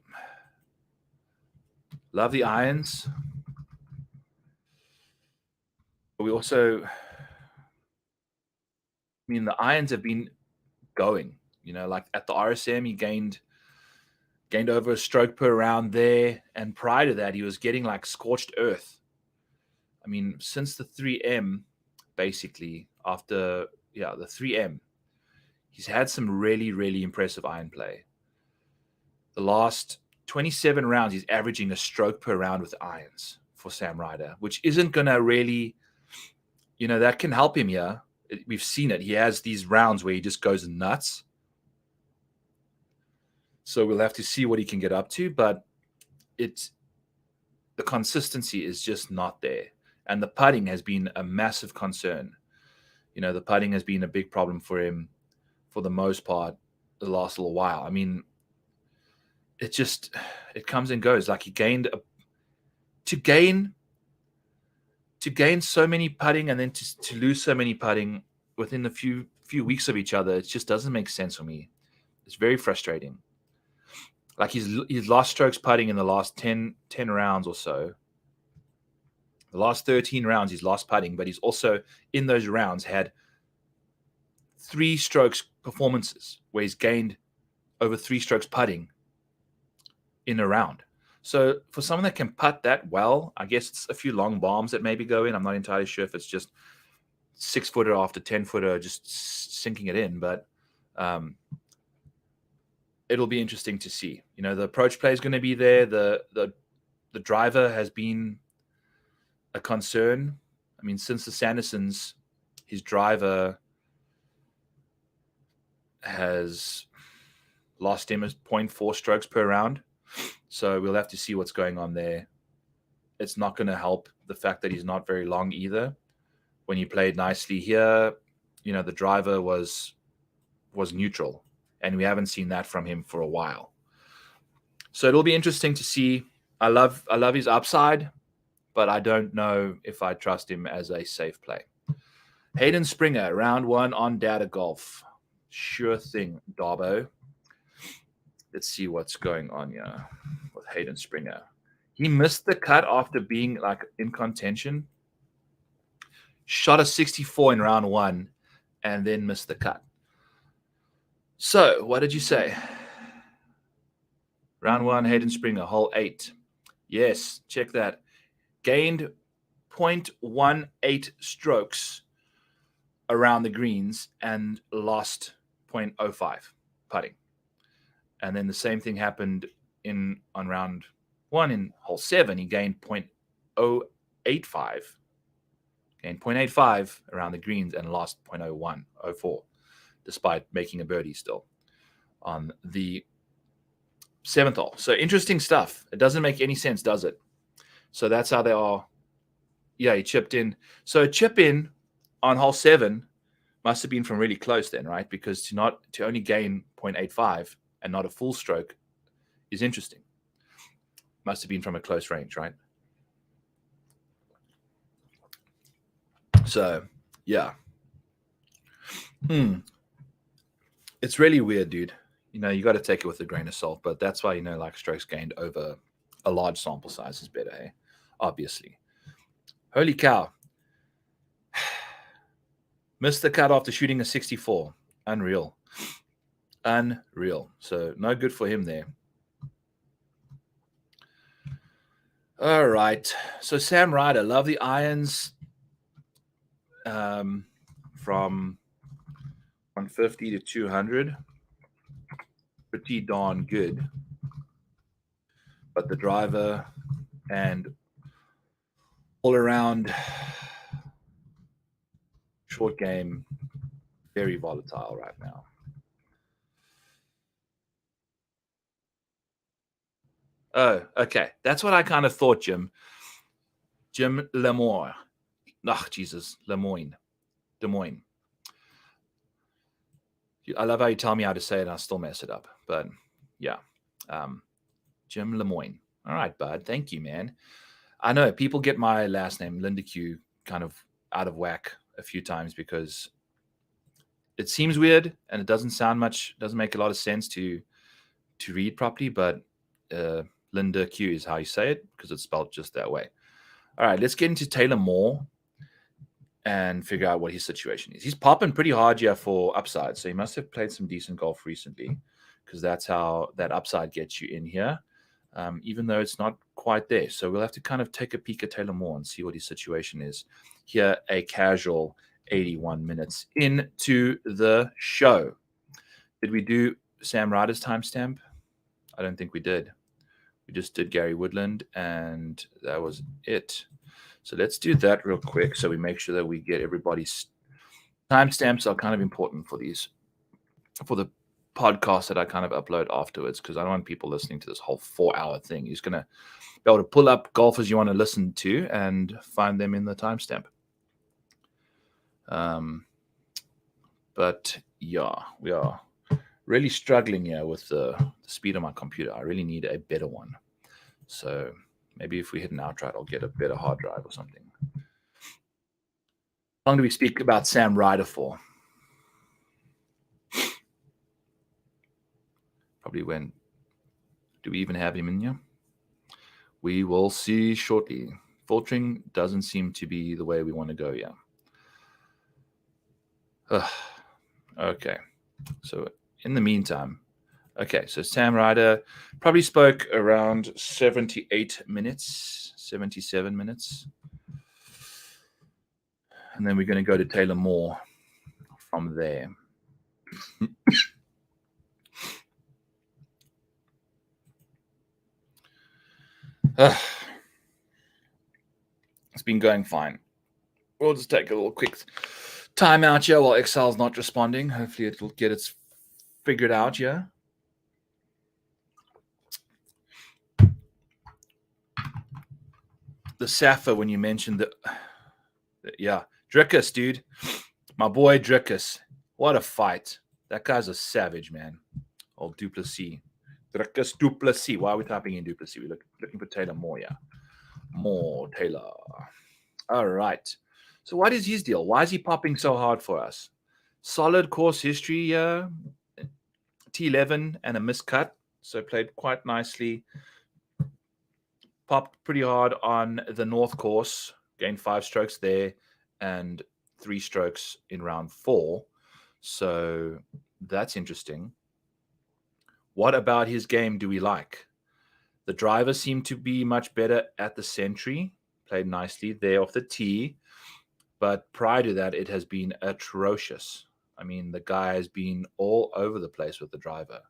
love the irons. We also, I mean, the irons have been going. You know, like at the RSM, he gained over a stroke per round there, and prior to that, he was getting like scorched earth. I mean, since the 3M, basically after the 3M, he's had some really, really impressive iron play. The last 27 rounds, he's averaging a stroke per round with irons for Sam Ryder, which isn't going to really, you know, that can help him here. We've seen it. He has these rounds where he just goes nuts. So we'll have to see what he can get up to, but the consistency is just not there. And the putting has been a massive concern. You know, the putting has been a big problem for him for the most part the last little while. I mean, it comes and goes. Like he to gain so many putting and then to lose so many putting within a few weeks of each other, it just doesn't make sense for me. It's very frustrating. Like he's lost strokes putting in the last 10 rounds or so. The last 13 rounds he's lost putting, but he's also in those rounds had 3 strokes performances where he's gained over 3 strokes putting in a round. So for someone that can putt that well, I guess it's a few long bombs that maybe go in. I'm not entirely sure if it's just 6-footer after 10-footer just sinking it in, but it'll be interesting to see. You know, the approach play is going to be there. The driver has been a concern. I mean, since the Sandersons, his driver has lost him as 0.4 strokes per round. So we'll have to see what's going on there. It's not going to help the fact that he's not very long either. When he played nicely here, you know, the driver was neutral, and we haven't seen that from him for a while. So it'll be interesting to see. I love his upside, but I don't know if I trust him as a safe play. Hayden Springer, round 1 on Data Golf. Sure thing, Darbo. Let's see what's going on here with Hayden Springer. He missed the cut after being like in contention. Shot a 64 in round 1 and then missed the cut. So, what did you say? Round 1, Hayden Springer, hole 8. Yes, check that. Gained 0.18 strokes around the greens and lost 0.05 putting. And then the same thing happened on round 1 in hole 7. He gained 0.085. Gained 0.85 around the greens and lost 0.0104, despite making a birdie still on the 7th hole. So interesting stuff. It doesn't make any sense, does it? So that's how they are. Yeah, he chipped in. So a chip in on hole 7 must have been from really close then, right? Because to only gain 0.85 and not a full stroke is interesting. Must have been from a close range, right? So, yeah. It's really weird, dude. You know, you got to take it with a grain of salt, but that's why, you know, like strokes gained over a large sample size is better, hey? Obviously. Holy cow. Missed the cut after shooting a 64. Unreal. So no good for him there. All right. So Sam Ryder, love the irons from 150 to 200. Pretty darn good. But the driver and 1.0 all around short game, very volatile right now. Oh, okay. That's what I kind of thought, Jim. Jim Lemoyne. Oh, Jesus. Lemoyne. Des Moines. I love how you tell me how to say it and I still mess it up. But yeah. Jim Lemoyne. All right, bud. Thank you, man. I know people get my last name, Linda Q, kind of out of whack a few times because it seems weird and it doesn't sound much, doesn't make a lot of sense to read properly, but Linda Q is how you say it because it's spelled just that way. All right, let's get into Taylor Moore and figure out what his situation is. He's popping pretty hard here for upside, so he must have played some decent golf recently because that's how that upside gets you in here, even though it's not quite there. So we'll have to kind of take a peek at Taylor Moore and see what his situation is. Here, a casual 81 minutes into the show. Did we do Sam Ryder's timestamp? I don't think we did. We just did Gary Woodland, and that was it. So let's do that real quick so we make sure that we get everybody's timestamps are kind of important for these, for the podcast that I kind of upload afterwards, because I don't want people listening to this whole 4-hour thing. You're just going to be able to pull up golfers you want to listen to and find them in the timestamp. But yeah, we are really struggling here with the speed of my computer. I really need a better one. So maybe if we hit an outright, I'll get a better hard drive or something. How long do we speak about Sam Ryder for? Probably when. Do we even have him in here? We will see shortly. Filtering doesn't seem to be the way we want to go, yeah. Okay. So in the meantime, okay, so Sam Ryder probably spoke around 78 minutes, 77 minutes. And then we're going to go to Taylor Moore from there. It's been going fine. We'll just take a little quick time out here while Excel's not responding. Hopefully it'll get its figured out here. The Safa, when you mentioned that, yeah, Drickus, dude. My boy Drickus. What a fight. That guy's a savage, man. Old Duplessis. Drickus Duplessis. Why are we typing in Duplessis? We're looking for Taylor Moore, yeah. Moore, Taylor. All right. So what is his deal? Why is he popping so hard for us? Solid course history, T11 and a miscut. So played quite nicely. Popped pretty hard on the North course. Gained 5 strokes there and 3 strokes in round 4. So that's interesting. What about his game do we like? The driver seemed to be much better at the Century. Played nicely there off the tee. But prior to that, it has been atrocious. I mean, the guy has been all over the place with the driver.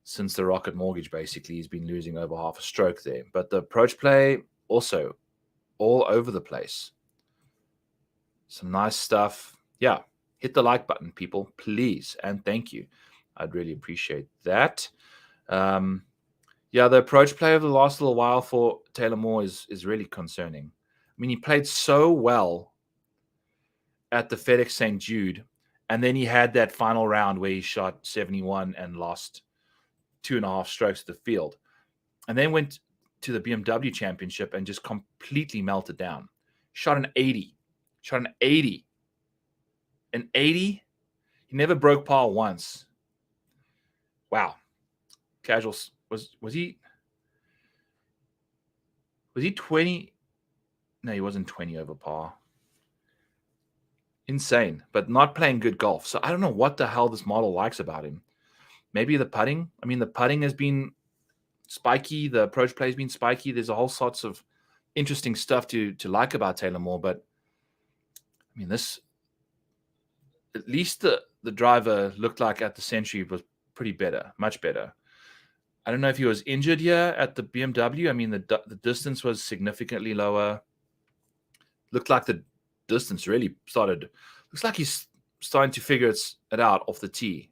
Since the Rocket Mortgage, basically, he's been losing over half a stroke there. But the approach play, also all over the place. Some nice stuff. Yeah, hit the like button, people, please. And thank you. I'd really appreciate that. Yeah, the approach play of the last little while for Taylor Moore is really concerning. I mean, he played so well at the FedEx St. Jude, and then he had that final round where he shot 71 and lost 2.5 strokes to the field, and then went to the BMW Championship and just completely melted down. Shot an 80. An 80. He never broke par once. Wow. Casuals. Was he 20? No, he wasn't 20 over par. Insane, but not playing good golf. So I don't know what the hell this model likes about him. Maybe the putting. I mean, the putting has been spiky. The approach play has been spiky. There's a whole sorts of interesting stuff to like about Taylor Moore. But I mean, this, at least the driver looked like at the Century was pretty better, much better. I don't know if he was injured here at the BMW. I mean, the distance was significantly lower. looked like the distance really started. Looks like he's starting to figure it out off the tee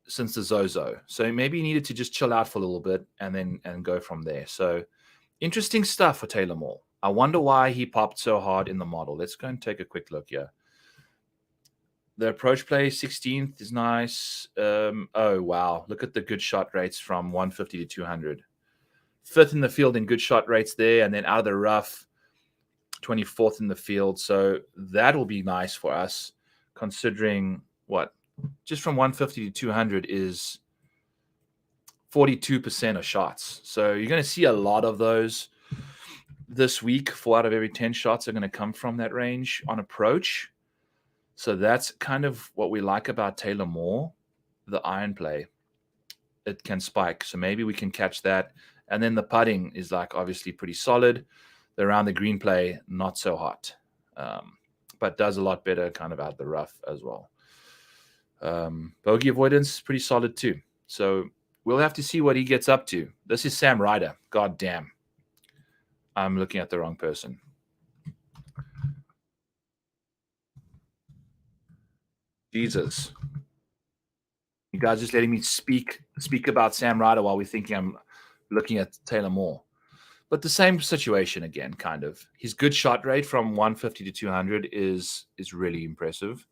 since the Zozo. So maybe he needed to just chill out for a little bit and go from there. So interesting stuff for Taylor Moore. I wonder why he popped so hard in the model. Let's go and take a quick look here. The approach play 16th is nice. Oh, wow. Look at the good shot rates from 150 to 200. Fifth in the field in good shot rates there. And then out of the rough, 24th in the field. So that will be nice for us, considering what? Just from 150 to 200 is 42% of shots. So you're going to see a lot of those this week. 4 out of every 10 shots are going to come from that range on approach. So that's kind of what we like about Taylor Moore, the iron play. It can spike. So maybe we can catch that. And then the putting is like obviously pretty solid. The around the green play, not so hot, but does a lot better kind of out the rough as well. Bogey avoidance, pretty solid too. So we'll have to see what he gets up to. This is Sam Ryder. God damn. I'm looking at the wrong person. Jesus. You guys just letting me speak about Sam Ryder while we're thinking I'm looking at Taylor Moore. But the same situation again, kind of. His good shot rate from 150 to 200 is really impressive.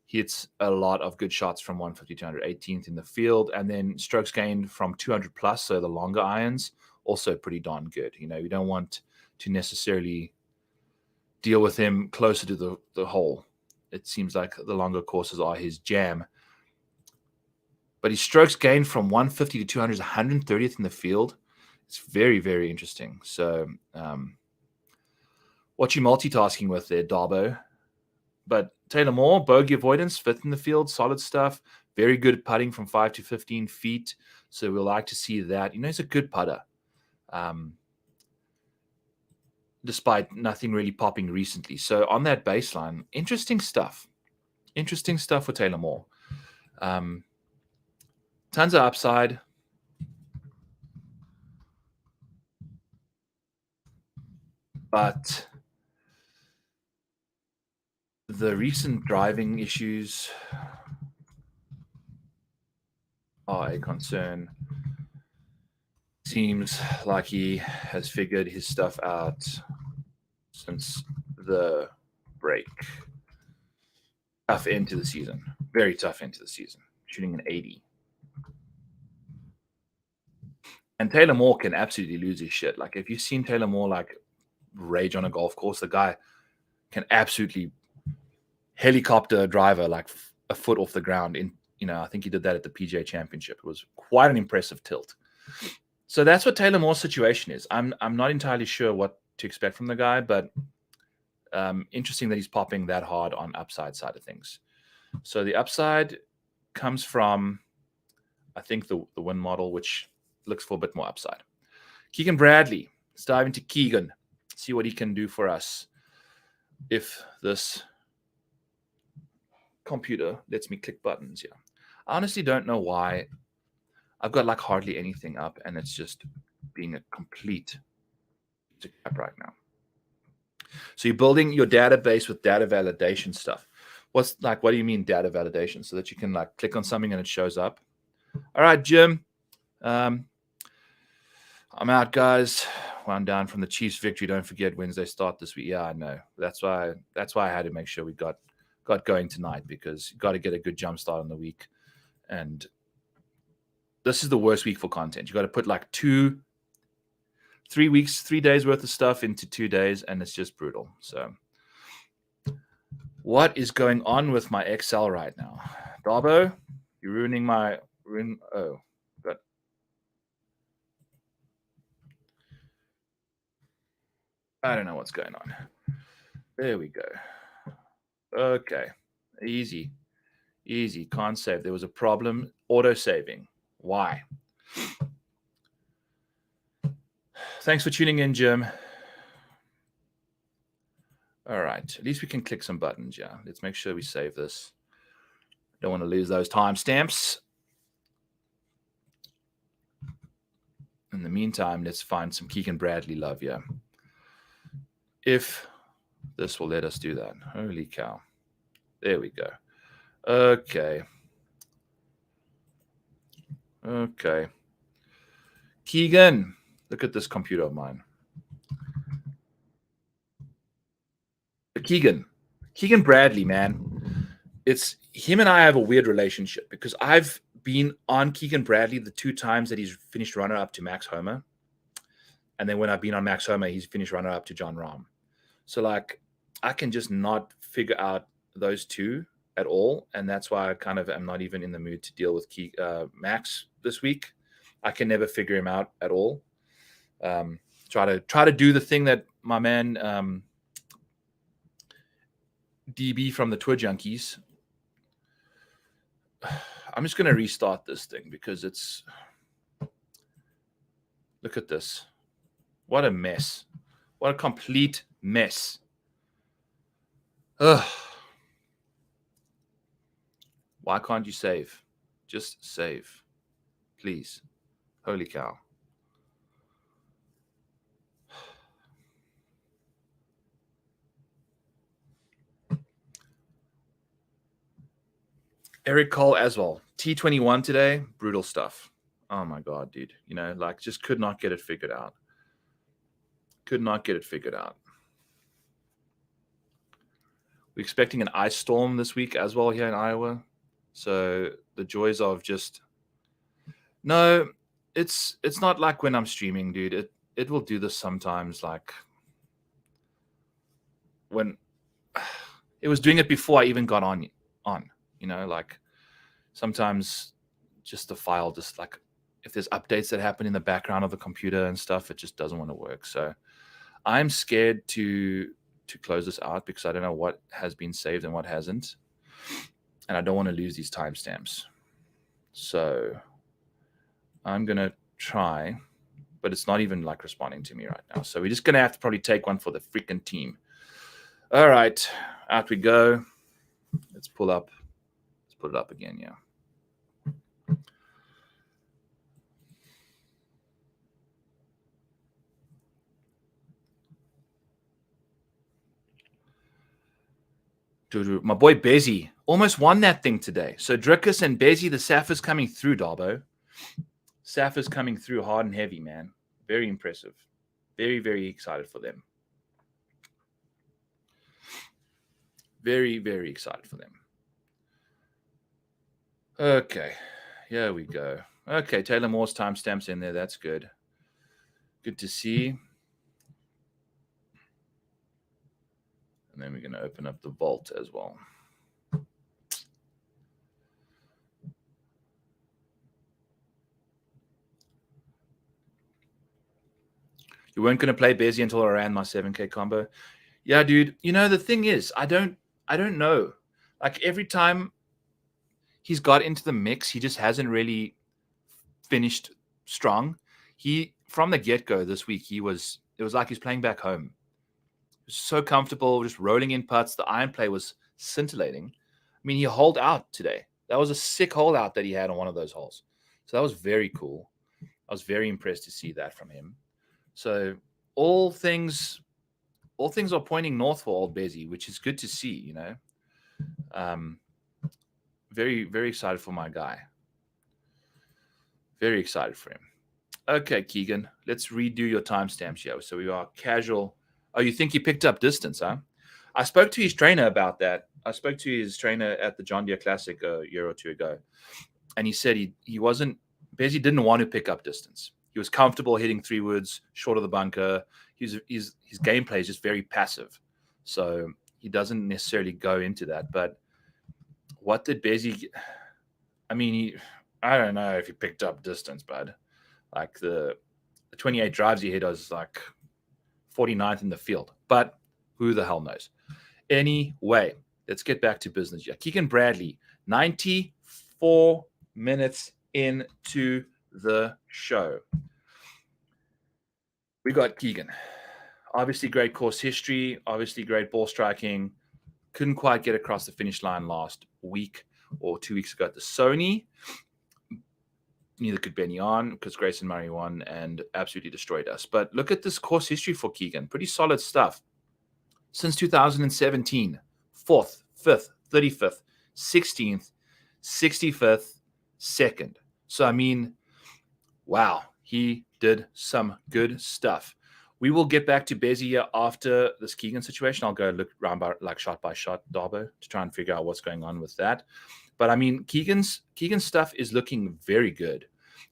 He hits a lot of good shots from 150 to 200, 18th in the field, and then strokes gained from 200 plus, so the longer irons, also pretty darn good. You don't want to necessarily deal with him closer to the hole. It seems like the longer courses are his jam. But his strokes gained from 150 to 200 is 130th in the field. It's very, very interesting. So what you multitasking with there, Darbo? But Taylor Moore, bogey avoidance, 5th in the field, solid stuff. Very good putting from 5 to 15 feet. So we'll like to see that. He's a good putter. Despite nothing really popping recently. So on that baseline, interesting stuff. Interesting stuff for Taylor Moore. Tons of upside. But the recent driving issues are a concern. Seems like he has figured his stuff out since the break. Tough end to the season. Very tough end to the season. Shooting an 80. And Taylor Moore can absolutely lose his shit. Like, if you've seen Taylor Moore, like, rage on a golf course, the guy can absolutely helicopter a driver, like, a foot off the ground. I think he did that at the PGA Championship. It was quite an impressive tilt. So that's what Taylor Moore's situation is. I'm not entirely sure what to expect from the guy, but interesting that he's popping that hard on upside side of things. So the upside comes from, I think, the win model, which looks for a bit more upside. Keegan Bradley. Let's dive into Keegan. See what he can do for us if this computer lets me click buttons. Yeah, I honestly don't know why. I've got like hardly anything up, and it's just being a complete crap right now. So you're building your database with data validation stuff. What do you mean data validation? So that you can like click on something and it shows up. All right, Jim. I'm out, guys. One down from the Chiefs' victory. Don't forget Wednesday start this week. Yeah, I know. That's why I had to make sure we got going tonight, because you got to get a good jump start on the week. And this is the worst week for content. You got to put like 3 days worth of stuff into 2 days, and it's just brutal. So what is going on with my Excel right now? Darbo, you're ruining my but I don't know what's going on. There we go. Okay. Easy. Can't save. There was a problem. Auto saving. Why? Thanks for tuning in, Jim. All right. At least we can click some buttons. Yeah. Let's make sure we save this. Don't want to lose those timestamps. In the meantime, let's find some Keegan Bradley love. Yeah. If This will let us do that. Holy cow. There we go. Okay. Keegan, look at this computer of mine. Keegan Bradley, man. It's him and I have a weird relationship because I've been on Keegan Bradley the 2 times that he's finished runner-up to Max Homa. And then when I've been on Max Homa, he's finished runner-up to Jon Rahm. So, like, I can just not figure out those 2 at all. And that's why I kind of am not even in the mood to deal with Max this week. I can never figure him out at all. Try to do the thing that my man DB from the Tour Junkies. I'm just going to restart this thing because it's... Look at this. What a mess. What a complete mess. Ugh. Why can't you save? Just save. Please. Holy cow. Eric Cole as well. T21 today. Brutal stuff. Oh my God, dude. You know, like just could not get it figured out. We're expecting an ice storm this week as well here in Iowa. So the joys of just... No, it's not like when I'm streaming, dude. It will do this sometimes, like when it was doing it before I even got on, you know, like sometimes just the file, just like if there's updates that happen in the background of the computer and stuff, it just doesn't want to work. So I'm scared to close this out because I don't know what has been saved and what hasn't. And I don't want to lose these timestamps. So I'm going to try, but it's not even like responding to me right now. So we're just going to have to probably take one for the freaking team. All right, out we go. Let's put it up again, yeah. My boy Bezzy almost won that thing today. So Drickus and Bezzy, the Safa's coming through, Darbo. Safa's coming through hard and heavy, man. Very impressive. Very, very excited for them. Very, very excited for them. Okay, here we go. Okay, Taylor Moore's timestamps in there. That's good. Good to see. And then we're going to open up the vault as well. You weren't going to play Bezzy until I ran my 7K combo. Yeah, dude. You know, the thing is, I don't know. Like every time he's got into the mix, he just hasn't really finished strong. From the get-go this week, it was like he's playing back home. So comfortable, just rolling in putts. The iron play was scintillating. I mean, he holed out today. That was a sick hole out that he had on one of those holes. So that was very cool. I was very impressed to see that from him. So all things are pointing north for old Bezzy, which is good to see, you know. Very, very excited for my guy. Very excited for him. Okay, Keegan, let's redo your timestamps here. So we are casual. Oh, you think he picked up distance, huh? I spoke to his trainer about that. I spoke to his trainer at the John Deere Classic a year or two ago. And he said he wasn't, Bezzy didn't want to pick up distance. He was comfortable hitting 3 woods short of the bunker. His gameplay is just very passive. So he doesn't necessarily go into that. But what did Bezzy, I mean, I don't know if he picked up distance, bud. Like the 28 drives he hit was like 49th in the field, but who the hell knows? Anyway, let's get back to business here. Keegan Bradley, 94 minutes into the show. We got Keegan. Obviously, great course history. Obviously, great ball striking. Couldn't quite get across the finish line last week or 2 weeks ago at the Sony. Neither could Benny on because Grayson Murray won and absolutely destroyed us. But look at this course history for Keegan. Pretty solid stuff. since 2017. 4th, 5th, 35th, 16th, 65th, 2nd. So, I mean, wow, he did some good stuff. We will get back to Bezier after this Keegan situation. I'll go look round by shot by shot, Darbo, to try and figure out what's going on with that. But I mean, Keegan's stuff is looking very good.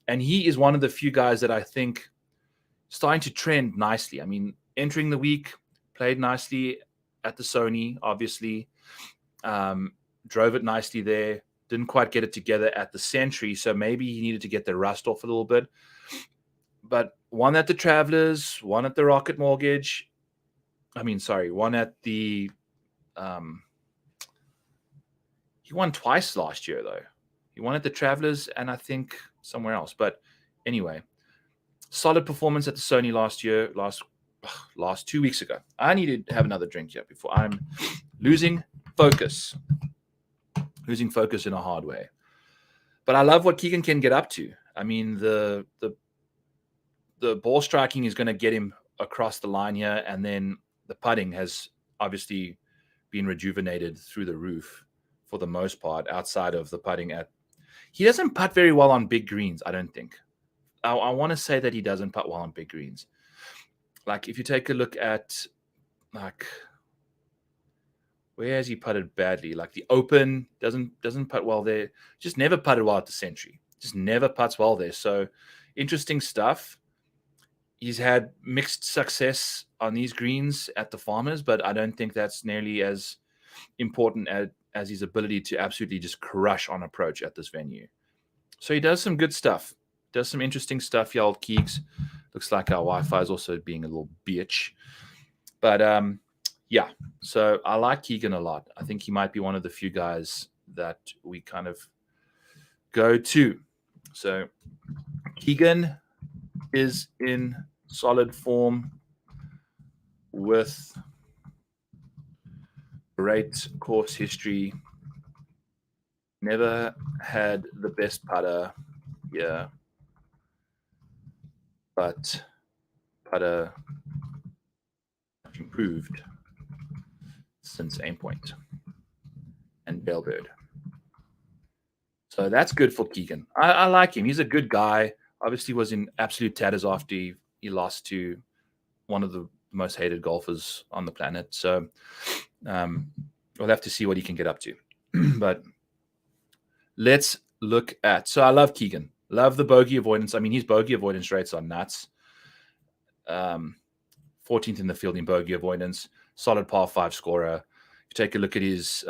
And he is one of the few guys that I think starting to trend nicely. I mean, entering the week, played nicely at the Sony, obviously. Drove it nicely there. Didn't quite get it together at the Century, so maybe he needed to get the rust off a little bit. But one at the Travelers, one at the Rocket Mortgage. One at the he won twice last year, though. He won at the Travelers and I think somewhere else. But anyway, solid performance at the Sony last 2 weeks ago. I need to have another drink here before I'm losing focus. Losing focus in a hard way. But I love what Keegan can get up to. I mean, the ball striking is going to get him across the line here, and then the putting has obviously been rejuvenated through the roof for the most part, outside of the putting he doesn't putt very well on big greens, I don't think. I want to say that he doesn't putt well on big greens. Like, if you take a look at, like, where has he putted badly? Like the Open, doesn't putt well there. Just never putted well at the Century. Just never putts well there. So interesting stuff. He's had mixed success on these greens at the Farmers, but I don't think that's nearly as important as his ability to absolutely just crush on approach at this venue. So he does some good stuff. Does some interesting stuff, y'all. Keegs. Looks like our Wi-Fi is also being a little bitch. But yeah, so I like Keegan a lot. I think he might be one of the few guys that we kind of go to. So Keegan is in solid form with great course history. Never had the best putter here, but putter improved since Aim Point and Bellbird. So that's good for Keegan. I like him. He's a good guy. Obviously was in absolute tatters after he lost to one of the most hated golfers on the planet. So we'll have to see what he can get up to. But let's look at... So I love Keegan. Love the bogey avoidance. I mean, his bogey avoidance rates are nuts. 14th in the field in bogey avoidance. Solid par 5 scorer. You take a look at his,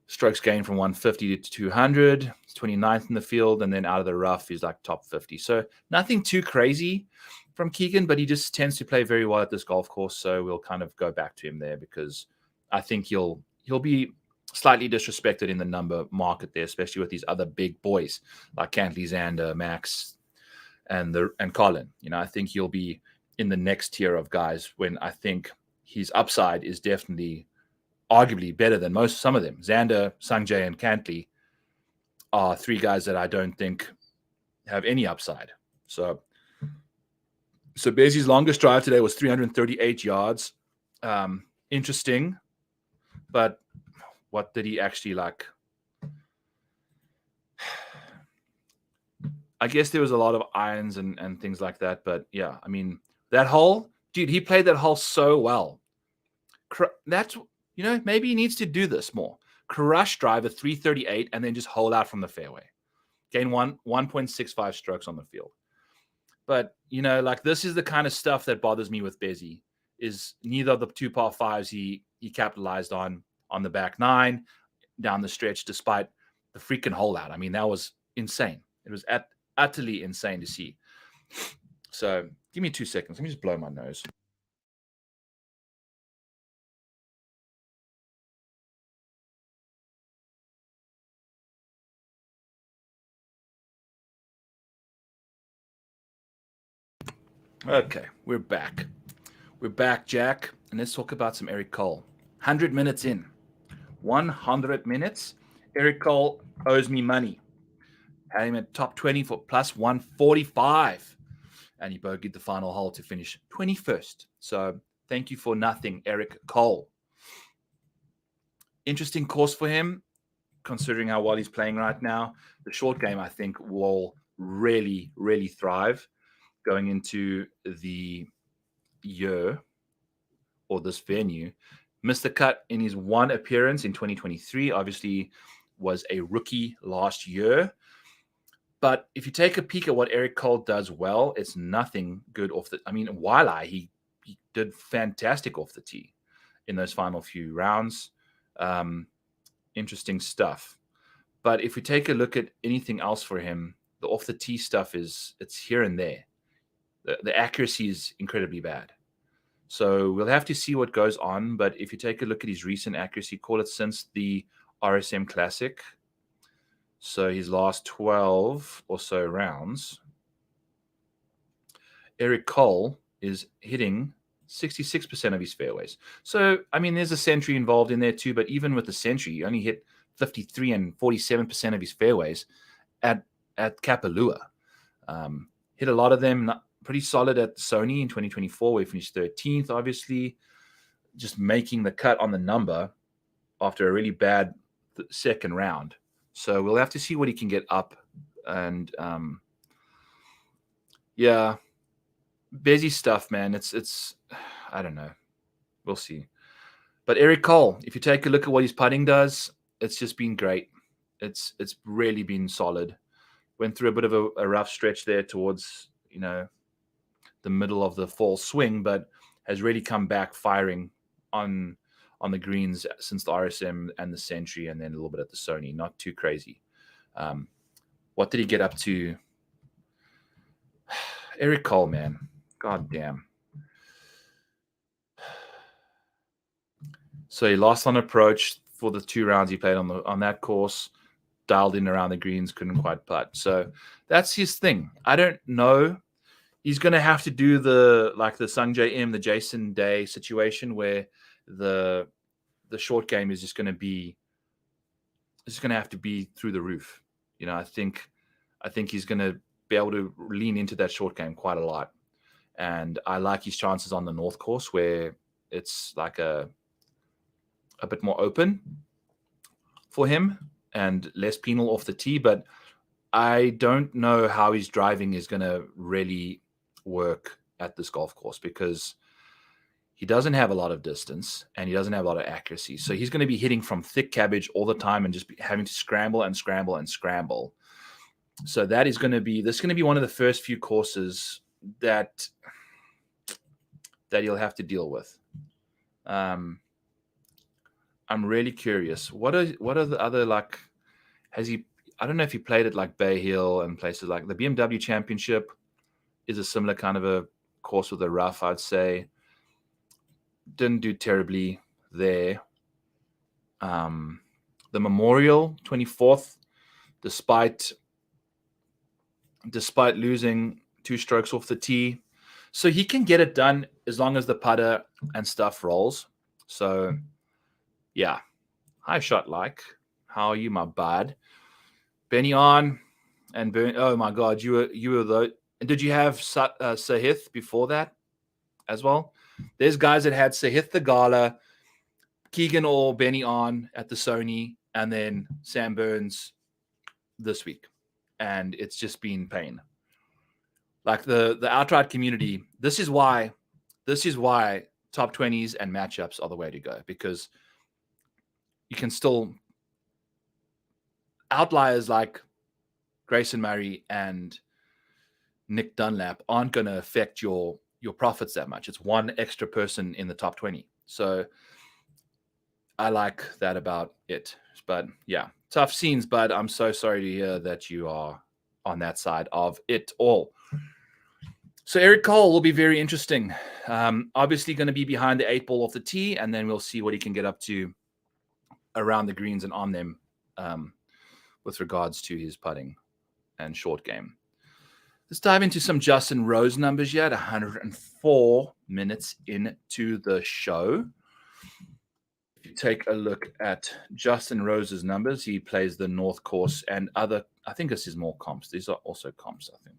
strokes gained from 150 to 200. He's 29th in the field, and then out of the rough, he's like top 50. So nothing too crazy from Keegan, but he just tends to play very well at this golf course. So we'll kind of go back to him there because I think he'll be slightly disrespected in the number market there, especially with these other big boys like Cantlay, Xander, Max, and Collin. You know, I think he'll be in the next tier of guys when I think his upside is definitely arguably better than some of them. Xander, Sungjae, and Cantlay are 3 guys that I don't think have any upside. So Bezie's longest drive today was 338 yards. Interesting, but what did he actually like? I guess there was a lot of irons and things like that, but yeah, I mean, that hole, dude, he played that hole so well. That's, you know, maybe he needs to do this more. Crush drive at 338 and then just hole out from the fairway. Gain 1.65 strokes on the field. But, you know, like, this is the kind of stuff that bothers me with Bezie, is neither of the 2 par 5s he capitalized on the back 9 down the stretch, despite the freaking hole out. I mean, that was insane. It was utterly insane to see. So give me 2 seconds. Let me just blow my nose. Okay, we're back. We're back, Jack. And let's talk about some Eric Cole. 100 minutes in. 100 minutes. Eric Cole owes me money. Had him at top 20 for plus 145. And he bogeyed the final hole to finish 21st. So Thank you for nothing, Eric Cole. Interesting course for him, considering how well he's playing right now. The short game, I think, will really, really thrive going into the year or this venue. Missed the cut in his one appearance in 2023. Obviously, was a rookie last year. But if you take a peek at what Eric Cole does well, it's nothing good off the... I mean, Waialae, he did fantastic off the tee in those final few rounds. Interesting stuff. But if we take a look at anything else for him, the off the tee stuff it's here and there. The accuracy is incredibly bad. So we'll have to see what goes on. But if you take a look at his recent accuracy, call it since the RSM Classic, so his last 12 or so rounds, Eric Cole is hitting 66% of his fairways. So, I mean, there's a century involved in there too, but even with the century, he only hit 53 and 47% of his fairways at Kapalua. Hit a lot of them pretty solid at Sony in 2024, where he finished 13th, obviously, just making the cut on the number after a really bad second round. So we'll have to see what he can get up. And yeah, busy stuff, man. It's I don't know. We'll see. But Eric Cole, if you take a look at what his putting does, it's just been great. It's really been solid. Went through a bit of a rough stretch there towards, the middle of the fall swing, but has really come back firing on the greens since the RSM and the Century, and then a little bit at the Sony. Not too crazy. What did he get up to? Eric Cole, man. God damn. So he lost on approach for the 2 rounds he played on that course. Dialed in around the greens, couldn't quite putt. So that's his thing. I don't know. He's going to have to do the Sungjae Im, the Jason Day situation, where the short game is just going to be, it's just going to have to be through the roof. I think he's going to be able to lean into that short game quite a lot. And I like his chances on the North course, where it's like a bit more open for him and less penal off the tee. But I don't know how his driving is going to really work at this golf course, because he doesn't have a lot of distance and he doesn't have a lot of accuracy. So he's going to be hitting from thick cabbage all the time and just having to scramble and scramble and scramble. So this is going to be one of the first few courses that he'll have to deal with. I'm really curious. What are the other, I don't know if he played at like Bay Hill and places like the BMW Championship is a similar kind of a course with a rough, I'd say. Didn't do terribly there. The Memorial, 24th, despite losing 2 strokes off the tee. So he can get it done as long as the putter and stuff rolls. So, yeah. Hi, Shot Like. How are you, my bud? Benny on and Burn. Oh, my God. You were the... Did you have Sahith before that as well? There's guys that had Sahith Theegala, Keegan or Benny on at the Sony, and then Sam Burns this week. And it's just been pain. Like the outright community, this is why top 20s and matchups are the way to go, because you can still... Outliers like Grayson Murray and Nick Dunlap aren't going to affect your profits that much. It's one extra person in the top 20. So I like that about it. But yeah, tough scenes, but I'm so sorry to hear that you are on that side of it all. So Eric Cole will be very interesting. Obviously going to be behind the 8 ball off the tee, and then we'll see what he can get up to around the greens and on them with regards to his putting and short game. Let's dive into some Justin Rose numbers yet. 104 minutes into the show. If you take a look at Justin Rose's numbers, he plays the North course and other, I think this is more comps. These are also comps, I think.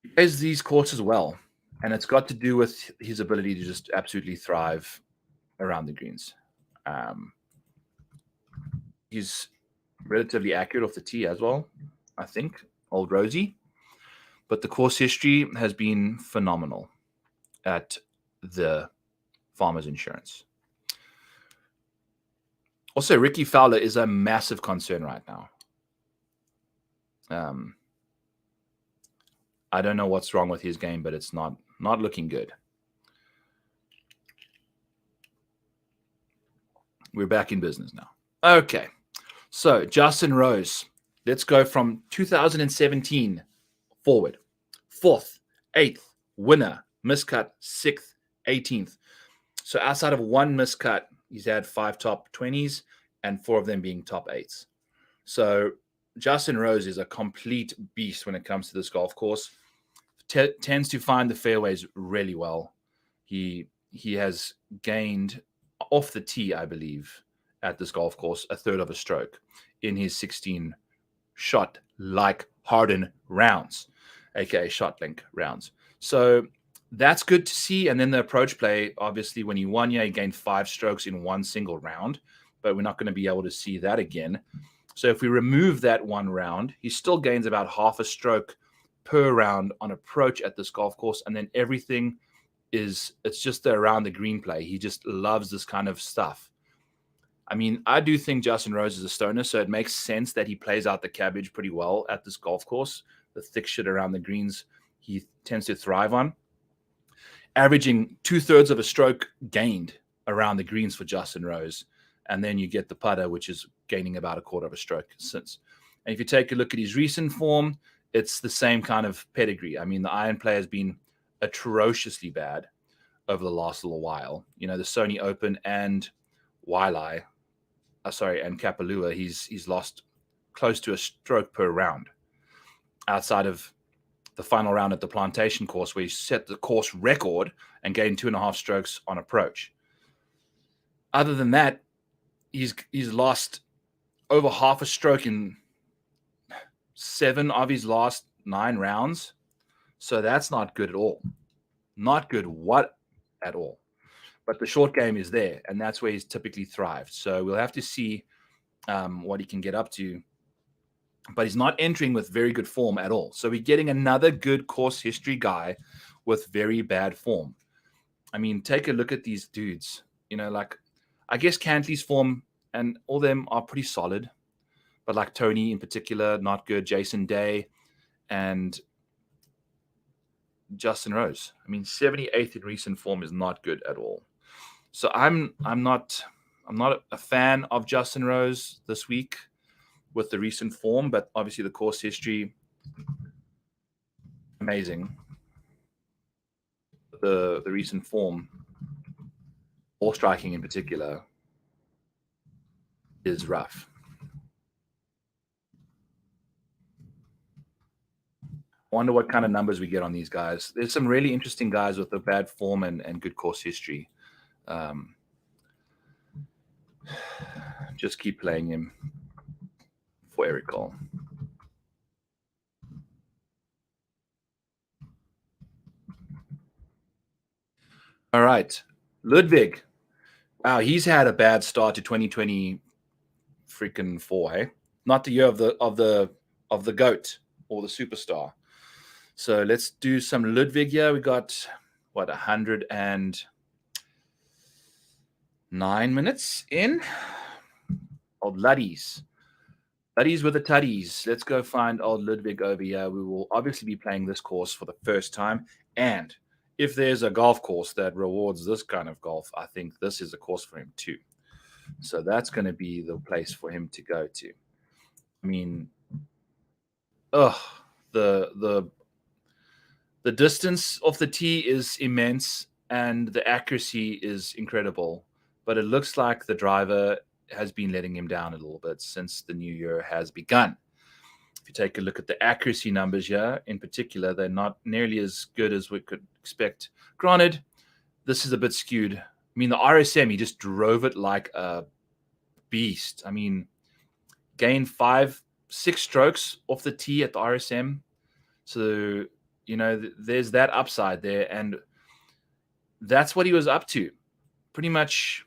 He plays these courses well, and it's got to do with his ability to just absolutely thrive around the greens. He's relatively accurate off the tee as well, I think, old Rosie. But the course history has been phenomenal at the Farmers Insurance. Also, Ricky Fowler is a massive concern right now. I don't know what's wrong with his game, but it's not looking good. We're back in business now. Okay. So, Justin Rose. Let's go from 2017 forward. 4th, 8th, winner, miscut, 6th, 18th. So, outside of one miscut, he's had 5 top 20s and 4 of them being top 8s. So, Justin Rose is a complete beast when it comes to this golf course. Tends to find the fairways really well. He has gained off the tee, I believe, at this golf course, a third of a stroke in his 16 shot like Harden rounds, aka shot link rounds. So that's good to see. And then the approach play, obviously, when he won, he gained 5 strokes in one single round, but we're not going to be able to see that again. So if we remove that one round, he still gains about half a stroke per round on approach at this golf course. And then everything it's just the around the green play. He just loves this kind of stuff. I mean, I do think Justin Rose is a stoner, so it makes sense that he plays out the cabbage pretty well at this golf course. The thick shit around the greens he tends to thrive on. Averaging 2/3 of a stroke gained around the greens for Justin Rose. And then you get the putter, which is gaining about a quarter of a stroke since. And if you take a look at his recent form, it's the same kind of pedigree. I mean, the iron play has been atrociously bad over the last little while. You know, the Sony Open and and Kapalua, he's lost close to a stroke per round. Outside of the final round at the Plantation course, where he set the course record and gained 2.5 strokes on approach. Other than that, he's lost over half a stroke in 7 of his last 9 rounds. So that's not good at all. Not good at all. But the short game is there, and that's where he's typically thrived. So we'll have to see what he can get up to. But he's not entering with very good form at all. So we're getting another good course history guy with very bad form. I mean, take a look at these dudes. You know, like, I guess Cantlay's form and all of them are pretty solid. But like Tony in particular, not good. Jason Day and Justin Rose. I mean, 78th in recent form is not good at all. So I'm not a fan of Justin Rose this week with the recent form, but obviously the course history, amazing. The recent form, ball striking in particular, is rough. I wonder what kind of numbers we get on these guys. There's some really interesting guys with a bad form and good course history. Just keep playing him for Eric Cole. All right. Ludvig. Wow, he's had a bad start to 2020 freaking 4, hey? Not the year of the GOAT or the superstar. So let's do some Ludvig here. We got 109 minutes in. Old Luddies. Luddies with the Tuddies. Let's go find old Ludvig over here. We will obviously be playing this course for the first time. And if there's a golf course that rewards this kind of golf, I think this is a course for him too. So that's going to be the place for him to go to. I mean, the distance off the tee is immense and the accuracy is incredible. But it looks like the driver has been letting him down a little bit since the new year has begun. If you take a look at the accuracy numbers here, in particular, they're not nearly as good as we could expect. Granted, this is a bit skewed. I mean, the RSM, he just drove it like a beast. I mean, gained 5-6 strokes off the tee at the RSM. So there's that upside there, and that's what he was up to pretty much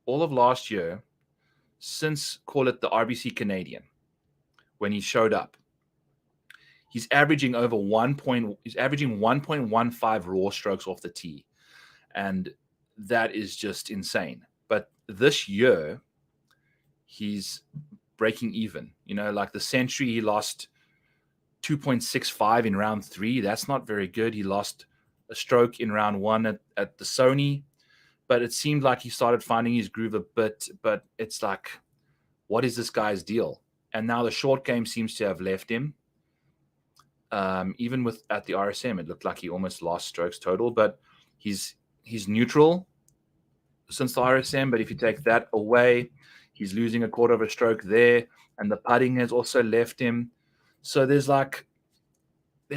all of last year, since, call it the RBC Canadian, when he showed up. He's averaging over 1.15 raw strokes off the tee, and that is just insane. But this year, he's breaking even. Like the Century, he lost 2.65 in round 3. That's not very good. He lost a stroke in round 1 at the Sony, but it seemed like he started finding his groove a bit. But it's like, what is this guy's deal? And now the short game seems to have left him. Even at the RSM, it looked like he almost lost strokes total, but he's neutral since the RSM. But if you take that away, he's losing a quarter of a stroke there, and the putting has also left him. So there's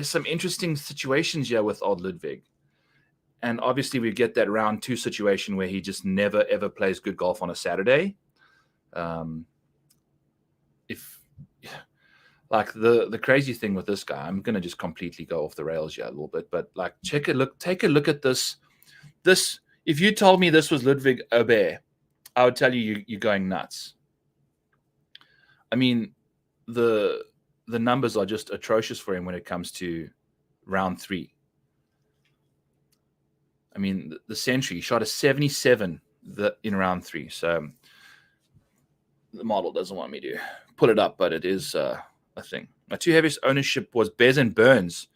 some interesting situations here with old Ludvig. And obviously we get that round 2 situation where he just never, ever plays good golf on a Saturday. The crazy thing with this guy, I'm going to just completely go off the rails here a little bit, but take a look at this. If you told me this was Ludvig Aberg, I would tell you're going nuts. I mean, the numbers are just atrocious for him when it comes to round 3. I mean, the Century shot a 77 in round 3. So the model doesn't want me to pull it up, but it is a thing. My 2 heaviest ownership was Bez and Burns.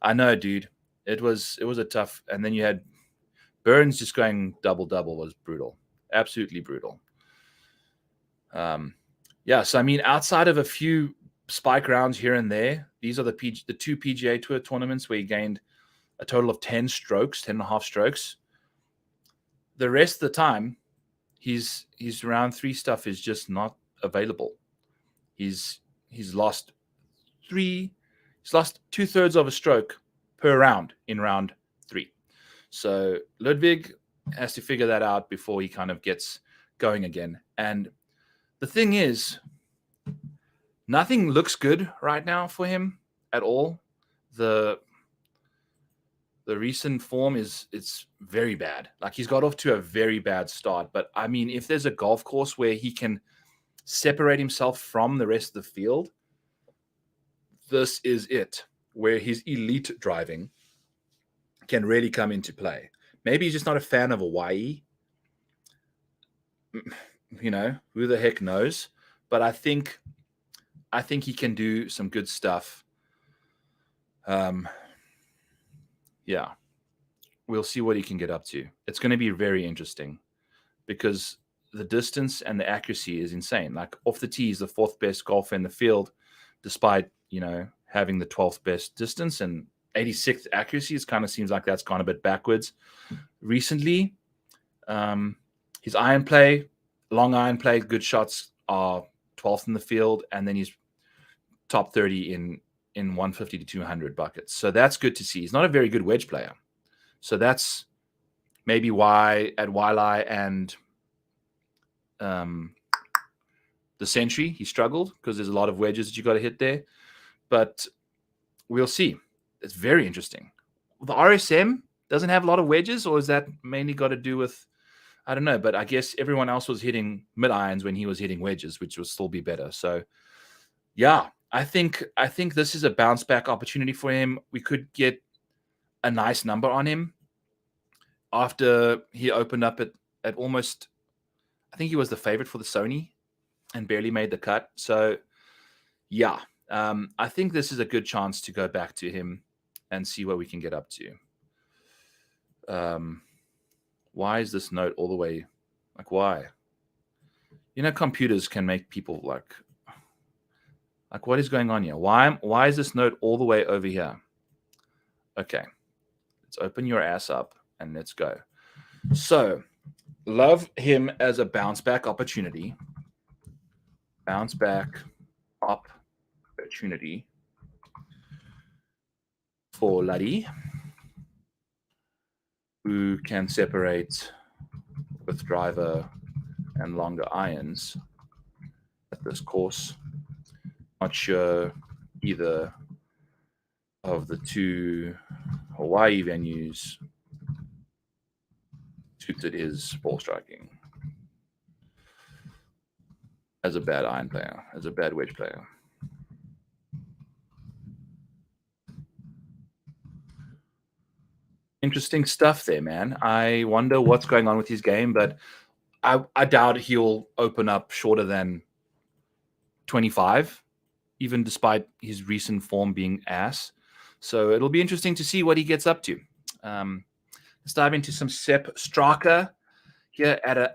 I know, dude. It was a tough. And then you had Burns just going double was brutal, absolutely brutal. So I mean, outside of a few spike rounds here and there, these are the 2 PGA Tour tournaments where he gained a total of 10 and a half strokes. The rest of the time, his round 3 stuff is just not available. He's lost 2/3 of a stroke per round in round 3. So Ludvig has to figure that out before he kind of gets going again. And the thing is, nothing looks good right now for him at all. The recent form it's very bad. Like, he's got off to a very bad start. But I mean, if there's a golf course where he can separate himself from the rest of the field, this is it, where his elite driving can really come into play. Maybe he's just not a fan of Hawaii. Who the heck knows? But I think he can do some good stuff. We'll see what he can get up to. It's going to be very interesting because the distance and the accuracy is insane. Like, off the tee, he's the 4th best golfer in the field, despite, having the 12th best distance and 86th accuracy. It kind of seems like that's gone a bit backwards recently. His iron play, long iron play, good shots are 12th in the field, and then he's top 30 in 150 to 200 buckets. So that's good to see. He's not a very good wedge player. So that's maybe why at Wiley and the Century he struggled, because there's a lot of wedges that you got to hit there. But we'll see. It's very interesting. The RSM doesn't have a lot of wedges, or is that mainly got to do with, I don't know, but I guess everyone else was hitting mid-irons when he was hitting wedges, which will still be better. So, yeah, I think this is a bounce-back opportunity for him. We could get a nice number on him after he opened up at almost, I think he was the favorite for the Sony and barely made the cut. So, yeah, I think this is a good chance to go back to him and see what we can get up to. Why is this note all the way? Like, why? Computers can make people like what is going on here? Why is this note all the way over here? Okay, let's open your ass up and let's go. So, love him as a bounce back opportunity. Bounce back opportunity for Luddy, who can separate with driver and longer irons at this course. Not sure either of the two Hawaii venues suited his ball striking as a bad iron player, as a bad wedge player. Interesting stuff there, man. I wonder what's going on with his game, but I doubt he'll open up shorter than 25, even despite his recent form being ass. So it'll be interesting to see what he gets up to. Let's dive into some Sepp Straka here at an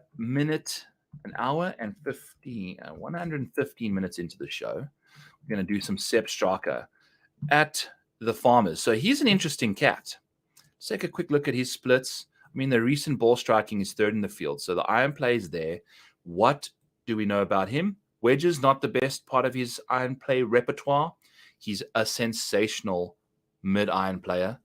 hour and 115 minutes into the show. We're going to do some Sepp Straka at the Farmers. So he's an interesting cat. Let's take a quick look at his splits. I mean, the recent ball striking is third in the field. So the iron play is there. What do we know about him? Wedges, not the best part of his iron play repertoire. He's a sensational mid-iron player.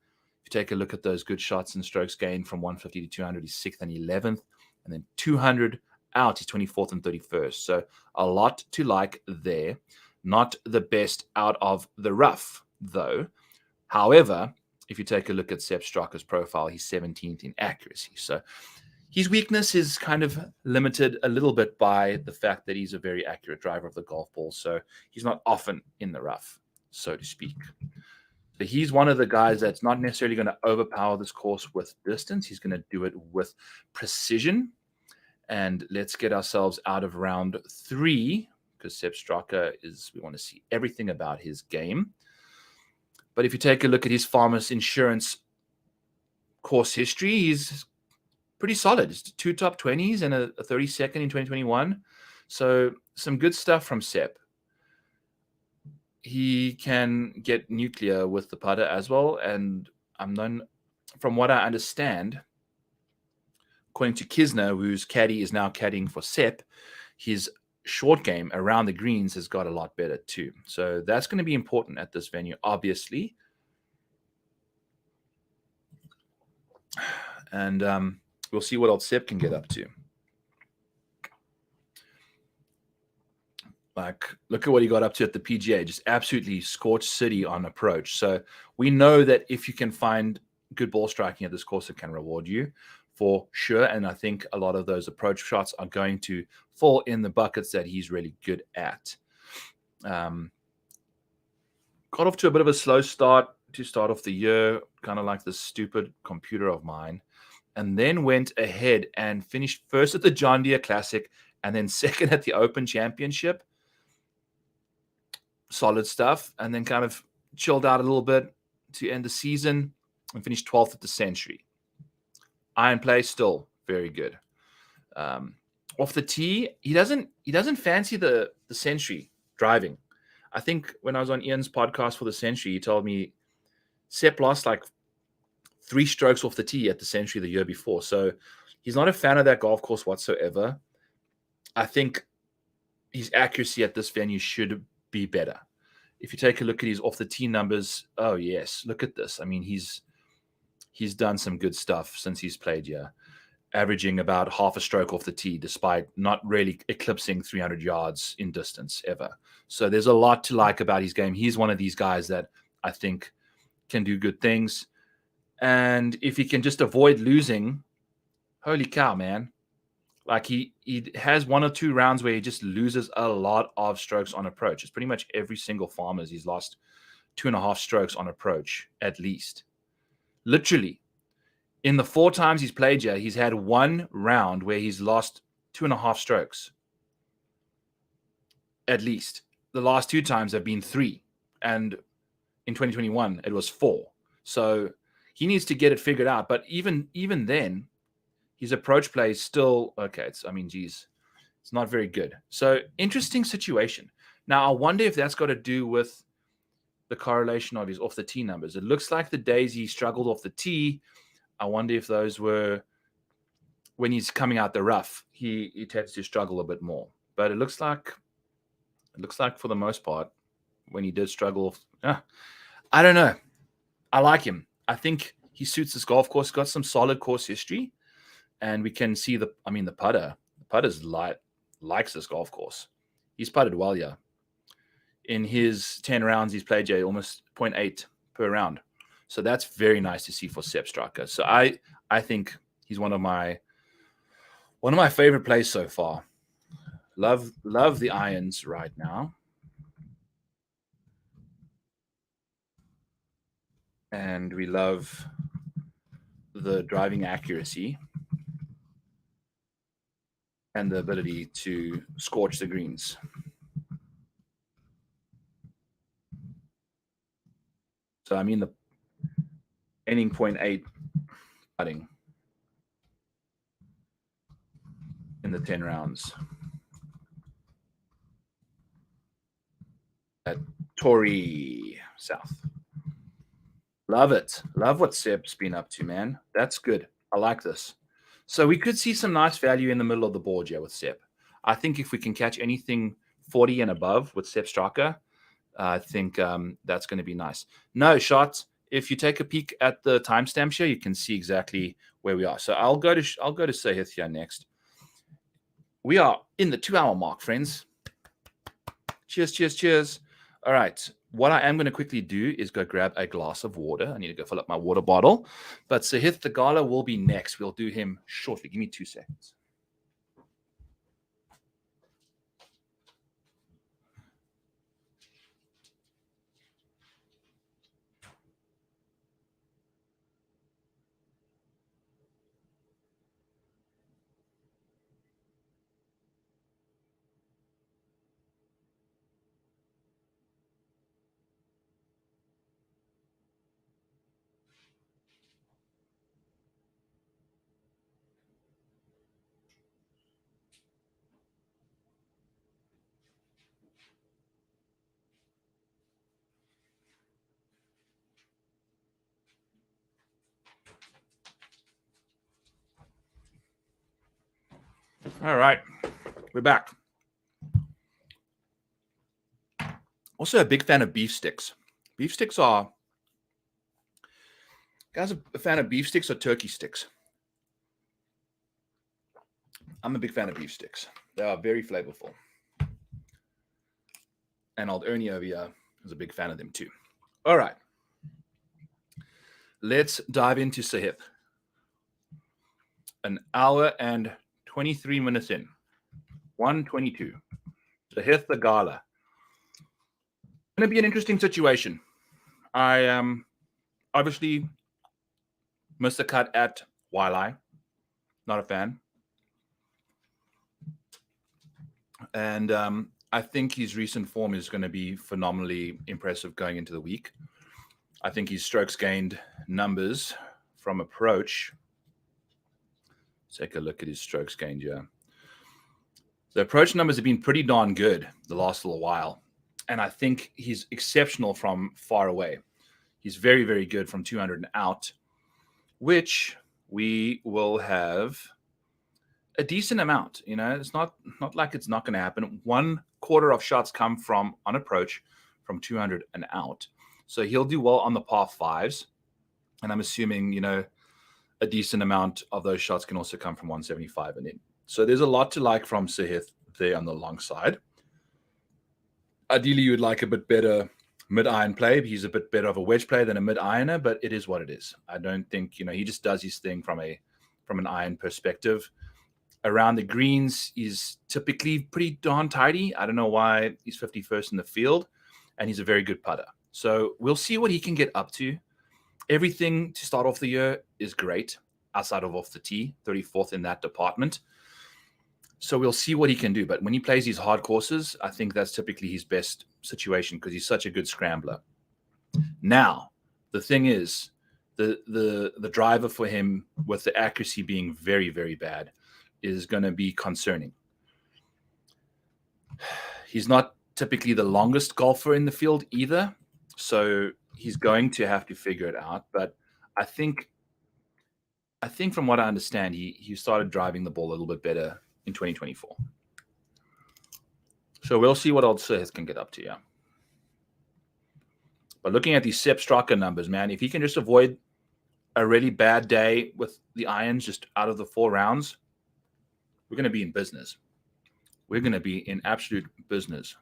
If you take a look at those good shots and strokes gained from 150 to 200, he's 6th and 11th. And then 200 out, he's 24th and 31st. So a lot to like there. Not the best out of the rough, though. However, if you take a look at Sepp Straka's profile, he's 17th in accuracy. So his weakness is kind of limited a little bit by the fact that he's a very accurate driver of the golf ball. So he's not often in the rough, so to speak. So he's one of the guys that's not necessarily going to overpower this course with distance. He's going to do it with precision. And let's get ourselves out of round 3, because Sepp Straka we want to see everything about his game. But if you take a look at his Farmers Insurance course history, he's pretty solid. It's 2 top 20s and a 32nd in 2021. So some good stuff from Sepp. He can get nuclear with the putter as well. And from what I understand, according to Kisner, whose caddy is now caddying for Sepp, his short game around the greens has got a lot better too. So that's going to be important at this venue, obviously. And we'll see what old Sepp can get up to. Like, look at what he got up to at the PGA. Just absolutely scorched city on approach. So we know that if you can find good ball striking at this course, it can reward you for sure. And I think a lot of those approach shots are going to fall in the buckets that he's really good at. Got off to a bit of a slow start to start off the year, kind of like this stupid computer of mine, and then went ahead and finished first at the John Deere Classic and then second at the Open Championship. Solid stuff. And then kind of chilled out a little bit to end the season and finished 12th at the Century. Iron play still very good. Off the tee, he doesn't fancy the Century driving. I think when I was on Ian's podcast for the Century, he told me Sepp lost like 3 strokes off the tee at the Century the year before. So he's not a fan of that golf course whatsoever. I think his accuracy at this venue should be better. If you take a look at his off the tee numbers, oh yes, look at this. I mean, he's done some good stuff since he's played here, averaging about half a stroke off the tee, despite not really eclipsing 300 yards in distance ever. So there's a lot to like about his game. He's one of these guys that I think can do good things. And if he can just avoid losing, holy cow, man. Like he has 1 or 2 rounds where he just loses a lot of strokes on approach. It's pretty much every single Farmers he's lost 2.5 strokes on approach at least. Literally, in the 4 times he's played here, he's had 1 round where he's lost 2.5 strokes. At least. The last 2 times have been 3. And in 2021, it was 4. So he needs to get it figured out. But even then, his approach play is still, okay, it's not very good. So interesting situation. Now, I wonder if that's got to do with the correlation of his off the tee numbers. It looks like the days he struggled off the tee, I wonder if those were when he's coming out the rough, he tends to struggle a bit more. But it looks like for the most part, when he did struggle, I don't know. I like him. I think he suits this golf course. Got some solid course history, and we can see the putter. The putter's likes this golf course. He's putted well, yeah. In his 10 rounds he's played, almost 0.8 per round. So that's very nice to see for Sepp Straka. So I think he's one of my favorite plays so far. Love the irons right now. And we love the driving accuracy and the ability to scorch the greens. So I mean the ending 0.8 putting in the 10 rounds. At Torrey South. Love it. Love what Sepp's been up to, man. That's good. I like this. So we could see some nice value in the middle of the board here with Sepp. I think if we can catch anything 40 and above with Sepp Straka, I think that's going to be nice. No, shots. If you take a peek at the timestamp here, you can see exactly where we are. So I'll go to Sahith here next. We are in the 2-hour mark, friends. Cheers, cheers, cheers. All right. What I am going to quickly do is go grab a glass of water. I need to go fill up my water bottle. But Sahith Theegala will be next. We'll do him shortly. Give me 2 seconds. All right. We're back. Also a big fan of beef sticks. Beef sticks are... Guys, a fan of beef sticks or turkey sticks? I'm a big fan of beef sticks. They are very flavorful. And old Ernie over here is a big fan of them too. All right. Let's dive into Sahith. An hour and 23 minutes in. 1:22. Sahith Theegala. Going to be an interesting situation. I obviously missed the cut at Wiley. Not a fan. And I think his recent form is going to be phenomenally impressive going into the week. I think his strokes gained numbers from approach. Let's take a look at his strokes gained here. The approach numbers have been pretty darn good the last little while. And I think he's exceptional from far away. He's very, very good from 200 and out, which we will have a decent amount. You know, it's not like it's not going to happen. 1/4 of shots come from on approach from 200 and out. So he'll do well on the par fives. And I'm assuming, you know, a decent amount of those shots can also come from 175 and in. So there's a lot to like from Sahith there on the long side. Ideally, you would like a bit better mid-iron play. He's a bit better of a wedge player than a mid-ironer, but it is what it is. I don't think, you know, he just does his thing from an iron perspective. Around the greens, he's typically pretty darn tidy. I don't know why he's 51st in the field, and he's a very good putter. So we'll see what he can get up to. Everything to start off the year is great, outside of off the tee, 34th in that department. So we'll see what he can do. But when he plays these hard courses, I think that's typically his best situation because he's such a good scrambler. Now, the thing is, the driver for him, with the accuracy being very, very bad, is going to be concerning. He's not typically the longest golfer in the field either. So he's going to have to figure it out. But I think from what I understand, he started driving the ball a little bit better in 2024. So we'll see what old Sahith can get up to, yeah. But looking at these Sepp Straka numbers, man, if he can just avoid a really bad day with the irons just out of the 4 rounds, we're going to be in business. We're going to be in absolute business.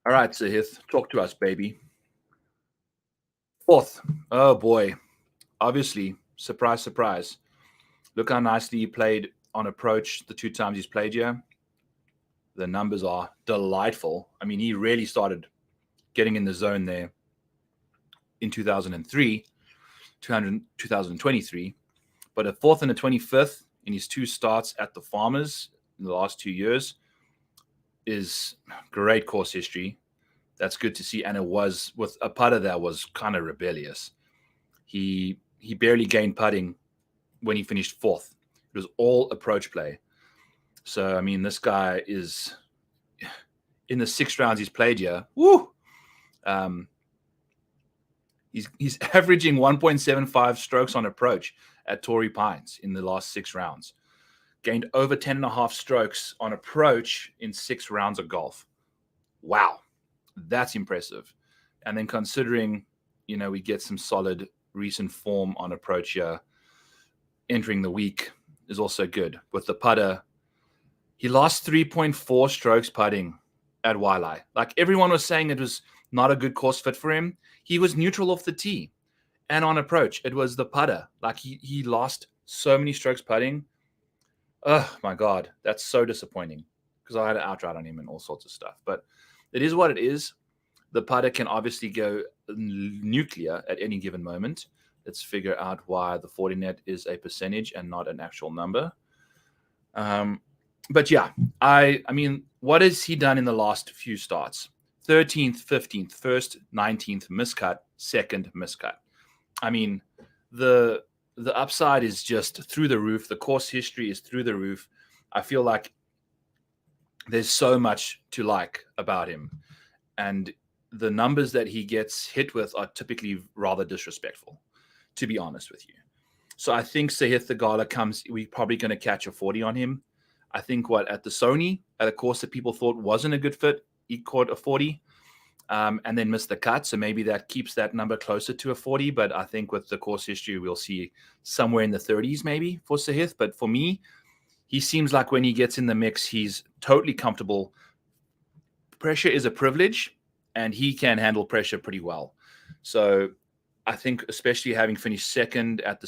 All right, Sahith, talk to us, baby. Fourth. Oh, boy. Obviously, surprise, surprise. Look how nicely he played on approach the 2 times he's played here. The numbers are delightful. I mean, he really started getting in the zone there in 2003, 2023. But a 4th and a 25th in his 2 starts at the Farmers in the last 2 years is great course history. That's good to see. And it was with a putter that was kind of rebellious. He barely gained putting when he finished 4th. It was all approach play. So, I mean, this guy is in the 6 rounds he's played here. Woo! He's averaging 1.75 strokes on approach at Torrey Pines in the last 6 rounds. Gained over 10.5 strokes on approach in 6 rounds of golf. Wow. That's impressive. And then considering, we get some solid recent form on approach here entering the week is also good. With the putter, he lost 3.4 strokes putting at Waialae. Like everyone was saying it was not a good course fit for him. He was neutral off the tee and on approach. It was the putter. Like he lost so many strokes putting. Oh my God. That's so disappointing because I had an outright on him and all sorts of stuff. But it is what it is. The putter can obviously go nuclear at any given moment. Let's figure out why the 40 net is a percentage and not an actual number. But yeah, I mean, what has he done in the last few starts? 13th, 15th, first, 19th, miscut, second, miscut. I mean, the upside is just through the roof. The course history is through the roof. I feel like there's so much to like about him. And the numbers that he gets hit with are typically rather disrespectful, to be honest with you. So I think Sahith Theegala we're probably going to catch a 40 on him. I think at the Sony, at a course that people thought wasn't a good fit, he caught a 40 and then missed the cut. So maybe that keeps that number closer to a 40. But I think with the course history, we'll see somewhere in the 30s maybe for Sahith. But for me, he seems like when he gets in the mix, he's totally comfortable. Pressure is a privilege, and he can handle pressure pretty well. So I think, especially having finished second at the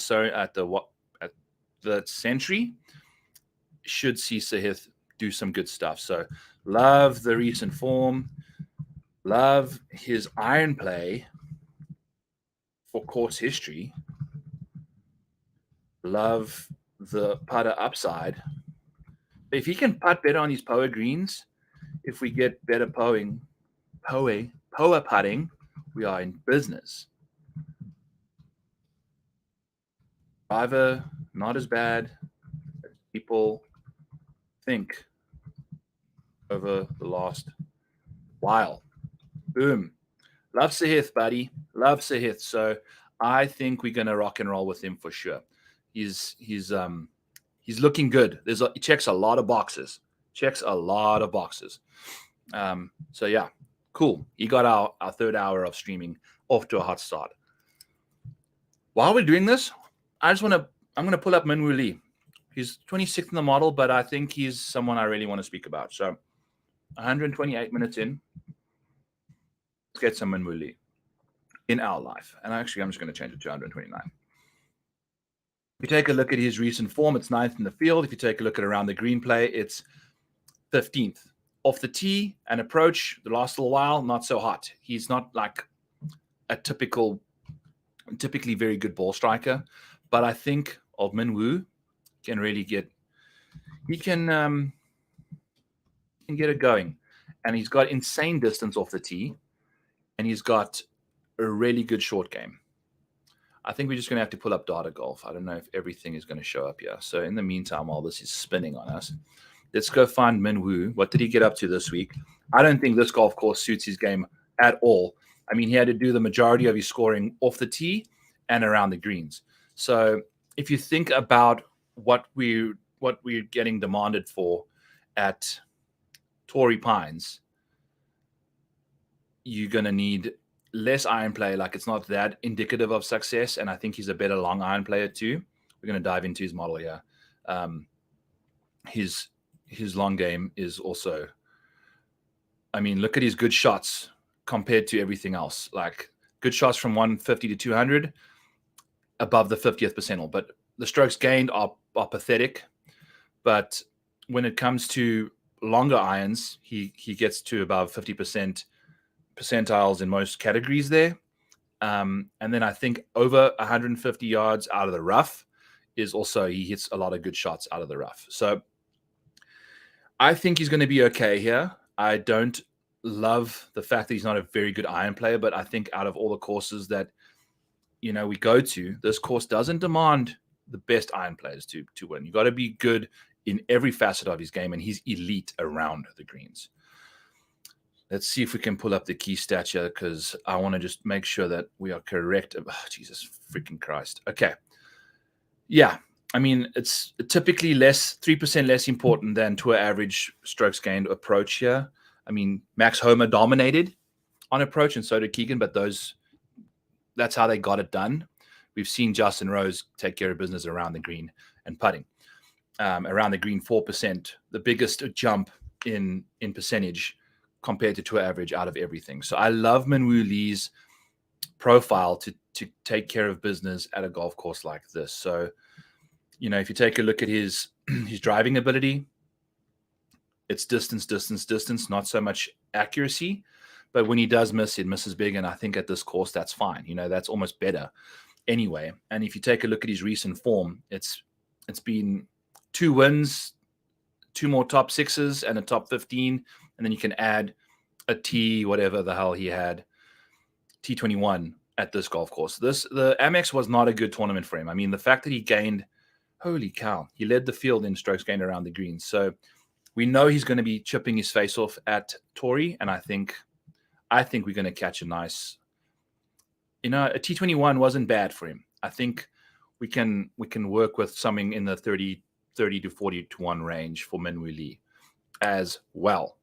Century, should see Sahith do some good stuff. So love the recent form, love his iron play for course history, love the putter upside. If he can putt better on his power greens, if we get better power putting, we are in business. Driver, not as bad as people think over the last while. Boom. Love Sahith, buddy. Love Sahith. So I think we're going to rock and roll with him for sure. He's looking good. He checks a lot of boxes. So yeah, cool. He got our 3rd hour of streaming off to a hot start. While we're doing this, I'm going to pull up Minwoo Lee. He's 26th in the model, but I think he's someone I really want to speak about. So 128 minutes in, let's get some Minwoo Lee in our life. And actually, I'm just going to change it to 129. If you take a look at his recent form, it's 9th in the field. If you take a look at around the green play, it's 15th. Off the tee and approach, the last little while, not so hot. He's not like a typically very good ball striker. But I think of Minwoo can really get it going. And he's got insane distance off the tee. And he's got a really good short game. I think we're just going to have to pull up Data Golf. I don't know if everything is going to show up here. So in the meantime, while this is spinning on us, let's go find Minwoo. What did he get up to this week? I don't think this golf course suits his game at all. I mean, he had to do the majority of his scoring off the tee and around the greens. So if you think about what we're getting demanded for at Torrey Pines, you're going to need less iron play. Like, it's not that indicative of success. And I think he's a better long iron player too. We're going to dive into his model here. His long game is also I mean, look at his good shots compared to everything else. Like good shots from 150 to 200, above the 50th percentile. But the strokes gained are pathetic. But when it comes to longer irons, he gets to above 50% percentiles in most categories there. And then I think over 150 yards out of the rough is also, he hits a lot of good shots out of the rough. So I think he's going to be okay here. I don't love the fact that he's not a very good iron player, but I think out of all the courses that, we go to, this course doesn't demand the best iron players to win. You got to be good in every facet of his game, and he's elite around the greens. Let's see if we can pull up the key stats here, because I want to just make sure that we are correct. Oh, Jesus freaking Christ. Okay. Yeah. I mean, it's typically 3% less important than tour average strokes gained approach here. I mean, Max Homa dominated on approach, and so did Keegan, but that's how they got it done. We've seen Justin Rose take care of business around the green and putting. Around the green, 4%, the biggest jump in percentage compared to tour average out of everything. So I love Minwoo Lee's profile to take care of business at a golf course like this. So, if you take a look at his driving ability, it's distance, not so much accuracy. But when he does miss, it misses big. And I think at this course, that's fine. That's almost better anyway. And if you take a look at his recent form, it's been 2 wins, 2 more top 6s, and a top 15. And then you can add a T, whatever the hell he had, T21 at this golf course. The Amex was not a good tournament for him. I mean, the fact that he gained, holy cow, he led the field in strokes gained around the greens. So we know he's going to be chipping his face off at Torrey, and I think we're going to catch a nice, a T21 wasn't bad for him. I think we can work with something in the 30 to 40 to 1 range for Minwoo Lee as well.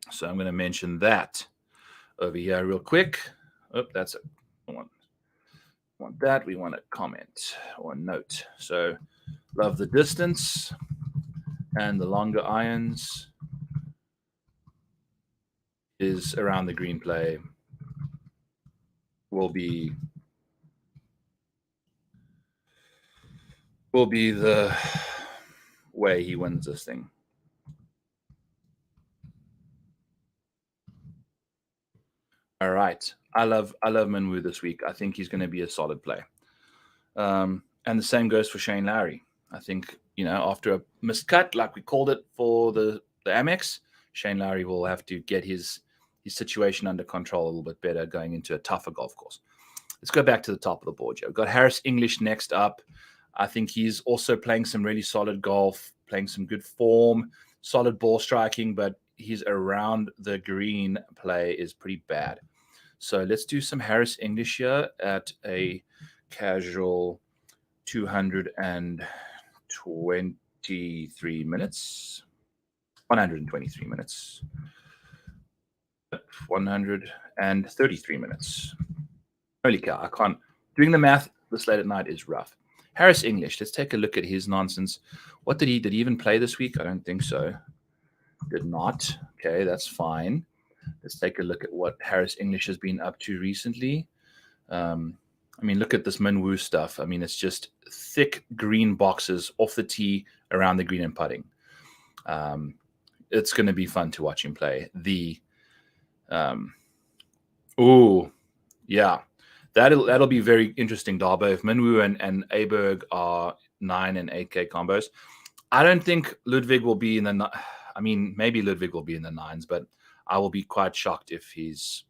So I'm going to mention that over here real quick. Oh, that's it. Want that. We want a comment or a note. So love the distance and the longer irons is around the green play will be the way he wins this thing. All right. I love Minwoo this week. I think he's going to be a solid play. And the same goes for Shane Lowry. I think, after a miscut, like we called it for the Amex, Shane Lowry will have to get his situation under control a little bit better going into a tougher golf course. Let's go back to the top of the board here. We've got Harris English next up. I think he's also playing some really solid golf, playing some good form, solid ball striking, but his around the green play is pretty bad. So let's do some Harris English here at a casual 223 minutes. 123 minutes. 133 minutes. Holy cow, I can't. Doing the math this late at night is rough. Harris English, let's take a look at his nonsense. What did he even play this week? I don't think so. Did not. Okay, that's fine. Let's take a look at what Harris English has been up to recently. I mean, look at this Minwoo stuff. I mean, it's just thick green boxes off the tee, around the green and putting. It's going to be fun to watch him play. Yeah. That'll be very interesting, Darbo. If Minwoo and Aberg are 9 and 8K combos, I don't think Ludvig will be in the. I mean, maybe Ludvig will be in the 9s, but I will be quite shocked if he's.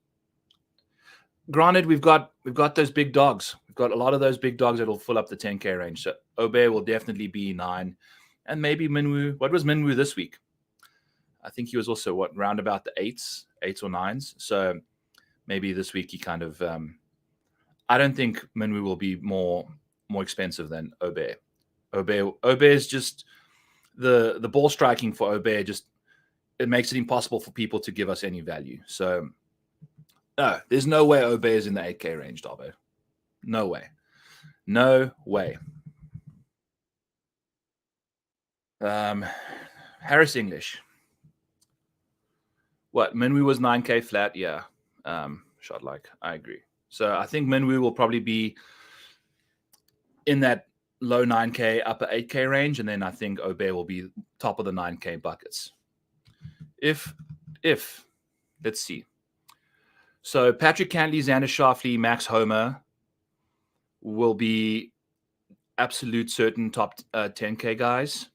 Granted, we've got those big dogs. We've got a lot of those big dogs that'll fill up the 10K range. So Obey will definitely be 9, and maybe Minwoo. What was Minwoo this week? I think he was also round about the 8s or 9s. So maybe this week he kind of. I don't think Minwoo will be more expensive than Obey. Obey is just the ball striking for Obey. Just it makes it impossible for people to give us any value. So no, there's no way Obey is in the 8K range, Darbo. No way. Harris English. What, Minwoo was 9K flat? Yeah. Shot like, I agree. So I think Minwoo will probably be in that low 9K, upper 8K range, and then I think Aberg will be top of the 9K buckets. If let's see. So Patrick Cantlay, Xander Schauffele, Max Homa will be absolute certain top 10K guys.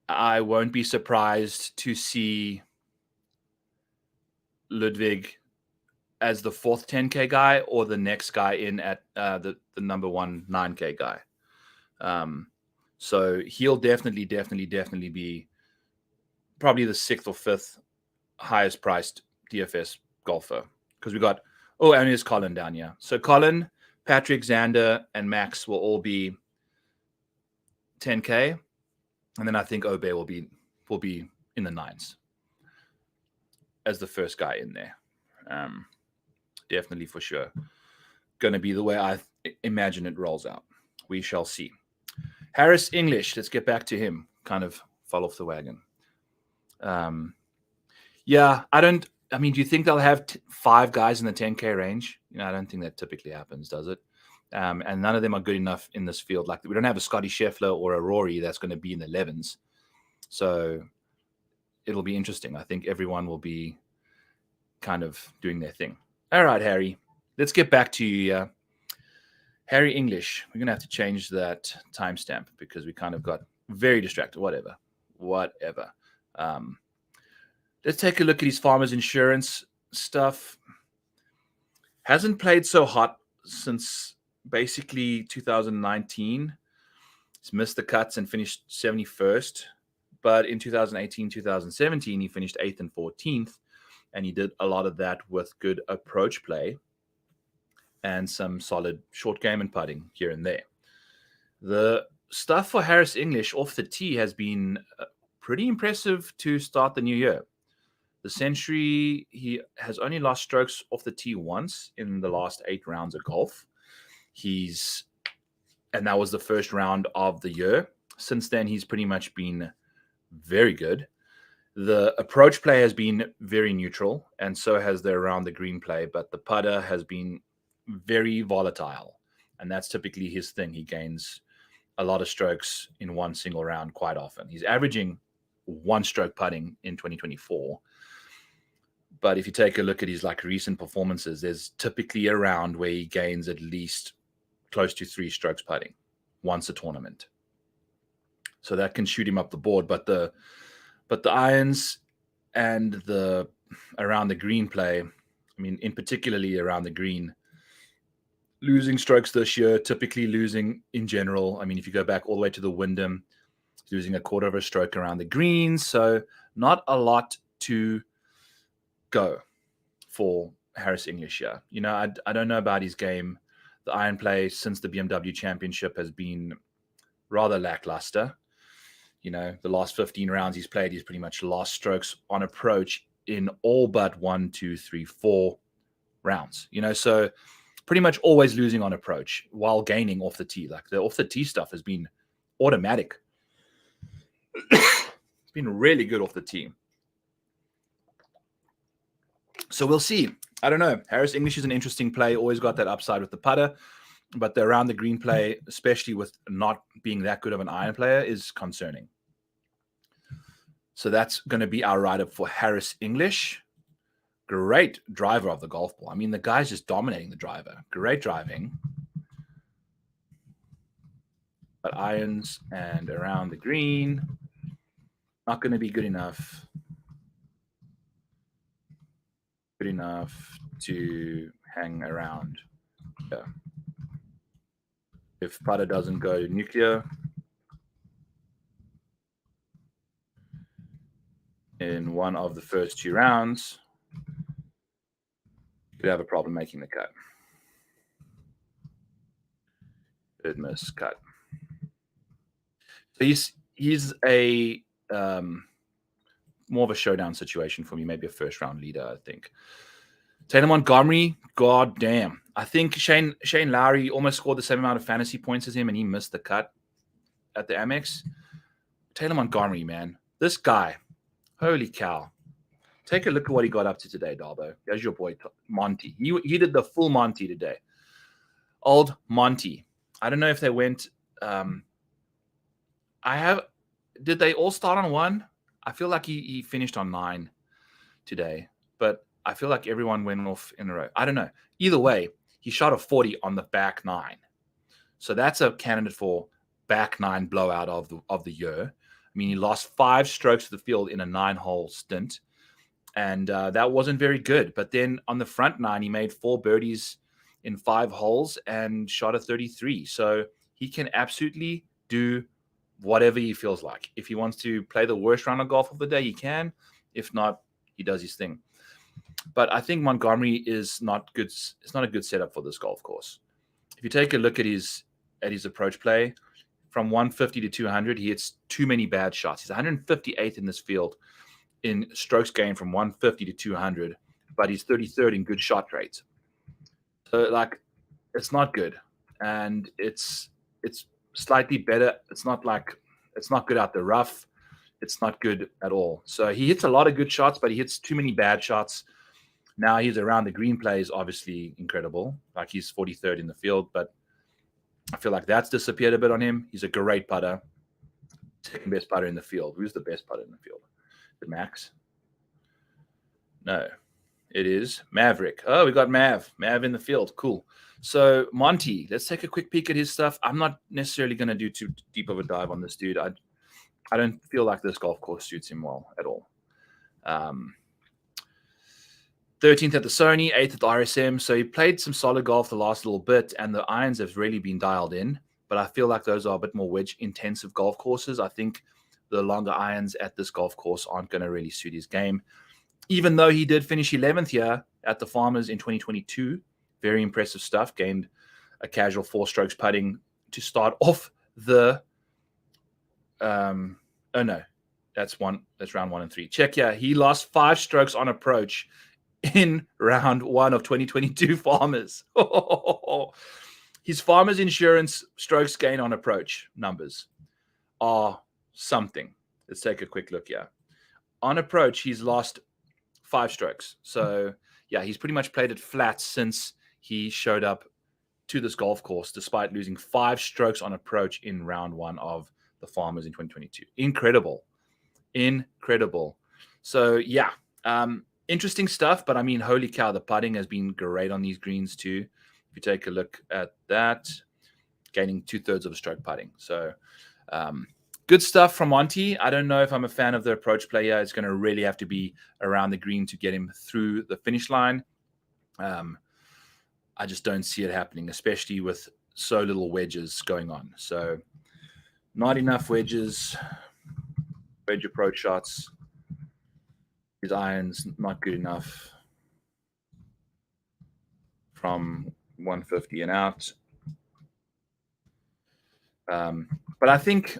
I won't be surprised to see Ludvig as the fourth 10K guy or the next guy in at the number one 9K guy. So he'll definitely be probably the sixth or fifth highest priced DFS golfer, because we got, and there's Collin down here. So Collin, Patrick, Xander, and Max will all be 10K, and then I think Aberg will be in the nines as the first guy in there. Definitely, for sure, going to be the way I imagine it rolls out. We shall see. Harris English, let's get back to him. Kind of fall off the wagon. Yeah, do you think they'll have 5 guys in the 10K range? I don't think that typically happens, does it? And none of them are good enough in this field. Like, we don't have a Scotty Scheffler or a Rory that's going to be in the 11s. So it'll be interesting. I think everyone will be kind of doing their thing. All right, Harry, let's get back to you. Harry English, we're going to have to change that timestamp because we kind of got very distracted. Whatever. Let's take a look at his Farmers Insurance stuff. Hasn't played so hot since basically 2019. He's missed the cuts and finished 71st. But in 2018, 2017, he finished 8th and 14th. And he did a lot of that with good approach play and some solid short game and putting here and there. The stuff for Harris English off the tee has been pretty impressive to start the new year. The Century, he has only lost strokes off the tee once in the last 8 rounds of golf. And that was the first round of the year. Since then, he's pretty much been very good. The approach play has been very neutral, and so has the around the green play, but the putter has been very volatile, and that's typically his thing. He gains a lot of strokes in one single round quite often. He's averaging 1 stroke putting in 2024. But if you take a look at his recent performances, there's typically a round where he gains at least close to 3 strokes putting once a tournament. So that can shoot him up the board. But the irons and the around the green play, in particularly around the green, losing strokes this year, typically losing in general. If you go back all the way to the Wyndham, losing a quarter of a stroke around the greens. So not a lot to go for Harris English here. I don't know about his game. The iron play since the BMW Championship has been rather lackluster. The last 15 rounds he's played, he's pretty much lost strokes on approach in all but 1, 2, 3, 4 rounds. So pretty much always losing on approach while gaining off the tee. The off the tee stuff has been automatic. It's been really good off the tee. So we'll see. I don't know. Harris English is an interesting play. Always got that upside with the putter. But the around the green play, especially with not being that good of an iron player, is concerning. So that's going to be our write-up for Harris English. Great driver of the golf ball. The guy's just dominating the driver. Great driving. But irons and around the green, not going to be good enough. Good enough to hang around. Yeah. If putter doesn't go nuclear in one of the first 2 rounds, you'd have a problem making the cut. Third miss cut. So he's a more of a showdown situation for me, maybe a first round leader, I think. Taylor Montgomery, god damn. I think Shane Lowry almost scored the same amount of fantasy points as him, and he missed the cut at the Amex. Taylor Montgomery, man. This guy, holy cow. take a look at what he got up to today, Darbo. There's your boy, Monty. He did the full Monty today. Old Monty. I don't know if they went... Did they all start on 1? I feel like he finished on 9 today, but I feel like everyone went off in a row. I don't know. Either way, he shot a 40 on the back 9. So that's a candidate for back 9 blowout of the year. I mean, he lost 5 strokes to the field in a 9-hole stint, and that wasn't very good. But then on the front 9, he made 4 birdies in 5 holes and shot a 33. So he can absolutely do whatever he feels like. If he wants to play the worst round of golf of the day, he can. If not, he does his thing. But I think Montgomery is not good. It's not a good setup for this golf course. If you take a look at his approach play, from 150 to 200, he hits too many bad shots. He's 158th in this field in strokes gained from 150 to 200, but he's 33rd in good shot rates. So, like, it's not good. And it's slightly better. It's not good out the rough. It's not good at all. So he hits a lot of good shots, but he hits too many bad shots. Now he's around the green play is obviously incredible. Like, he's 43rd in the field, but I feel like that's disappeared a bit on him. He's a great putter. Second best putter in the field. Who's the best putter in the field? Is it Max? No, it is Maverick. Oh, we got Mav in the field. Cool. So Monty, let's take a quick peek at his stuff. I'm not necessarily going to do too deep of a dive on this dude. I don't feel like this golf course suits him well at all. 13th at the Sony, 8th at the RSM. So he played some solid golf the last little bit, and the irons have really been dialed in. But I feel like those are a bit more wedge-intensive golf courses. I think the longer irons at this golf course aren't going to really suit his game. Even though he did finish 11th here at the Farmers in 2022, very impressive stuff. Gained a casual 4 strokes putting to start off the... oh, no. That's round 1 and 3. Check here. He lost 5 strokes on approach in round 1 of 2022 Farmers. His Farmers insurance strokes gain on approach numbers are something. Let's take a quick look here. On approach, he's lost 5 strokes. So, yeah, he's pretty much played it flat since he showed up to this golf course, despite losing 5 strokes on approach in round 1 of the Farmers in 2022. Incredible. So, yeah, interesting stuff. But, I mean, holy cow, the putting has been great on these greens too. If you take a look at that, gaining 2/3 of a stroke putting. So, good stuff from Monty. I don't know if I'm a fan of the approach play here. It's going to really have to be around the green to get him through the finish line. I just don't see it happening, especially with so little wedges going on. So not enough wedge approach shots. His irons not good enough from 150 and out. But I think,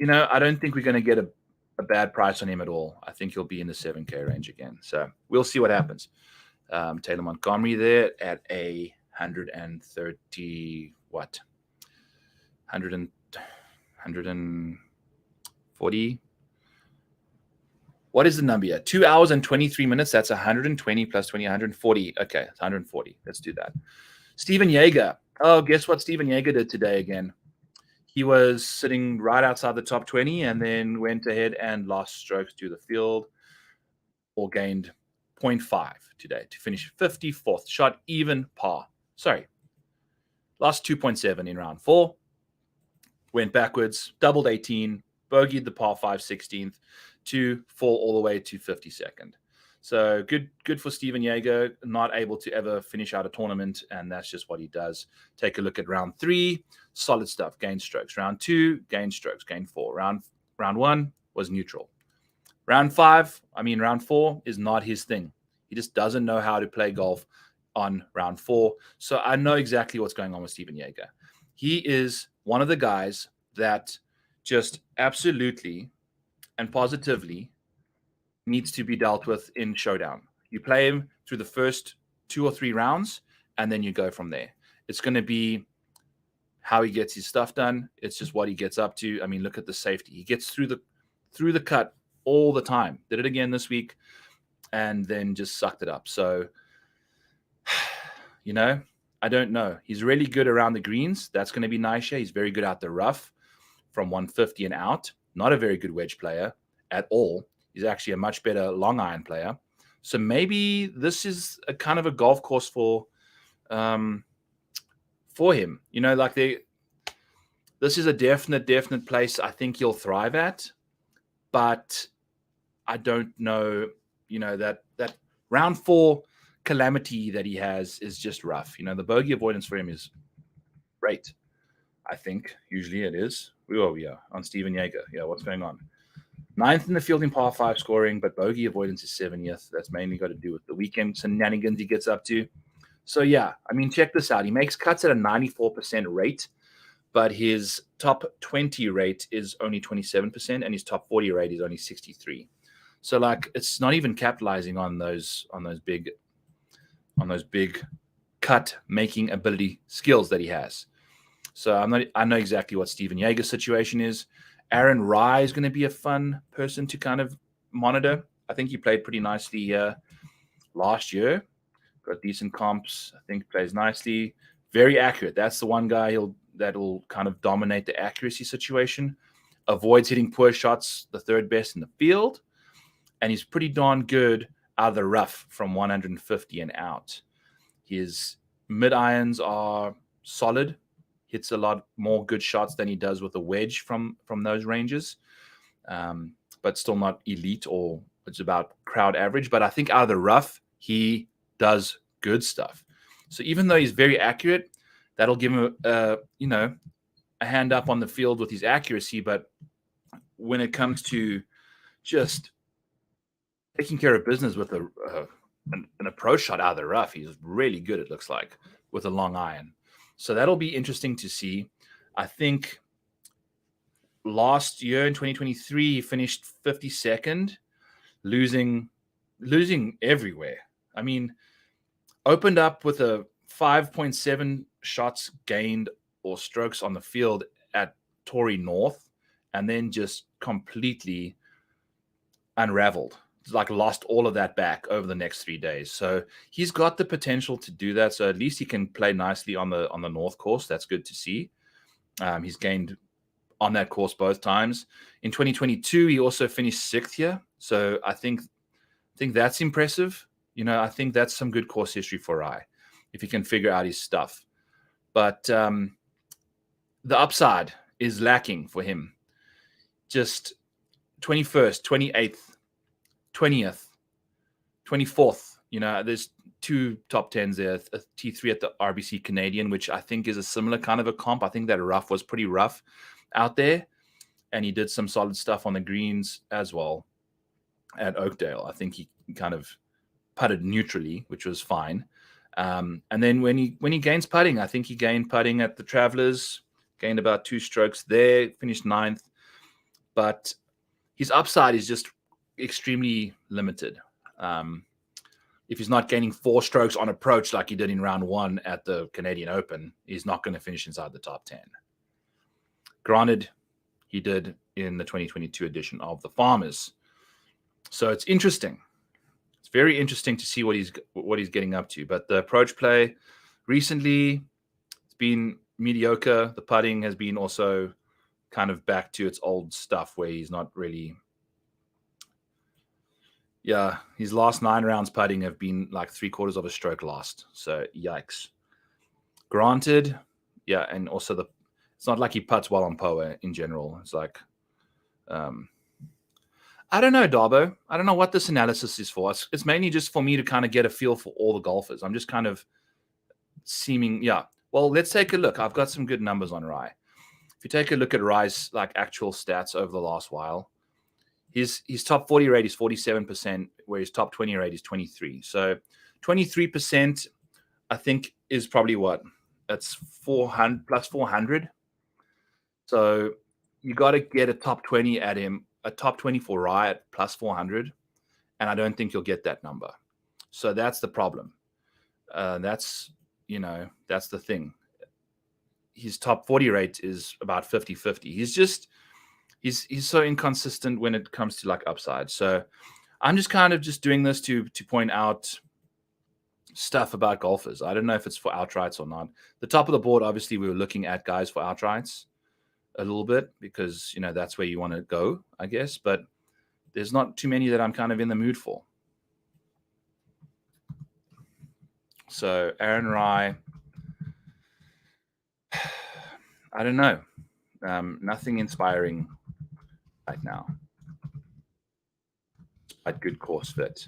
I don't think we're going to get a bad price on him at all. I think he'll be in the 7K range again. So we'll see what happens. Taylor Montgomery there at a 130, 140. What is the number here? 2 hours and 23 minutes. That's 120 plus 20, 140. Okay, it's 140. Let's do that. Stephan Jaeger. Oh, guess what Stephan Jaeger did today again? He was sitting right outside the top 20 and then went ahead and lost strokes to the field, or gained 0.5 today to finish 54th. Shot even par. Sorry. Lost 2.7 in round 4. Went backwards, doubled 18, bogeyed the par 5 16th to fall all the way to 52nd. So good for Stephan Jaeger, not able to ever finish out a tournament, and that's just what he does. Take a look at round 3, solid stuff, gained strokes. Round 2, gained strokes, gained 4. Round 1 was neutral. Round 4 is not his thing. He just doesn't know how to play golf on round 4. So I know exactly what's going on with Stephan Jaeger. He is one of the guys that just absolutely and positively needs to be dealt with in showdown. You play him through the first 2 or 3 rounds, and then you go from there. It's going to be how he gets his stuff done. It's just what he gets up to. I mean, look at the safety. He gets through the cut all the time. Did it again this week. and then just sucked it up. So, I don't know. He's really good around the greens. That's going to be nice. He's very good out the rough from 150 and out. Not a very good wedge player at all. He's actually a much better long iron player. So maybe this is a kind of a golf course for him. This is a definite place I think he'll thrive at. But I don't know, that round 4 calamity that he has is just rough. The bogey avoidance for him is great. I think usually it is. On Stephan Jaeger. Yeah, what's going on? 9th in the field in par 5 scoring, but bogey avoidance is 70th. That's mainly got to do with the weekend shenanigans he gets up to. So, yeah, check this out. He makes cuts at a 94% rate, but his top 20 rate is only 27%, and his top 40 rate is only 63. So, it's not even capitalizing on those big cut making ability skills that he has. So I know exactly what Stephan Jaeger's situation is. Aaron Rai is going to be a fun person to kind of monitor. I think he played pretty nicely last year. Got decent comps. I think plays nicely. Very accurate. That's the one guy that'll kind of dominate the accuracy situation. Avoids hitting poor shots, the 3rd best in the field. And he's pretty darn good out of the rough from 150 and out. His mid irons are solid. Hits a lot more good shots than he does with a wedge from those ranges, but still not elite, or it's about crowd average. But I think out of the rough, he does good stuff. So even though he's very accurate, that'll give him a hand up on the field with his accuracy. But when it comes to just taking care of business with an approach shot out of the rough, he's really good, it looks like, with a long iron. So that'll be interesting to see. I think last year in 2023, he finished 52nd, losing everywhere. Opened up with a 5.7 shots gained or strokes on the field at Torrey North, and then just completely unraveled. Lost all of that back over the next 3 days. So he's got the potential to do that. So at least he can play nicely on the North course. That's good to see. He's gained on that course both times. In 2022, he also finished 6th here. So I think that's impressive. I think that's some good course history for Rai, if he can figure out his stuff. But the upside is lacking for him. Just 21st, 28th, 20th, 24th. There's 2 top 10s there, a T3 at the RBC Canadian, which I think is a similar kind of a comp. I think that rough was pretty rough out there, and he did some solid stuff on the greens as well at Oakdale. I think he kind of putted neutrally, which was fine. And then when he gains putting, I think he gained putting at the Travelers, gained about 2 strokes there, finished 9th. But his upside is just extremely limited. If he's not gaining 4 strokes on approach like he did in round 1 at the Canadian Open, he's not going to finish inside the top 10. Granted, he did in the 2022 edition of the Farmers. So it's interesting. It's very interesting to see what he's getting up to. But the approach play recently, it's been mediocre. The putting has been also kind of back to its old stuff, where he's not really. Yeah, his last 9 rounds putting have been 3/4 of a stroke lost. So yikes. Granted, yeah, and also it's not like he putts well on POA in general. It's I don't know, Darbo. I don't know what this analysis is for. It's mainly just for me to kind of get a feel for all the golfers. I'm just kind of yeah. Well, let's take a look. I've got some good numbers on Rai. If you take a look at Rai's actual stats over the last while, his top 40 rate is 47%, where his top 20 rate is 23%. So 23%, I think, is probably what? That's 400 plus 400. So you got to get a top 20 at him, a top 20 for Rai at plus 400. And I don't think you'll get that number. So that's the problem. That's the thing. His top 40 rate is about 50-50. He's so inconsistent when it comes to upside. So I'm just kind of just doing this to point out stuff about golfers. I don't know if it's for outrights or not. The top of the board, obviously, we were looking at guys for outrights a little bit because, that's where you want to go, I guess. But there's not too many that I'm kind of in the mood for. So Aaron Rai, I don't know. Nothing inspiring right now. A good course fit.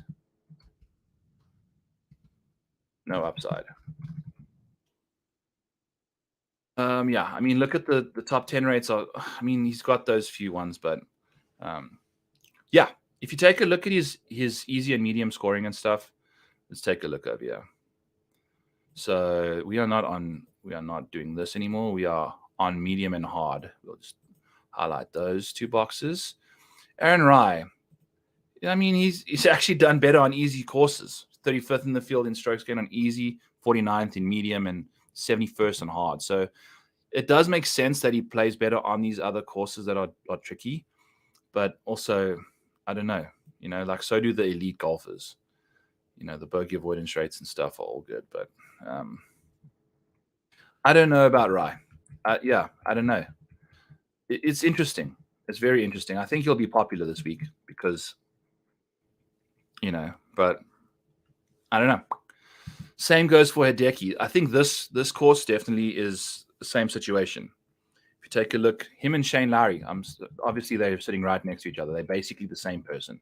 No upside. Yeah, I mean, look at the top 10 rates. He's got those few ones, but yeah, if you take a look at his easy and medium scoring and stuff, let's take a look over here. So we are not doing this anymore. We are on medium and hard. We'll just highlight those two boxes. Aaron Rai, he's actually done better on easy courses. 35th in the field in strokes gained on easy, 49th in medium, and 71st on hard. So it does make sense that he plays better on these other courses that are tricky. But also, I don't know, so do the elite golfers. The bogey avoidance rates and stuff are all good. But I don't know about Rai. Yeah, I don't know. It's interesting. It's very interesting. I think he'll be popular this week because, but I don't know. Same goes for Hideki. I think this course definitely is the same situation. If you take a look, him and Shane Lowry, obviously they're sitting right next to each other. They're basically the same person.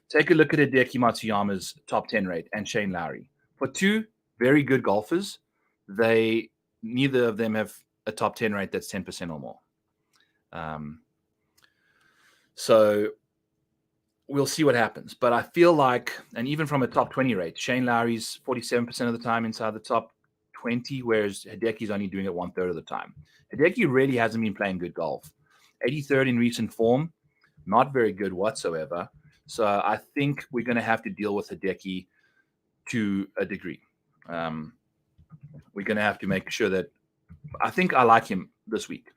Take a look at Hideki Matsuyama's top 10 rate and Shane Lowry. For two very good golfers, neither of them have a top 10 rate that's 10% or more. So we'll see what happens. But I feel like, and even from a top 20 rate, Shane Lowry's 47% of the time inside the top 20, whereas Hideki's only doing it 1/3 of the time. Hideki really hasn't been playing good golf. 83rd in recent form, not very good whatsoever. So I think we're going to have to deal with Hideki to a degree. We're going to have to make sure that I think I like him this week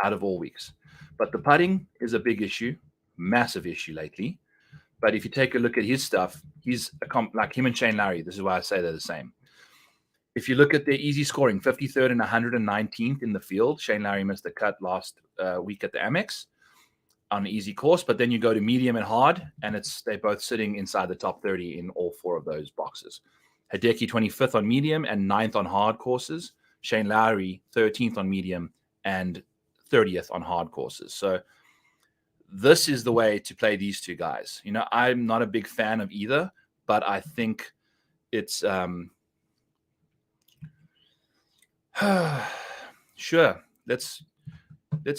out of all weeks. But the putting is a big issue, massive issue lately. But if you take a look at his stuff, he's like him and Shane Lowry. This is why I say they're the same. If you look at their easy scoring, 53rd and 119th in the field. Shane Lowry missed the cut last week at the Amex on an easy course. But then you go to medium and hard, and they're both sitting inside the top 30 in all four of those boxes. Hideki 25th on medium and 9th on hard courses. Shane Lowry 13th on medium and 30th on hard courses. So this is the way to play these two guys. I'm not a big fan of either, but I think it's sure. Let's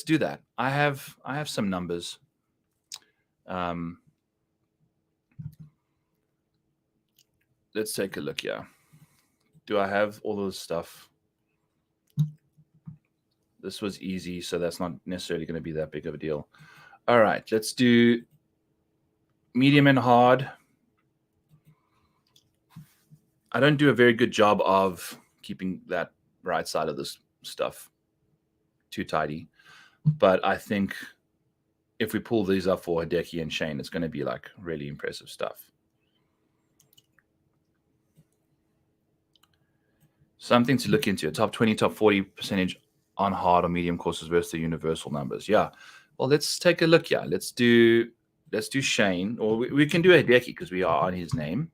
do that. I have some numbers. Let's take a look here. Do I have all this stuff? This was easy, so that's not necessarily going to be that big of a deal. All right, let's do medium and hard. I don't do a very good job of keeping that right side of this stuff too tidy. But I think if we pull these up for Hideki and Shane, it's going to be like really impressive stuff. Something to look into. Top 20, top 40 percentage on hard or medium courses versus the universal numbers. Yeah. Well, let's take a look here. Let's do Shane, or we can do Hideki because we are on his name.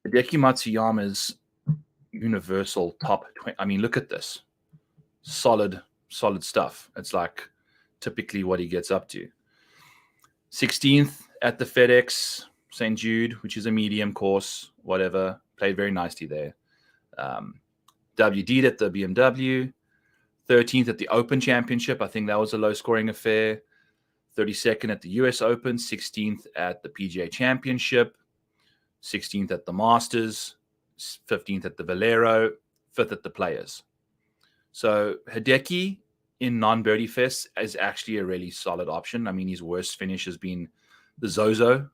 Hideki Matsuyama's universal top 20. Look at this. Solid stuff. It's like typically what he gets up to. 16th at the FedEx St. Jude, which is a medium course, whatever. Played very nicely there. WD'd at the BMW. 13th at the Open Championship. I think that was a low-scoring affair. 32nd at the US Open. 16th at the PGA Championship. 16th at the Masters. 15th at the Valero. 5th at the Players. So Hideki in non-birdie fests is actually a really solid option. His worst finish has been the Zozo.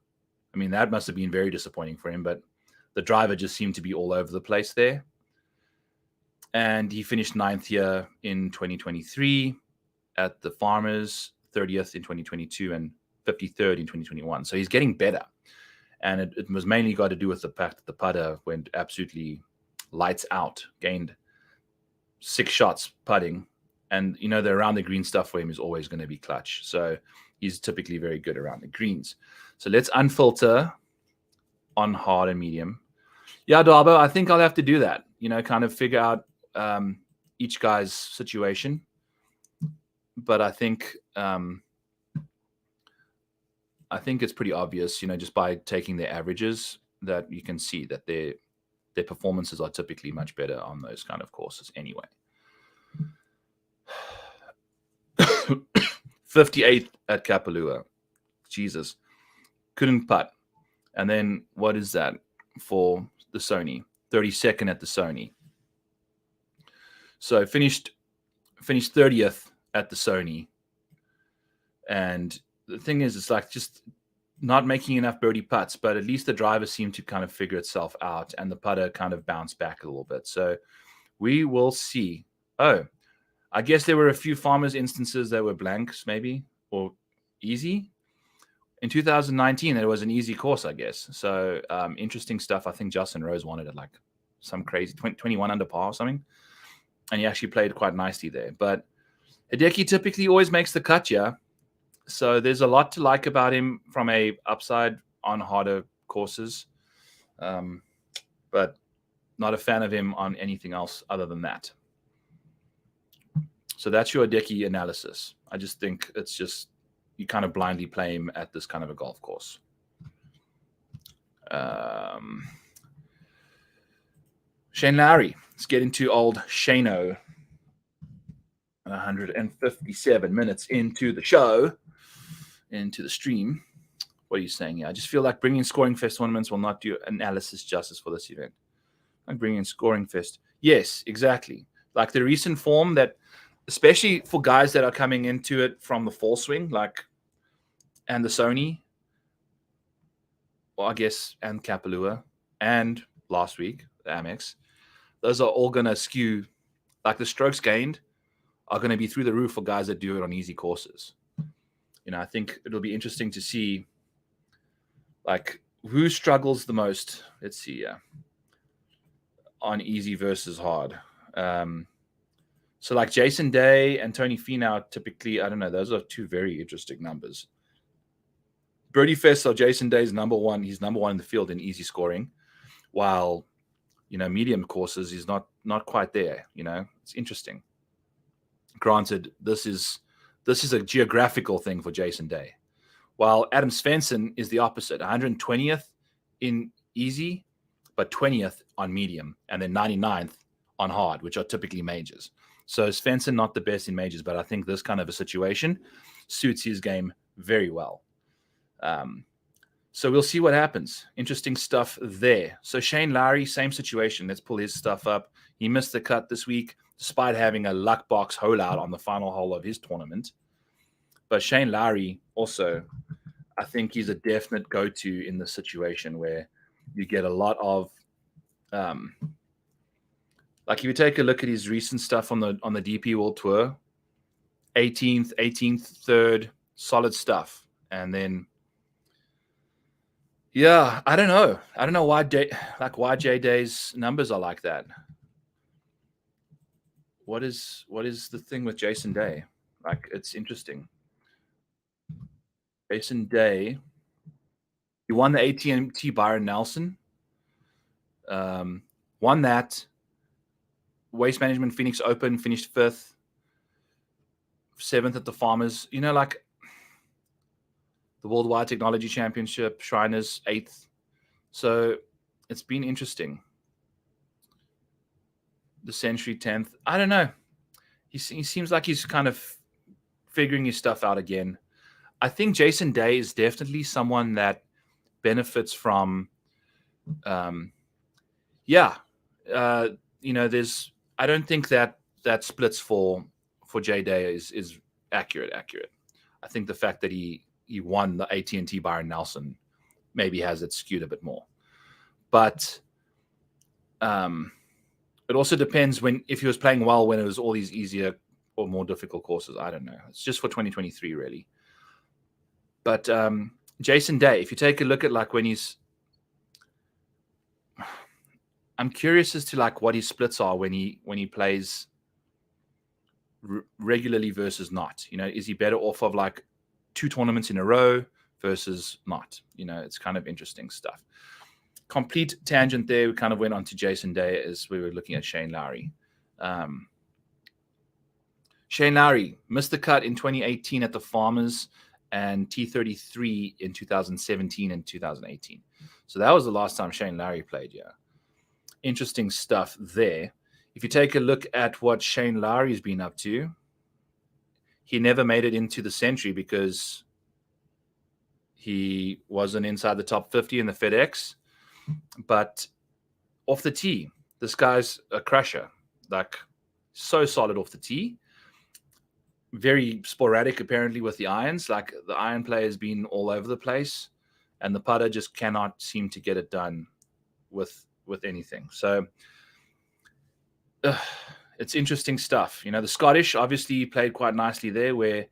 That must have been very disappointing for him, but the driver just seemed to be all over the place there. And he finished 9th here in 2023 at the Farmers, 30th in 2022, and 53rd in 2021. So he's getting better. And it was mainly got to do with the fact that the putter went absolutely lights out, gained 6 shots putting. And, the around the green stuff for him is always going to be clutch. So he's typically very good around the greens. So let's unfilter on hard and medium. Yeah, Darbo, I think I'll have to do that, kind of figure out each guy's situation. But I think it's pretty obvious, just by taking their averages, that you can see that their performances are typically much better on those kind of courses anyway. 58th at Kapalua. Jesus. Couldn't putt. And then what is that for the Sony? 32nd at the Sony. So finished 30th at the Sony. And the thing is, it's like just not making enough birdie putts, but at least the driver seemed to kind of figure itself out, and the putter kind of bounced back a little bit. So we will see. Oh, I guess there were a few Farmers instances that were blanks, maybe, or easy. In 2019, it was an easy course, I guess. So interesting stuff. I think Justin Rose wanted it like some crazy 21 under par or something. And he actually played quite nicely there. But Hideki typically always makes the cut, yeah. So there's a lot to like about him from a upside on harder courses. But not a fan of him on anything else other than that. So that's your Hideki analysis. I just think it's just you kind of blindly play him at this kind of a golf course. Shane Lowry. Let's get into old Shano. 157 minutes into the show, into the stream. What are you saying here? I just feel like bringing Scoring Fest tournaments will not do analysis justice for this event. Like bringing Scoring Fest. Yes, exactly. Like the recent form that, especially for guys that are coming into it from the fall swing, and the Sony, well, I guess, and Kapalua, and last week, the Amex, those are all going to skew, like the strokes gained are going to be through the roof for guys that do it on easy courses. I think it'll be interesting to see, like, who struggles the most. Let's see, yeah, on easy versus hard. So like Jason Day and Tony Finau, typically, I don't know, those are two very interesting numbers. Birdie Fest, so Jason Day's number one. He's number one in the field in easy scoring, while, medium courses, he's not quite there. It's interesting. Granted, this is a geographical thing for Jason Day, while Adam Svensson is the opposite, 120th in easy, but 20th on medium, and then 99th on hard, which are typically majors. So Svensson not the best in majors, but I think this kind of a situation suits his game very well. So we'll see what happens. Interesting stuff there. So Shane Lowry, same situation. Let's pull his stuff up. He missed the cut this week, despite having a luck box hole out on the final hole of his tournament. But Shane Lowry also, I think he's a definite go-to in the situation where you get a lot of, like if you take a look at his recent stuff on the DP World Tour, 18th, 3rd, solid stuff. And then, yeah, I don't know why J Day's numbers are like that. What is the thing with Jason Day? Like, it's interesting. Jason Day, he won the AT&T Byron Nelson. Won that. Waste Management Phoenix Open, finished 5th. 7th at the Farmers. Like the Worldwide Technology Championship, Shriners 8th. So it's been interesting. The Century 10th. I don't know. He seems like he's kind of figuring his stuff out again. I think Jason Day is definitely someone that benefits from, there's, I don't think that splits for J Day is accurate. I think the fact that he won the AT&T Byron Nelson maybe has it skewed a bit more. But it also depends if he was playing well when it was all these easier or more difficult courses. I don't know. It's just for 2023, really. But Jason Day, if you take a look at like when he's, I'm curious as to like what his splits are when he plays regularly versus not. You know, is he better off of like 2 tournaments in a row versus not? You know, it's kind of interesting stuff. Complete tangent there. We kind of went on to Jason Day as we were looking at Shane Lowry. Shane Lowry missed the cut in 2018 at the Farmers and T33 in 2017 and 2018. So that was the last time Shane Lowry played. Yeah. Interesting stuff there. If you take a look at what Shane Lowry's been up to, he never made it into the Century because he wasn't inside the top 50 in the FedEx. But off the tee, this guy's a crusher. Like, so solid off the tee. Very sporadic, apparently, with the irons. Like, the iron play has been all over the place, and the putter just cannot seem to get it done with anything. So it's interesting stuff. You know, the Scottish obviously played quite nicely there, where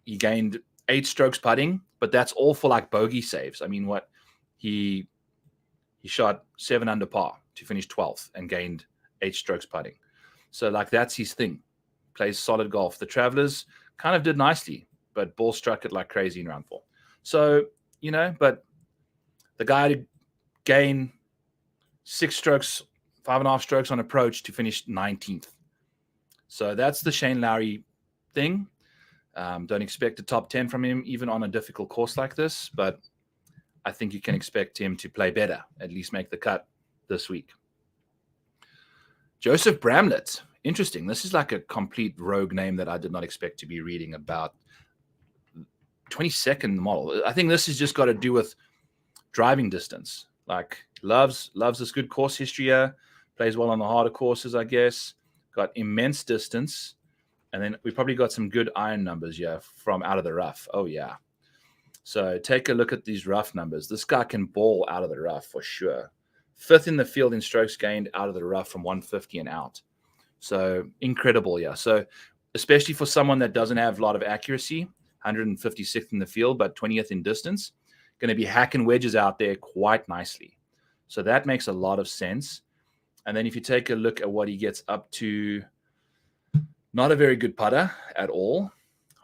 he gained 8 strokes putting, but that's all for like bogey saves. I mean, what he shot 7 under par to finish 12th and gained 8 strokes putting. So like that's his thing. Plays solid golf. The Travelers kind of did nicely, but ball struck it like crazy in round 4. So, you know, but the guy to gain 6 strokes, 5.5 strokes on approach to finish 19th. So that's the Shane Lowry thing. Don't expect a top 10 from him, even on a difficult course like this, but I think you can expect him to play better, at least make the cut this week. Joseph Bramlett. Interesting. This is like a complete rogue name that I did not expect to be reading about. 22nd model. I think this has just got to do with driving distance. Like, loves this good course history here. Plays well on the harder courses, I guess. Got immense distance. And then we probably got some good iron numbers here from out of the rough. Oh, yeah. So take a look at these rough numbers. This guy can ball out of the rough for sure. 5th in the field in strokes gained out of the rough from 150 and out. So incredible, yeah. So especially for someone that doesn't have a lot of accuracy, 156th in the field, but 20th in distance, going to be hacking wedges out there quite nicely. So that makes a lot of sense. And then if you take a look at what he gets up to, not a very good putter at all.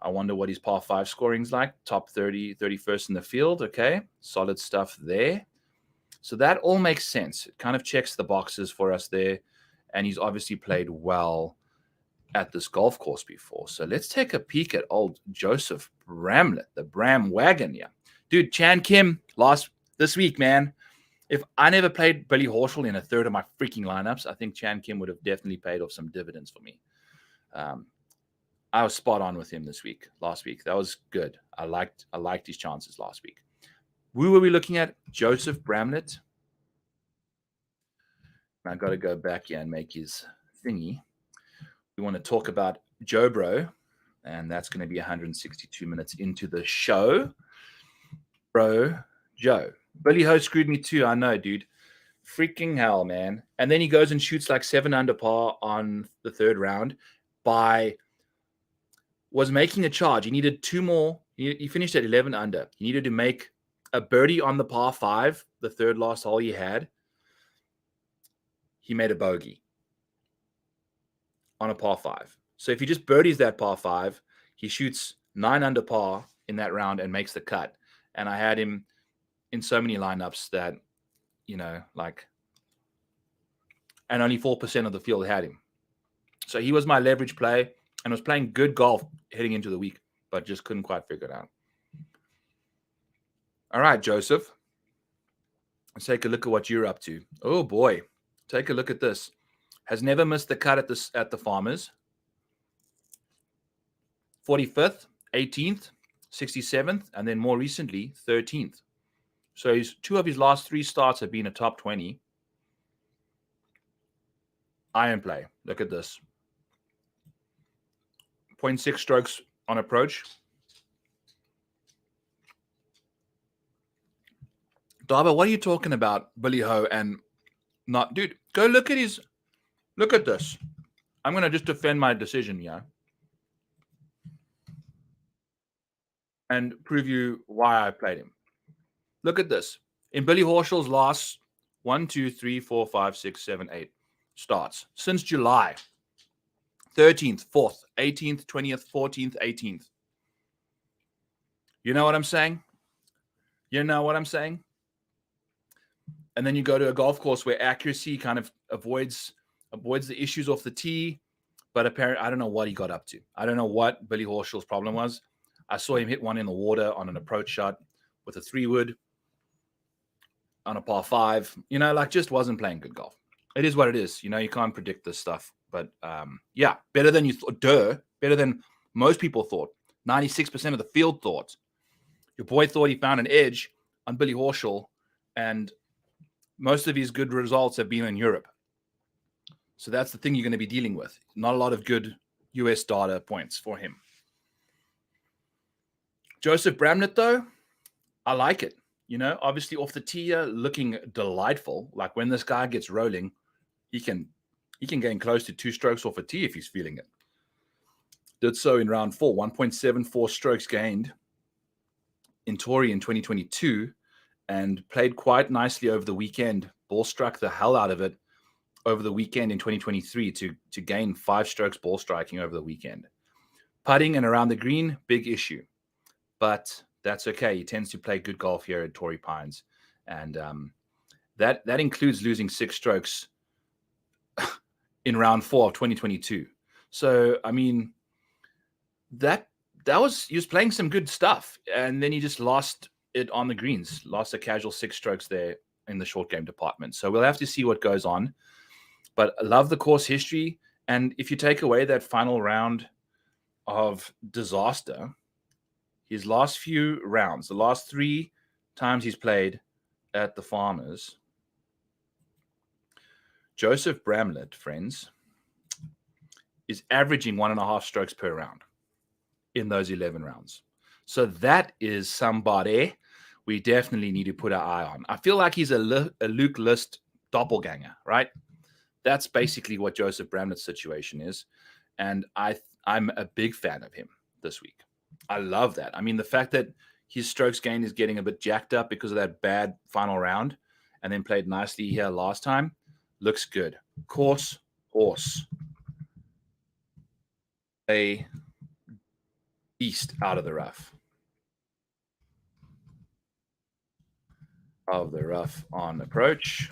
I wonder what his par 5 scoring's like. Top 30, 31st in the field. Okay, solid stuff there. So that all makes sense. It kind of checks the boxes for us there. And he's obviously played well at this golf course before. So let's take a peek at old Joseph Bramlett, the Bram wagon. Yeah, dude, Chan Kim this week, man. If I never played Billy Horschel in a third of my freaking lineups, I think Chan Kim would have definitely paid off some dividends for me. I was spot on with him last week. That was good. I liked his chances last week. Who were we looking at? Joseph Bramlett. I got to go back here and make his thingy. We want to talk about Joe Bro, and that's going to be 162 minutes into the show. Bro, Joe. Billy Ho screwed me too. I know, dude. Freaking hell, man. And then he goes and shoots like 7 under par on the 3rd round was making a charge. He needed 2 more. He finished at 11 under. He needed to make a birdie on the par 5, the 3rd last hole he had. He made a bogey on a par 5. So if he just birdies that par 5, he shoots 9 under par in that round and makes the cut. And I had him in so many lineups that, you know, like, and only 4% of the field had him. So he was my leverage play and was playing good golf heading into the week, but just couldn't quite figure it out. All right, Joseph. Let's take a look at what you're up to. Oh, boy. Take a look at this. Has never missed the cut at the Farmers. 45th, 18th, 67th, and then more recently, 13th. So 2 of his last 3 starts have been a top 20. Iron play. Look at this. 0.6 strokes on approach. Darba, what are you talking about, Billy Ho? And not, dude, go look at this. I'm going to just defend my decision, yeah. and prove you why I played him. Look at this. In Billy Horschel's last 1, 2, 3, 4, 5, 6, 7, 8 starts since July 13th, 4th, 18th, 20th, 14th, 18th. You know what I'm saying? You know what I'm saying? And then you go to a golf course where accuracy kind of avoids the issues off the tee. But apparently, I don't know what he got up to. I don't know what Billy Horschel's problem was. I saw him hit one in the water on an approach shot with a 3-wood on a par 5. Just wasn't playing good golf. It is what it is. You can't predict this stuff. But yeah, better than you thought. Better than most people thought. 96% of the field thought. Your boy thought he found an edge on Billy Horschel, and most of his good results have been in Europe. So that's the thing you're going to be dealing with. Not a lot of good US data points for him. Joseph Bramlett, though, I like it. Obviously off the tee, looking delightful. Like when this guy gets rolling, he can gain close to 2 strokes off a tee if he's feeling it. Did so in round 4, 1.74 strokes gained in Torrey in 2022, and played quite nicely over the weekend. Ball struck the hell out of it over the weekend in 2023 to gain 5 strokes ball striking over the weekend. Putting and around the green, big issue. But that's okay. He tends to play good golf here at Torrey Pines. And that includes losing 6 strokes in round 4 of 2022. So, I mean, he was playing some good stuff. And then he just lost it on the greens, lost a casual 6 strokes there in the short game department. So we'll have to see what goes on. But I love the course history. And if you take away that final round of disaster, his last few rounds, the last 3 times he's played at the Farmers, Joseph Bramlett, friends, is averaging 1.5 strokes per round in those 11 rounds. So that is somebody we definitely need to put our eye on. I feel like he's a Luke List doppelganger, right? That's basically what Joseph Bramlett's situation is. And I'm a big fan of him this week. I love that. I mean, the fact that his strokes gain is getting a bit jacked up because of that bad final round and then played nicely here last time looks good. Course, horse. A beast out of the rough. Of the rough on approach.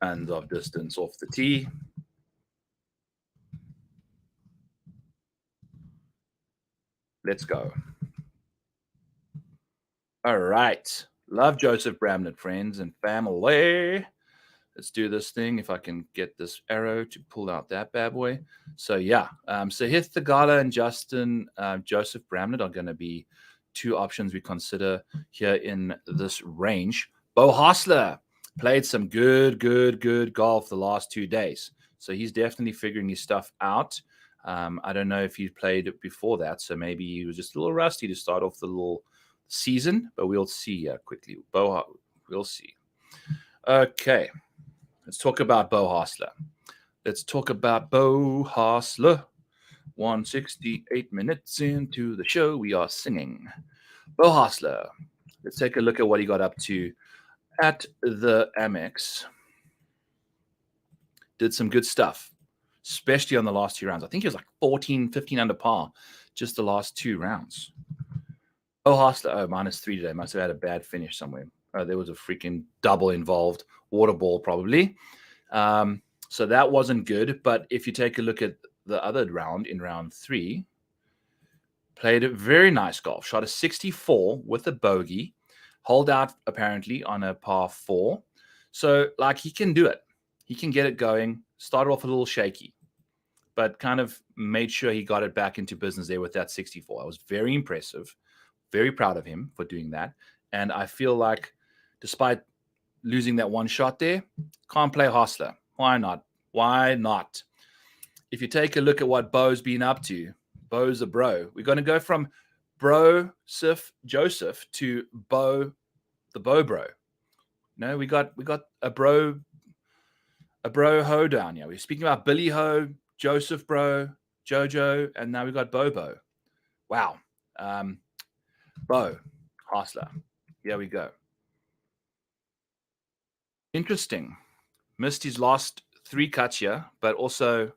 And of distance off the tee. Let's go. All right. Love Joseph Bramlett, friends and family. Let's do this thing. If I can get this arrow to pull out that bad boy. So, yeah. Sahith Theegala and Joseph Bramlett are going to be 2 options we consider here in this range. Beau Hossler played some good golf the last 2 days. So he's definitely figuring his stuff out. I don't know if he played before that, so maybe he was just a little rusty to start off the little season, but we'll see quickly. We'll see. Okay, let's talk about Beau Hossler. 168 minutes into the show, we are singing. Beau Hossler. Let's take a look at what he got up to at the Amex. Did some good stuff, especially on the last 2 rounds. I think he was like 14, 15 under par just the last 2 rounds. Beau Hossler, -3 today. Must have had a bad finish somewhere. Oh, there was a freaking double involved. Water ball, probably. So that wasn't good. But if you take a look at the other round, in round 3, played a very nice golf. Shot a 64 with a bogey. Holed out, apparently, on a par 4. So, he can do it. He can get it going. Started off a little shaky, but kind of made sure he got it back into business there with that 64. I was very impressive. Very proud of him for doing that. And I feel like despite losing that 1 shot there, can't play Hossler. Why not? Why not? If you take a look at what Beau's been up to, Beau's a bro. We're going to go from Bro Sif Joseph to Beau, the Beau bro. No, we got a bro Ho down here. We're speaking about Billy Ho, Joseph Bro, Jojo, and now we got Bobo. Wow. Beau Hossler. Here we go. Interesting. Missed his last 3 cuts here, but also,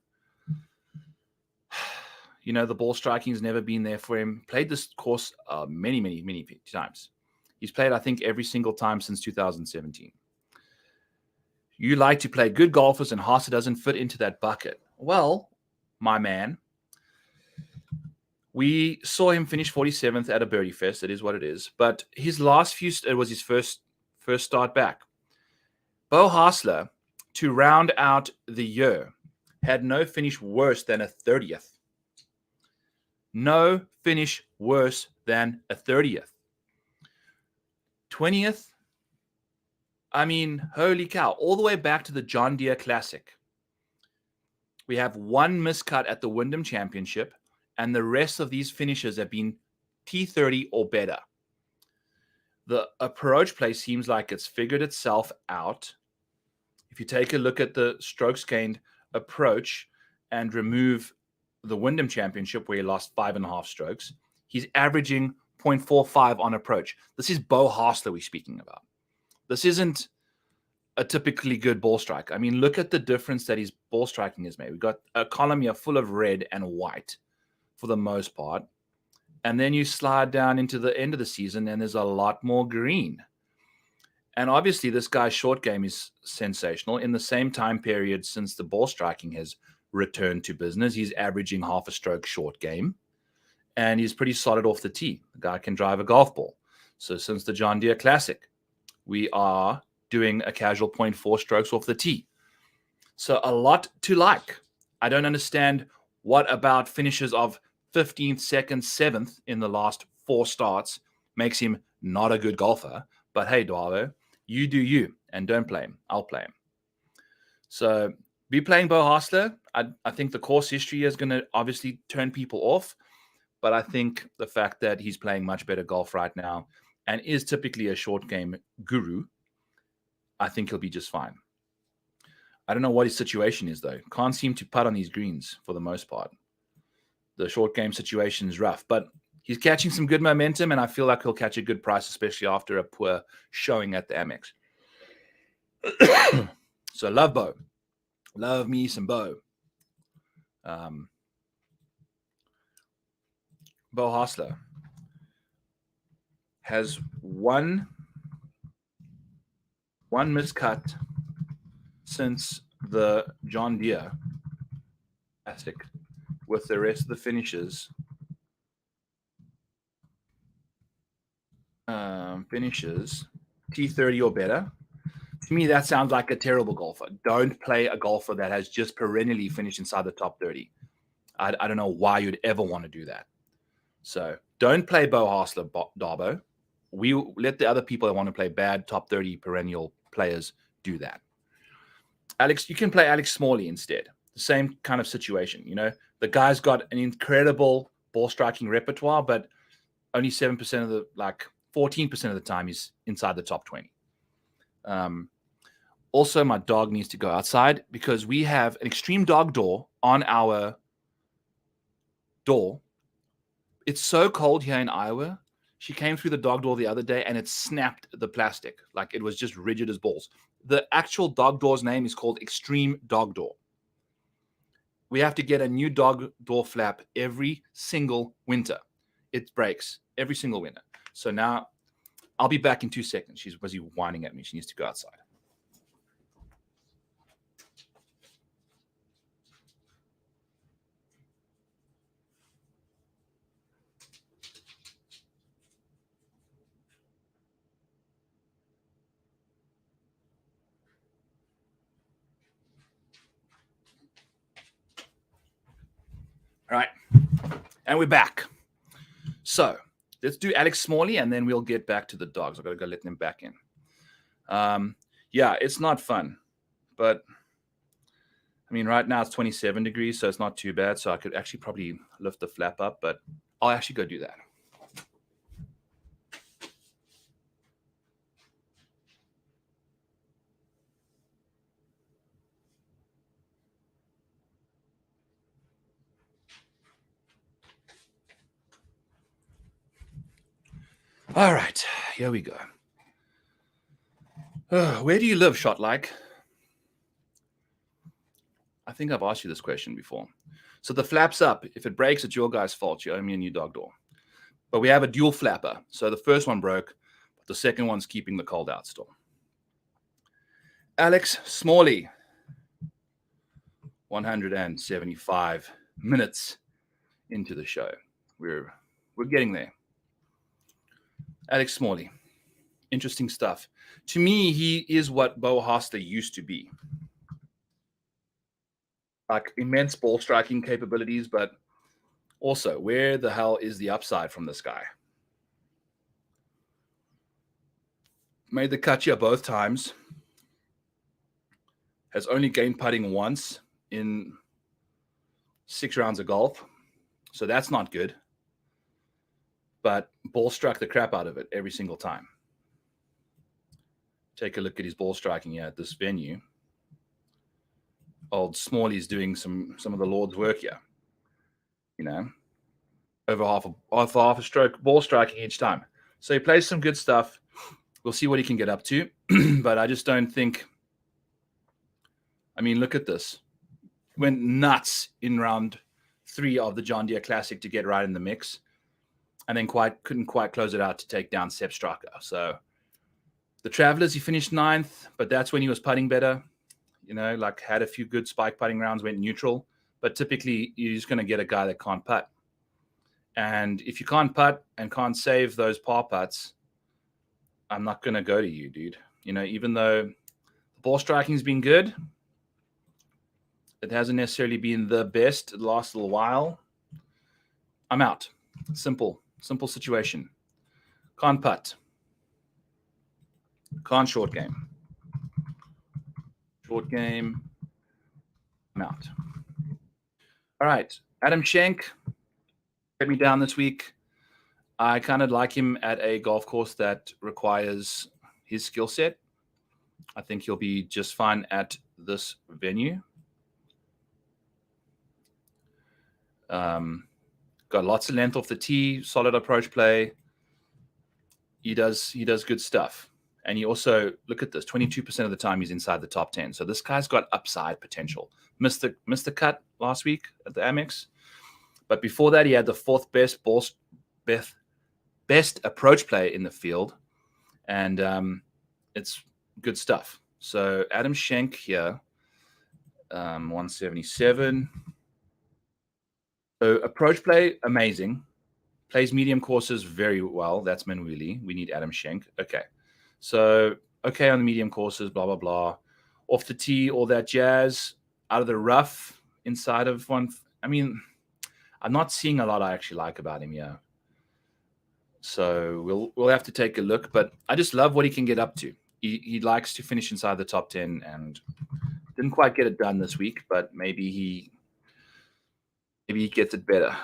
the ball striking's never been there for him. Played this course many, many, many times. He's played, I think, every single time since 2017. You like to play good golfers, and Hossler doesn't fit into that bucket. Well, my man, we saw him finish 47th at a birdie fest. It is what it is. But his last few, it was his first start back. Beau Hossler, to round out the year, had no finish worse than a 30th. No finish worse than a 30th. 20th, I mean, holy cow, all the way back to the John Deere Classic. We have 1 miscut at the Wyndham Championship, and the rest of these finishes have been T30 or better. The approach play seems like it's figured itself out. If you take a look at the strokes gained approach and remove the Wyndham Championship, where he lost 5.5 strokes, he's averaging 0.45 on approach. This is Beau Hossler we're speaking about. This isn't a typically good ball strike. I mean, look at the difference that his ball striking has made. We've got a column here full of red and white for the most part. And then you slide down into the end of the season and there's a lot more green. And obviously this guy's short game is sensational. In the same time period since the ball striking has returned to business, he's averaging half a stroke short game. And he's pretty solid off the tee. The guy can drive a golf ball. So since the John Deere Classic, we are doing a casual 0.4 strokes off the tee. So a lot to like. I don't understand what about finishes of 15th, 2nd, 7th in the last 4 starts makes him not a good golfer. But hey, Duavo, you do you and don't play him. I'll play him. So be playing Beau Hossler. I think the course history is going to obviously turn people off. But I think the fact that he's playing much better golf right now and is typically a short game guru, I think he'll be just fine. I don't know what his situation is, though. Can't seem to putt on these greens for the most part. The short game situation is rough, but he's catching some good momentum, and I feel like he'll catch a good price, especially after a poor showing at the Amex. So love Beau. Love me some Beau. Beau Hossler has one miscut since the John Deere Classic, with the rest of the finishes T30 or better. To me, that sounds like a terrible golfer. Don't play a golfer that has just perennially finished inside the top 30. I don't know why you'd ever want to do that. So don't play Beau Hossler, Darbo. We let the other people that want to play bad top 30 perennial players do that. Alex, you can play Alex Smalley instead. The same kind of situation. The guy's got an incredible ball striking repertoire, but only 7% of 14% of the time he's inside the top 20. Also, my dog needs to go outside because we have an extreme dog door on our door. It's so cold here in Iowa. She came through the dog door the other day and it snapped the plastic. Like it was just rigid as balls. The actual dog door's name is called Extreme Dog Door. We have to get a new dog door flap every single winter. It breaks every single winter. So now I'll be back in 2 seconds. She's busy whining at me. She needs to go outside. All right. And we're back. So let's do Alex Smalley and then we'll get back to the dogs. I've got to go let them back in. Yeah, it's not fun. But, I mean, right now it's 27 degrees, so it's not too bad. So I could actually probably lift the flap up, but I'll actually go do that. All right, here we go. Where do you live, Shot Like? I think I've asked you this question before. So the flap's up. If it breaks, it's your guy's fault. You owe me a new dog door. But we have a dual flapper. So the first one broke, but the second one's keeping the cold out still. Alex Smalley, 175 minutes into the show. We're getting there. Alex Smalley, interesting stuff. To me, he is what Beau Hossler used to be. Like immense ball striking capabilities, but also, where the hell is the upside from this guy? Made the cut here both times. Has only gained putting once in 6 rounds of golf. So that's not good. But ball struck the crap out of it every single time. Take a look at his ball striking here at this venue. Old Smalley's doing some of the Lord's work here. You know, over half a stroke ball striking each time. So he plays some good stuff. We'll see what he can get up to. But I just don't think. I mean, look at this. Went nuts in round 3 of the John Deere Classic to get right in the mix. And then couldn't quite close it out to take down Sepp Straka. So the Travelers, he finished 9th, but that's when he was putting better. You know, like had a few good spike putting rounds, went neutral. But typically, you're just going to get a guy that can't putt. And if you can't putt and can't save those par putts, I'm not going to go to you, dude. You know, even though the ball striking's been good, it hasn't necessarily been the best the last little while. I'm out. Simple situation. Can't putt. Can't short game. Short game. I'm out. All right. Adam Schenk let me down this week. I kind of like him at a golf course that requires his skill set. I think he'll be just fine at this venue. Got lots of length off the tee, solid approach play. He does good stuff. And he also, look at this, 22% of the time he's inside the top 10. So this guy's got upside potential. Missed the cut last week at the Amex. But before that, he had the 4th best approach play in the field. And it's good stuff. So Adam Schenk here, 177. So approach play, amazing. Plays medium courses very well. That's Manwili. We need Adam Schenk. Okay. So, okay on the medium courses, blah, blah, blah. Off the tee, all that jazz. Out of the rough, inside of one. I mean, I'm not seeing a lot I actually like about him, yeah. So we'll have to take a look. But I just love what he can get up to. He likes to finish inside the top 10 and didn't quite get it done this week, but maybe he gets it better.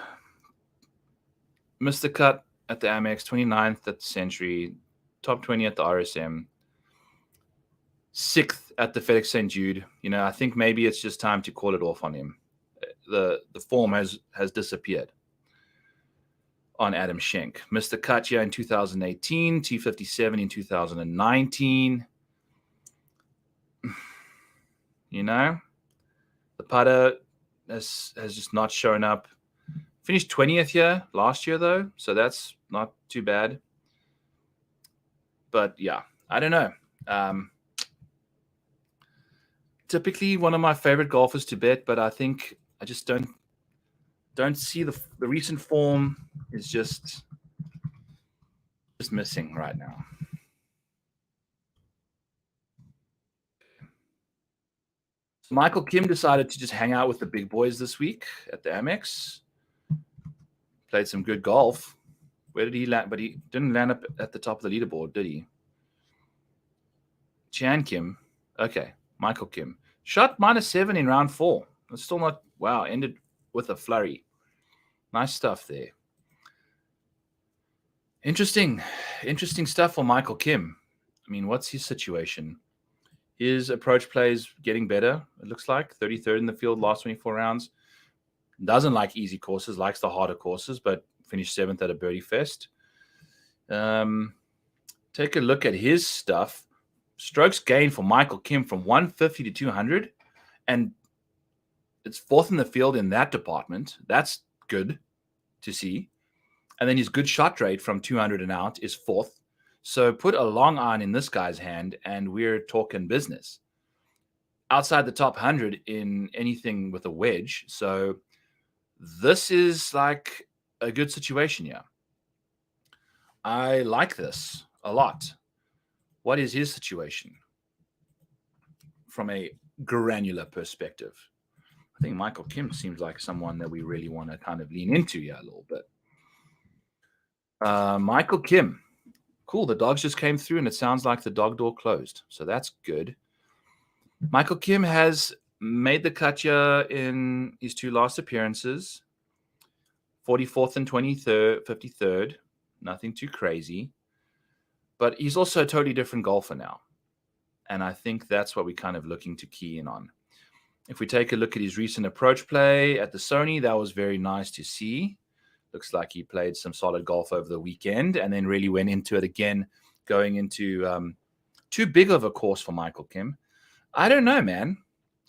Missed the cut at the Amex, 29th at the Century, top 20 at the RSM, 6th at the FedEx St. Jude. You know, I think maybe it's just time to call it off on him. The form has disappeared on Adam Schenk. Missed the cut here in 2018, T57 in 2019. You know, the putter has just not shown up. Finished 20th here last year, though, so that's not too bad. But, yeah, I don't know. Typically one of my favorite golfers to bet, but I think I just don't see the recent form is just missing right now. So Michael Kim decided to just hang out with the big boys this week at the Amex. Played some good golf. Where did he land? But he didn't land up at the top of the leaderboard, did he? Chan Kim. Okay. Michael Kim. Shot -7 in round 4. That's still not, wow, ended with a flurry. Nice stuff there. Interesting stuff for Michael Kim. I mean, what's his situation? His approach play is getting better, it looks like. 33rd in the field, last 24 rounds. Doesn't like easy courses, likes the harder courses, but finished 7th at a birdie fest. Take a look at his stuff. Strokes gained for Michael Kim from 150 to 200, and it's fourth in the field in that department. That's good to see. And then his good shot rate from 200 and out is fourth. So put a long iron in this guy's hand, and we're talking business. Outside the top 100 in anything with a wedge. So this is like a good situation here. I like this a lot. What is his situation from a granular perspective? I think Michael Kim seems like someone that we really want to kind of lean into here a little bit. Michael Kim. Cool. The dogs just came through, and it sounds like the dog door closed. So that's good. Michael Kim has made the cut here in his two last appearances. 44th and 23rd, 53rd. Nothing too crazy. But he's also a totally different golfer now. And I think that's what we're kind of looking to key in on. If we take a look at his recent approach play at the Sony, that was very nice to see. Looks like he played some solid golf over the weekend and then really went into it again, going into too big of a course for Michael Kim. I don't know, man.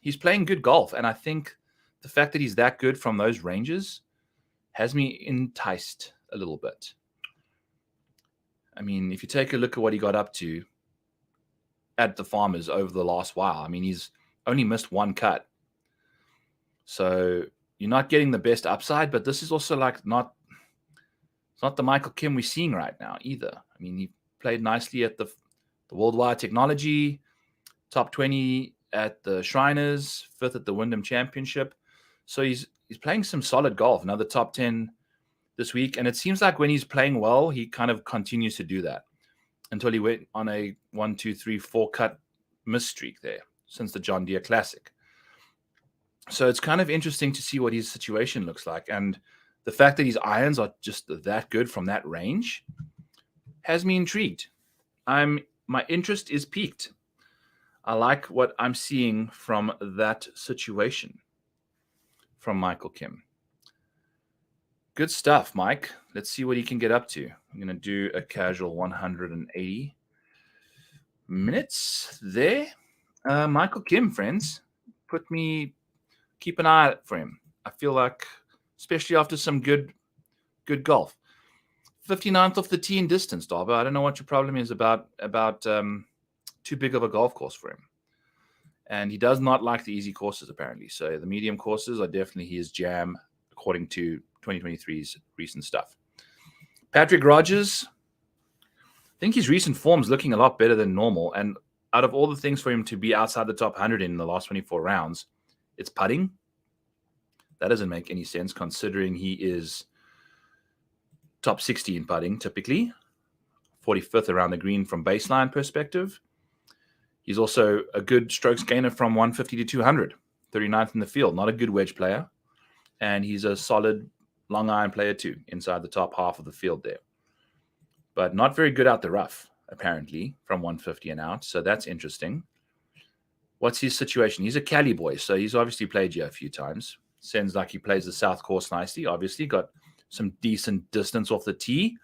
He's playing good golf. And I think the fact that he's that good from those ranges has me enticed a little bit. I mean, if you take a look at what he got up to at the Farmers over the last while, I mean, he's only missed one cut. So you're not getting the best upside, but this is also like it's not the Michael Kim we're seeing right now either. I mean, he played nicely at the Worldwide Technology, top 20 at the Shriners, 5th at the Wyndham Championship. So he's playing some solid golf, another top 10 this week. And it seems like when he's playing well, he kind of continues to do that until he went on a 1, 2, 3, 4 cut miss streak there since the John Deere Classic. So it's kind of interesting to see what his situation looks like. And the fact that his irons are just that good from that range has me intrigued. My interest is piqued. I like what I'm seeing from that situation from Michael Kim. Good stuff, Mike. Let's see what he can get up to. I'm going to do a casual 180 minutes there. Michael Kim, friends, keep an eye out for him. I feel like, especially after some good golf. 59th off the tee in distance, Darby. I don't know what your problem is about too big of a golf course for him. And he does not like the easy courses, apparently. So the medium courses are definitely his jam, according to 2023's recent stuff. Patrick Rodgers, I think his recent form is looking a lot better than normal. And out of all the things for him to be outside the top 100 in the last 24 rounds, it's putting. That doesn't make any sense considering he is top 60 in putting typically, 45th around the green from baseline perspective. He's also a good strokes gainer from 150 to 200, 39th in the field. Not a good wedge player. And he's a solid long iron player too, inside the top half of the field there. But not very good out the rough, apparently, from 150 and out. So that's interesting. What's his situation? He's a Cali boy, so he's obviously played here a few times. Sounds like he plays the South course nicely. Obviously, got some decent distance off the tee.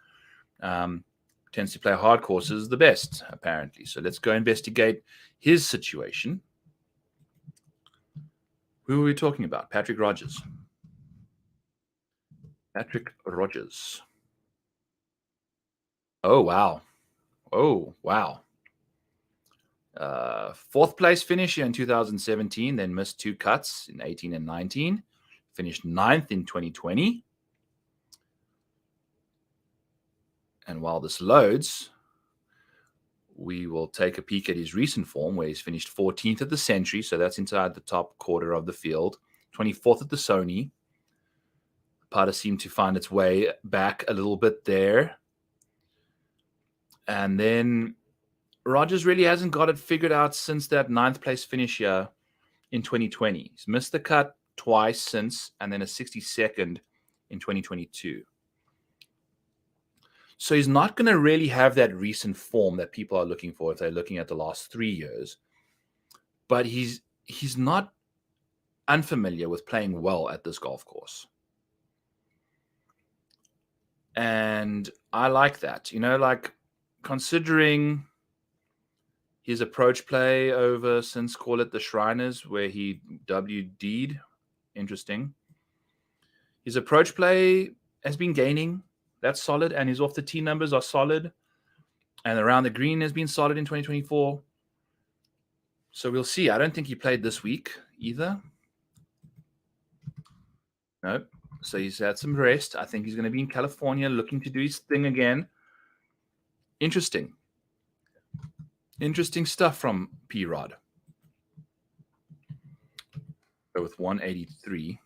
Tends to play hard courses the best, apparently. So let's go investigate his situation. Who are we talking about? Patrick Rodgers. Patrick Rodgers. Oh, wow. Fourth place finish in 2017, then missed 2 cuts in 18 and 19. Finished 9th in 2020. And while this loads, we will take a peek at his recent form, where he's finished 14th at the Century, so that's inside the top quarter of the field, 24th at the Sony. The putter seemed to find its way back a little bit there. And then Rodgers really hasn't got it figured out since that 9th place finish here in 2020. He's missed the cut twice since, and then a 62nd in 2022. So he's not going to really have that recent form that people are looking for if they're looking at the last 3 years. But he's not unfamiliar with playing well at this golf course. And I like that. Like considering his approach play over since, call it the Shriners, where he WD'd. Interesting. His approach play has been gaining. That's solid. And his off the tee numbers are solid. And around the green has been solid in 2024. So we'll see. I don't think he played this week either. Nope. So he's had some rest. I think he's going to be in California looking to do his thing again. Interesting. Interesting stuff from P-Rod. So with 183.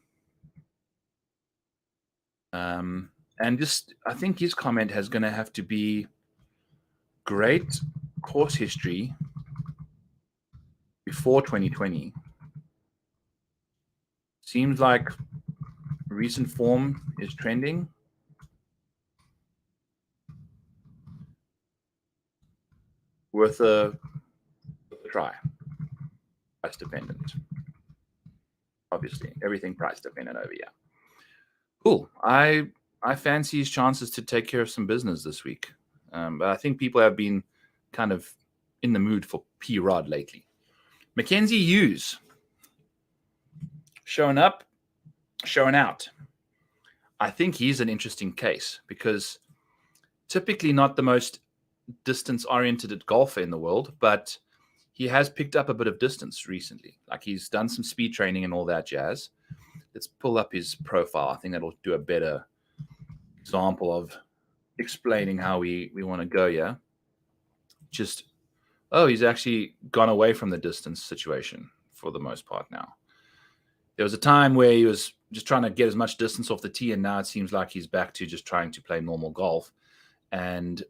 And just, I think his comment is going to have to be great course history before 2020. Seems like recent form is trending. Worth a try. Price dependent. Obviously, everything price dependent over here. Cool. I fancy his chances to take care of some business this week. But I think people have been kind of in the mood for P-Rod lately. Mackenzie Hughes. Showing up, showing out. I think he's an interesting case because typically not the most distance-oriented golfer in the world, but he has picked up a bit of distance recently. Like he's done some speed training and all that jazz. Let's pull up his profile. I think that'll do a better example of explaining how we want to go here. He's actually gone away from the distance situation for the most part now. There was a time where he was just trying to get as much distance off the tee, and now it seems like he's back to just trying to play normal golf. And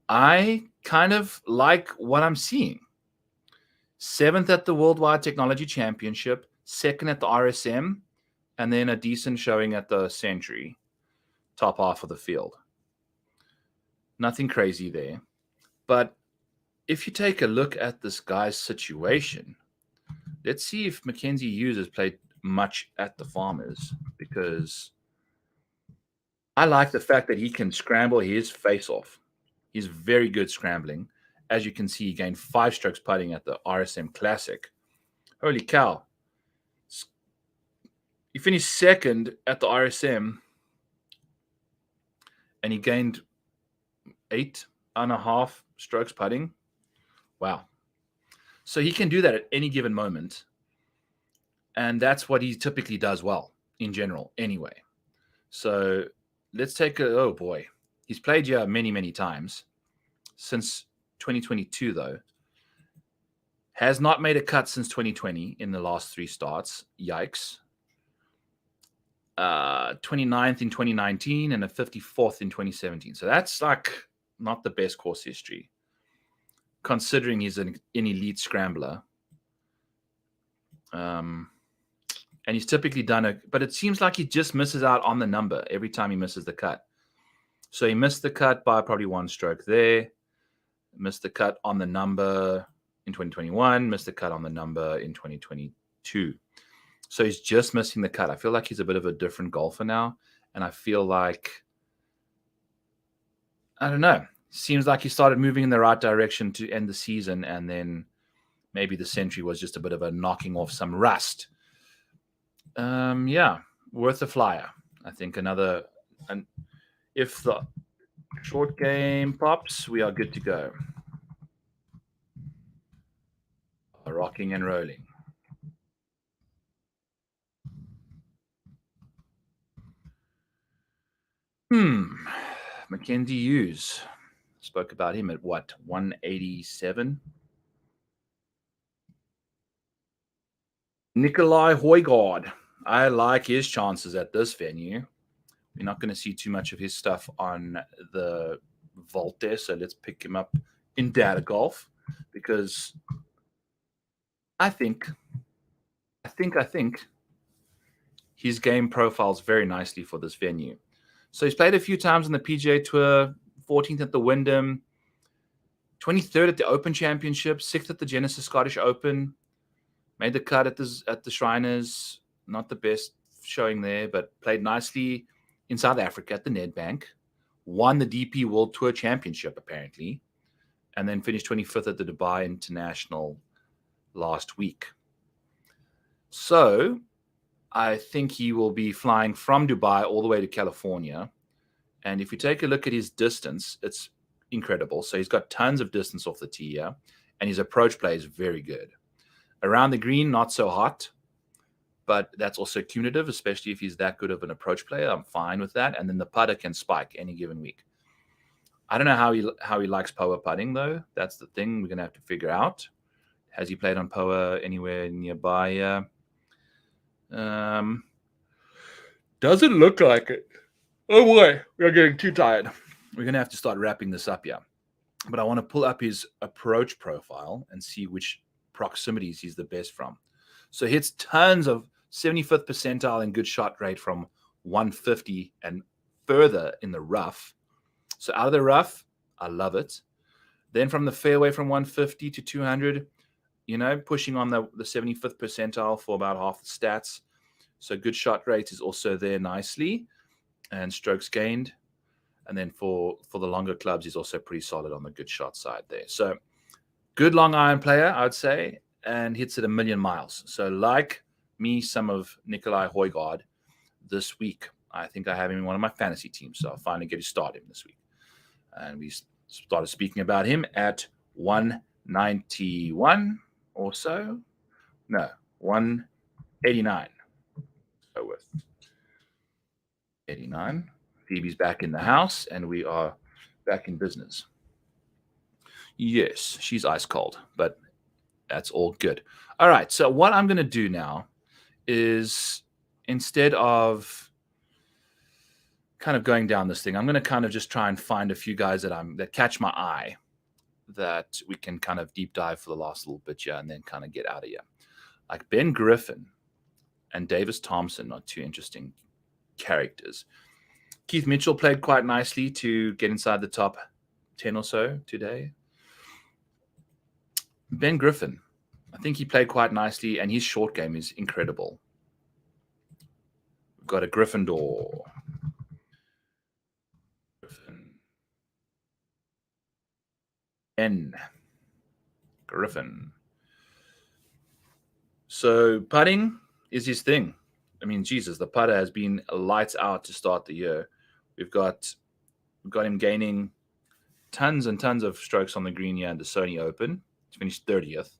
I kind of like what I'm seeing. 7th at the Worldwide Technology Championship, 2nd at the RSM, and then a decent showing at the Century, top half of the field. Nothing crazy there. But if you take a look at this guy's situation, let's see if Mackenzie Hughes has played much at the Farmers, because I like the fact that he can scramble his face off. He's very good scrambling. As you can see, he gained 5 strokes putting at the RSM Classic. Holy cow. He finished 2nd at the RSM, and he gained 8.5 strokes putting. Wow. So he can do that at any given moment. And that's what he typically does well in general anyway. So let's take oh boy. He's played here many, many times since 2022 though. Has not made a cut since 2020 in the last 3 starts. Yikes. 29th in 2019 and a 54th in 2017. So that's like not the best course history, considering he's an elite scrambler. And he's typically done it, but it seems like he just misses out on the number every time he misses the cut. So he missed the cut by probably 1 stroke there. Missed the cut on the number in 2021. Missed the cut on the number in 2022. So he's just missing the cut. I feel like he's a bit of a different golfer now. And I feel like, I don't know, seems like he started moving in the right direction to end the season. And then maybe the Century was just a bit of a knocking off some rust. Yeah, worth a flyer. I think if the short game pops, we are good to go. Rocking and rolling. Mackenzie Hughes. Spoke about him at what, 187? Nicolai Hojgaard. I like his chances at this venue. We're not going to see too much of his stuff on the vault there, so let's pick him up in data golf, because I think his game profiles very nicely for this venue. So he's played a few times on the PGA Tour, 14th at the Wyndham, 23rd at the Open Championship, 6th at the Genesis Scottish Open, made the cut at the Shriners. Not the best showing there, but played nicely in South Africa at the Nedbank. won the DP World Tour Championship, apparently, and then finished 25th at the Dubai International last week. So I think he will be flying from Dubai all the way to California. And if you take a look at his distance, it's incredible. So he's got tons of distance off the tee here, and his approach play is very good. Around the green, not so hot, but that's also cumulative, especially if he's that good of an approach player. I'm fine with that. And then the putter can spike any given week. I don't know how he likes POA putting, though. That's the thing we're going to have to figure out. Has he played on POA anywhere nearby? Doesn't look like it. Oh boy, we're getting too tired. We're going to have to start wrapping this up here. But I want to pull up his approach profile and see which proximities he's the best from. So he hits tons of 75th percentile in good shot rate from 150 and further in the rough. So out of the rough, I love it. Then from the fairway from 150 to 200, pushing on the 75th percentile for about half the stats. So good shot rate is also there nicely, and strokes gained. And then for the longer clubs, he's also pretty solid on the good shot side there. So good long iron player, I would say, and hits it a million miles. So like me, some of Nicolai Hojgaard this week. I think I have him in one of my fantasy teams, so I'll finally get to start him this week. And we started speaking about him at 191 or so. No, 189. So with 89. Phoebe's back in the house, and we are back in business. Yes, she's ice cold, but that's all good. All right, so what I'm going to do now is, instead of kind of going down this thing, I'm going to kind of just try and find a few guys that catch my eye that we can kind of deep dive for the last little bit here and then kind of get out of here. Like Ben Griffin and Davis Thompson are two interesting characters. Keith Mitchell played quite nicely to get inside the top 10 or so today. Ben Griffin, I think he played quite nicely, and his short game is incredible. We've got a Gryffindor. Griffin. So putting is his thing. I mean, Jesus, the putter has been lights out to start the year. We've got him gaining tons and tons of strokes on the green here in the Sony Open. He's finished 30th.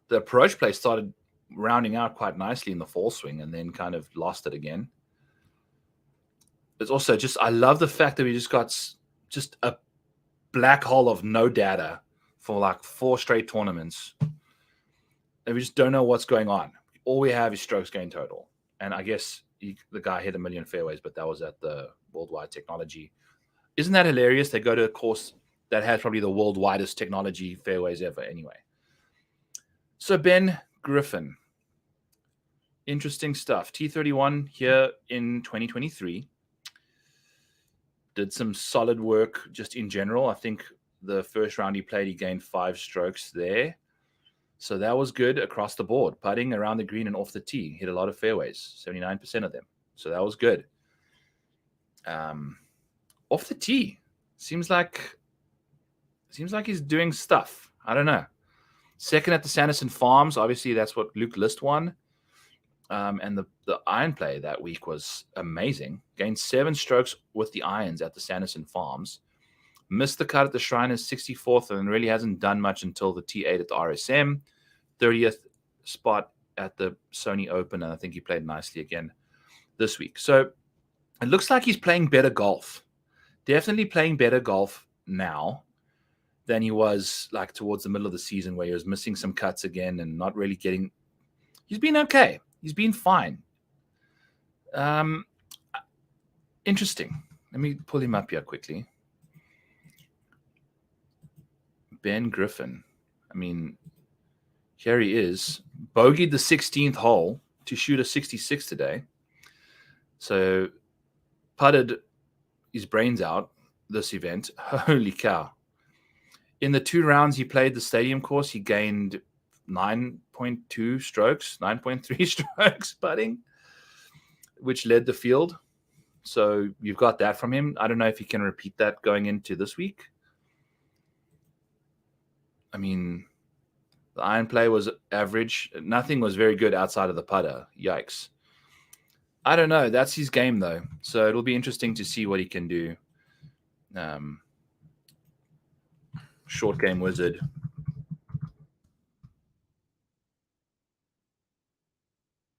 The approach play started rounding out quite nicely in the fall swing and then kind of lost it again. It's also I love the fact that we just got just a black hole of no data for like 4 straight tournaments. And we just don't know what's going on. All we have is strokes gained total. And I guess the guy hit a million fairways, but that was at the Worldwide Technology. Isn't that hilarious? They go to a course that has probably the world widest technology fairways ever anyway. So Ben Griffin. Interesting stuff. T31 here in 2023. Did some solid work just in general. I think the first round he played, he gained 5 strokes there. So that was good across the board. Putting around the green and off the tee. Hit a lot of fairways, 79% of them. So that was good. Off the tee. Seems like he's doing stuff. I don't know. Second at the Sanderson Farms. Obviously, that's what Luke List won. And the iron play that week was amazing. Gained 7 strokes with the irons at the Sanderson Farms. Missed the cut at the Shriners 64th and really hasn't done much until the T8 at the RSM. 30th spot at the Sony Open, and I think he played nicely again this week. So it looks like he's playing better golf. Definitely playing better golf now than he was like towards the middle of the season, where he was missing some cuts again and not really getting... He's been okay. He's been fine. Interesting. Let me pull him up here quickly. Ben Griffin. I mean, here he is. Bogeyed the 16th hole to shoot a 66 today. So putted his brains out this event. Holy cow. In the 2 rounds he played the stadium course, he gained 9.2 strokes, 9.3 strokes putting. which led the field. So you've got that from him. I don't know if he can repeat that going into this week. I mean, the iron play was average. Nothing was very good outside of the putter. Yikes. I don't know. That's his game, though. So it'll be interesting to see what he can do. Short game wizard.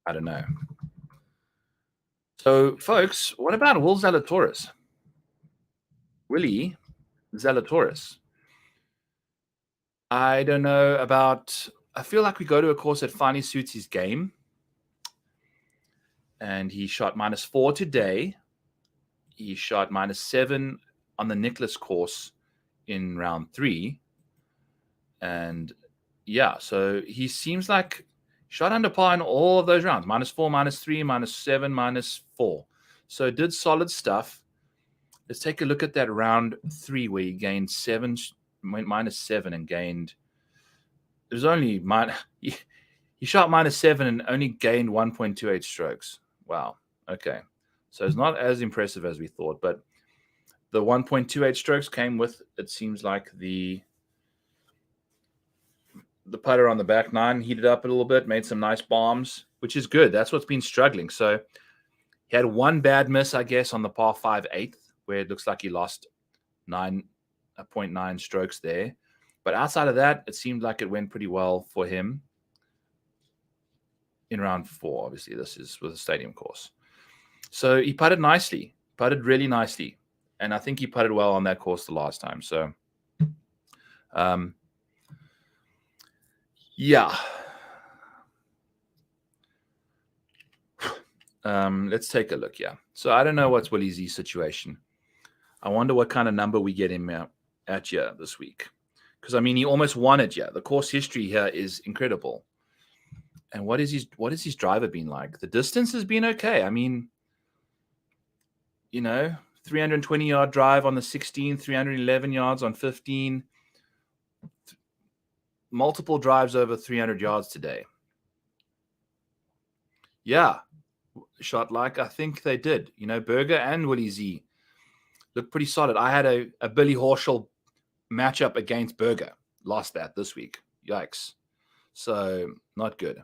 I don't know. So, folks, what about Will Zalatoris? Willie Zalatoris. I don't know about... I feel like we go to a course that finally suits his game. And he shot -4 today. He shot -7 on the Nicklaus course in round 3. And, yeah, so he seems like shot under par in all of those rounds. -4, -3, -7, -4. So did solid stuff. Let's take a look at that round 3 where he gained -7 and gained. It was only he shot -7 and only gained 1.28 strokes. Wow. Okay. So it's not as impressive as we thought, but the 1.28 strokes came with, it seems like, the putter on the back nine heated up a little bit, made some nice bombs, which is good. That's what's been struggling. So he had one bad miss, I guess, on the par 5 8th, where it looks like he lost 9.9 strokes there. But outside of that, it seemed like it went pretty well for him in round 4. Obviously, this is with a stadium course. So he putted nicely, putted really nicely. And I think he putted well on that course the last time. So, yeah. Let's take a look. Yeah. So I don't know what's Willie Z's situation. I wonder what kind of number we get him at here this week. Because, I mean, he almost won it. Yeah. The course history here is incredible. And what is his driver been like? The distance has been okay. I mean, 320-yard drive on the 16, 311 yards on 15. Multiple drives over 300 yards today. Yeah. Shot like I think they did. Berger and Willie Z looked pretty solid. I had a Billy Horschel matchup against Berger. Lost that this week. Yikes. So not good.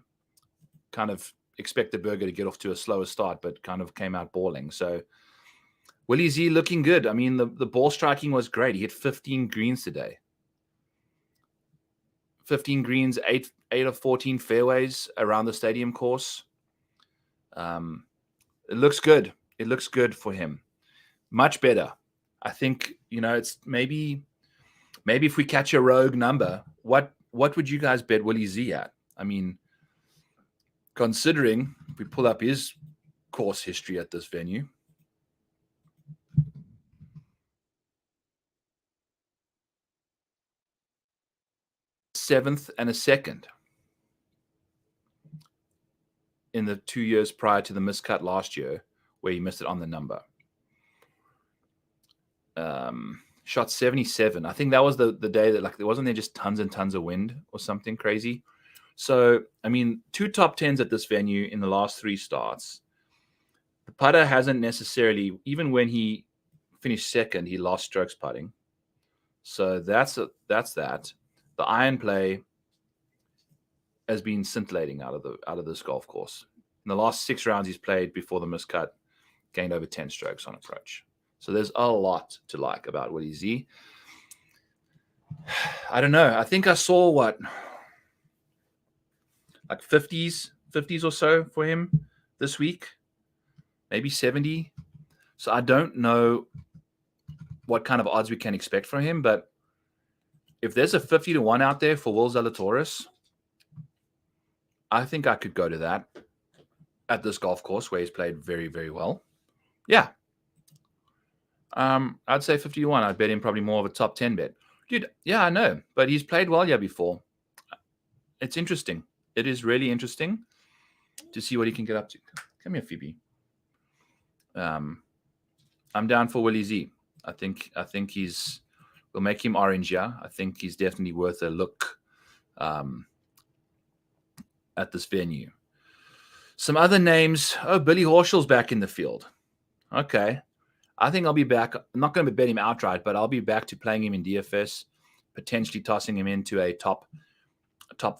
Kind of expected Berger to get off to a slower start, but kind of came out balling. So Willie Z looking good. I mean, the ball striking was great. He hit 15 greens today. 15 greens, 8 of 14 fairways around the stadium course. It looks good. It looks good for him. Much better. I think, it's maybe if we catch a rogue number, what would you guys bet Willie Z at? I mean, considering if we pull up his course history at this venue, 7th and a 2nd in the 2 years prior to the miscut last year, where he missed it on the number. Shot 77. I think that was the day that wasn't there just tons and tons of wind or something crazy. So, I mean, 2 top 10s at this venue in the last 3 starts. The putter hasn't necessarily, even when he finished 2nd, he lost strokes putting. So that's that. The iron play has been scintillating out of this golf course. In the last 6 rounds he's played before the miscut, gained over 10 strokes on approach. So there's a lot to like about Willie Z. I don't know. I think I saw like 50s or so for him this week, maybe 70. So I don't know what kind of odds we can expect from him, but if there's a 50-1 out there for Will Zalatoris, I think I could go to that at this golf course where he's played very, very well. Yeah. I'd say 50-1. I'd bet him probably more of a top 10 bet. Dude, yeah, I know. But he's played well here before. It's interesting. It is really interesting to see what he can get up to. Come here, Phoebe. I'm down for Willie Z. I think we'll make him orange, yeah. I think he's definitely worth a look at this venue. Some other names. Oh, Billy Horschel's back in the field. Okay. I think I'll be back. I'm not going to bet him outright, but I'll be back to playing him in DFS, potentially tossing him into a top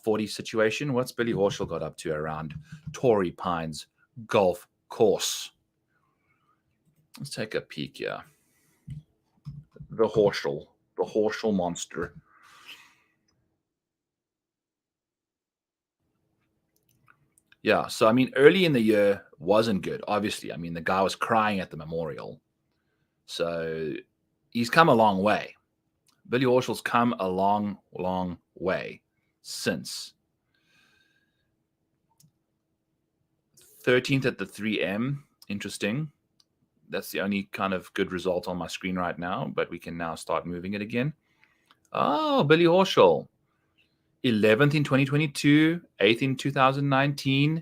40 situation. What's Billy Horschel got up to around Torrey Pines Golf Course? Let's take a peek here. The Horschel monster. Yeah, so I mean, early in the year wasn't good, obviously. I mean, the guy was crying at the Memorial. So he's come a long way. Billy Horschel's come a long, long way since. 13th at the 3M. Interesting. That's the only kind of good result on my screen right now, but we can now start moving it again. Oh, Billy Horschel. 11th in 2022, 8th in 2019.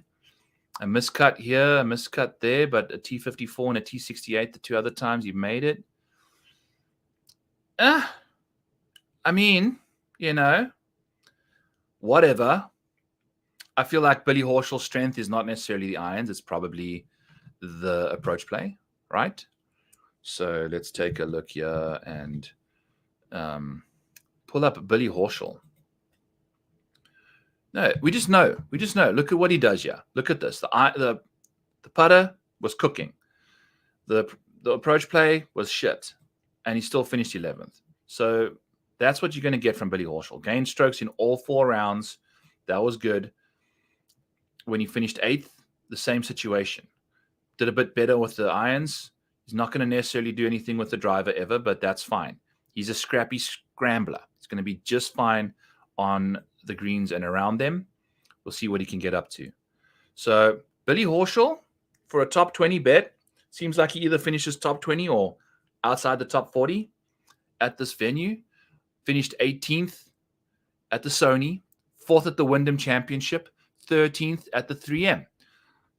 A miscut here, a miscut there, but a T54 and a T68 the two other times you made it. I mean, whatever. I feel like Billy Horschel's strength is not necessarily the irons. It's probably the approach play, right? So let's take a look here and pull up Billy Horschel. No, we just know. Look at what he does here. Look at this. The putter was cooking. The approach play was shit. And he still finished 11th. So that's what you're going to get from Billy Horschel. Gained strokes in all 4 rounds. That was good. When he finished 8th, the same situation. Did a bit better with the irons. He's not going to necessarily do anything with the driver ever, but that's fine. He's a scrappy scrambler. It's going to be just fine on the greens and around them. We'll see what he can get up to. So Billy Horschel, for a top 20 bet, seems like he either finishes top 20 or outside the top 40 at this venue. Finished 18th at the Sony, 4th at the Wyndham Championship, 13th at the 3M.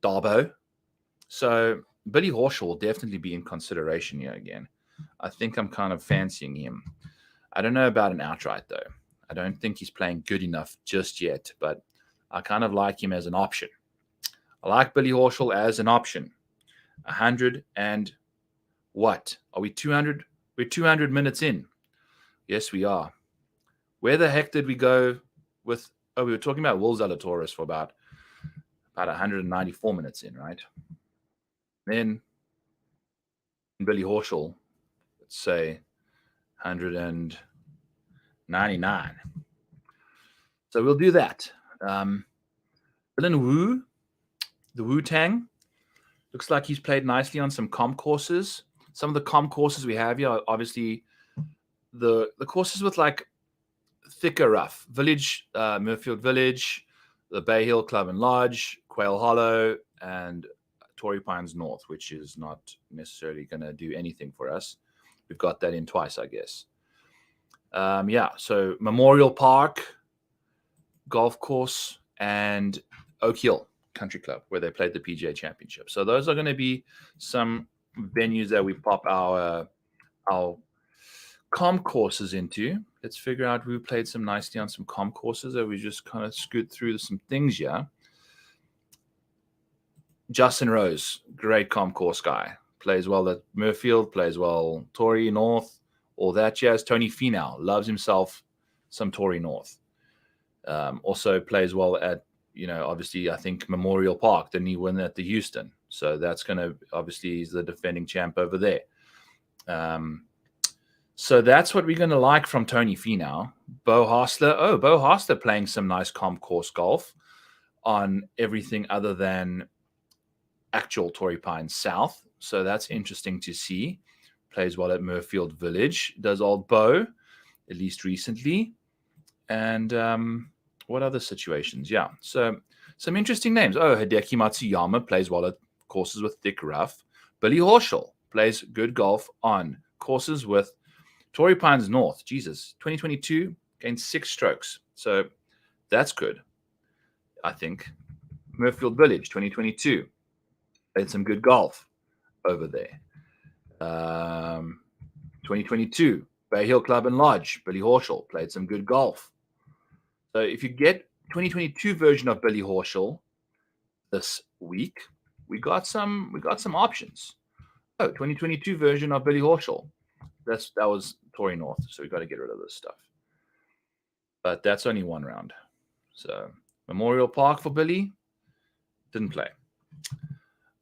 Darbo. So Billy Horschel will definitely be in consideration here again. I think I'm kind of fancying him. I don't know about an outright, though. I don't think he's playing good enough just yet, but I kind of like him as an option. I like Billy Horschel as an option. 100 and what? Are we 200? We're 200 minutes in. Yes, we are. Where the heck did we go with... Oh, we were talking about Will Zalatoris for about 194 minutes in, right? Then Billy Horschel, let's say 199. So we'll do that. Dylan Wu, the Wu-Tang, looks like he's played nicely on some comp courses. Some of the comp courses we have here are obviously the courses with like thicker rough. Village, Murfield Village, the Bay Hill Club and Lodge, Quail Hollow, and Torrey Pines North, which is not necessarily going to do anything for us. We've got that in twice, I guess. So Memorial Park Golf Course and Oak Hill Country Club, where they played the PGA Championship. So those are going to be some venues that we pop our comp courses into. Let's figure out who played some nicely on some comp courses that we just kind of scoot through some things here. Justin Rose, great comp course guy. Plays well at Murfield, plays well Torrey North, all that jazz. Tony Finau loves himself some Torrey North. Also plays well at, obviously, I think Memorial Park. Didn't he win at the Houston? So that's going to, obviously, he's the defending champ over there. So that's what we're going to like from Tony Finau. Beau Hossler. Oh, Beau Hossler playing some nice comp course golf on everything other than actual Torrey Pines South. So that's interesting to see. Plays well at Murfield Village. Does old Beau, at least recently. And what other situations? Yeah. So some interesting names. Oh, Hideki Matsuyama plays well at courses with thick rough. Billy Horschel plays good golf on courses with Torrey Pines North. Jesus. 2022 gained 6 strokes. So that's good, I think. Murfield Village, 2022. Played some good golf over there. 2022, Bay Hill Club and Lodge. Billy Horschel played some good golf. So if you get 2022 version of Billy Horschel, this week, we got some options. 2022 version of Billy Horschel. That was Tory North, so we got to get rid of this stuff. But that's only one round. So Memorial Park for Billy didn't play.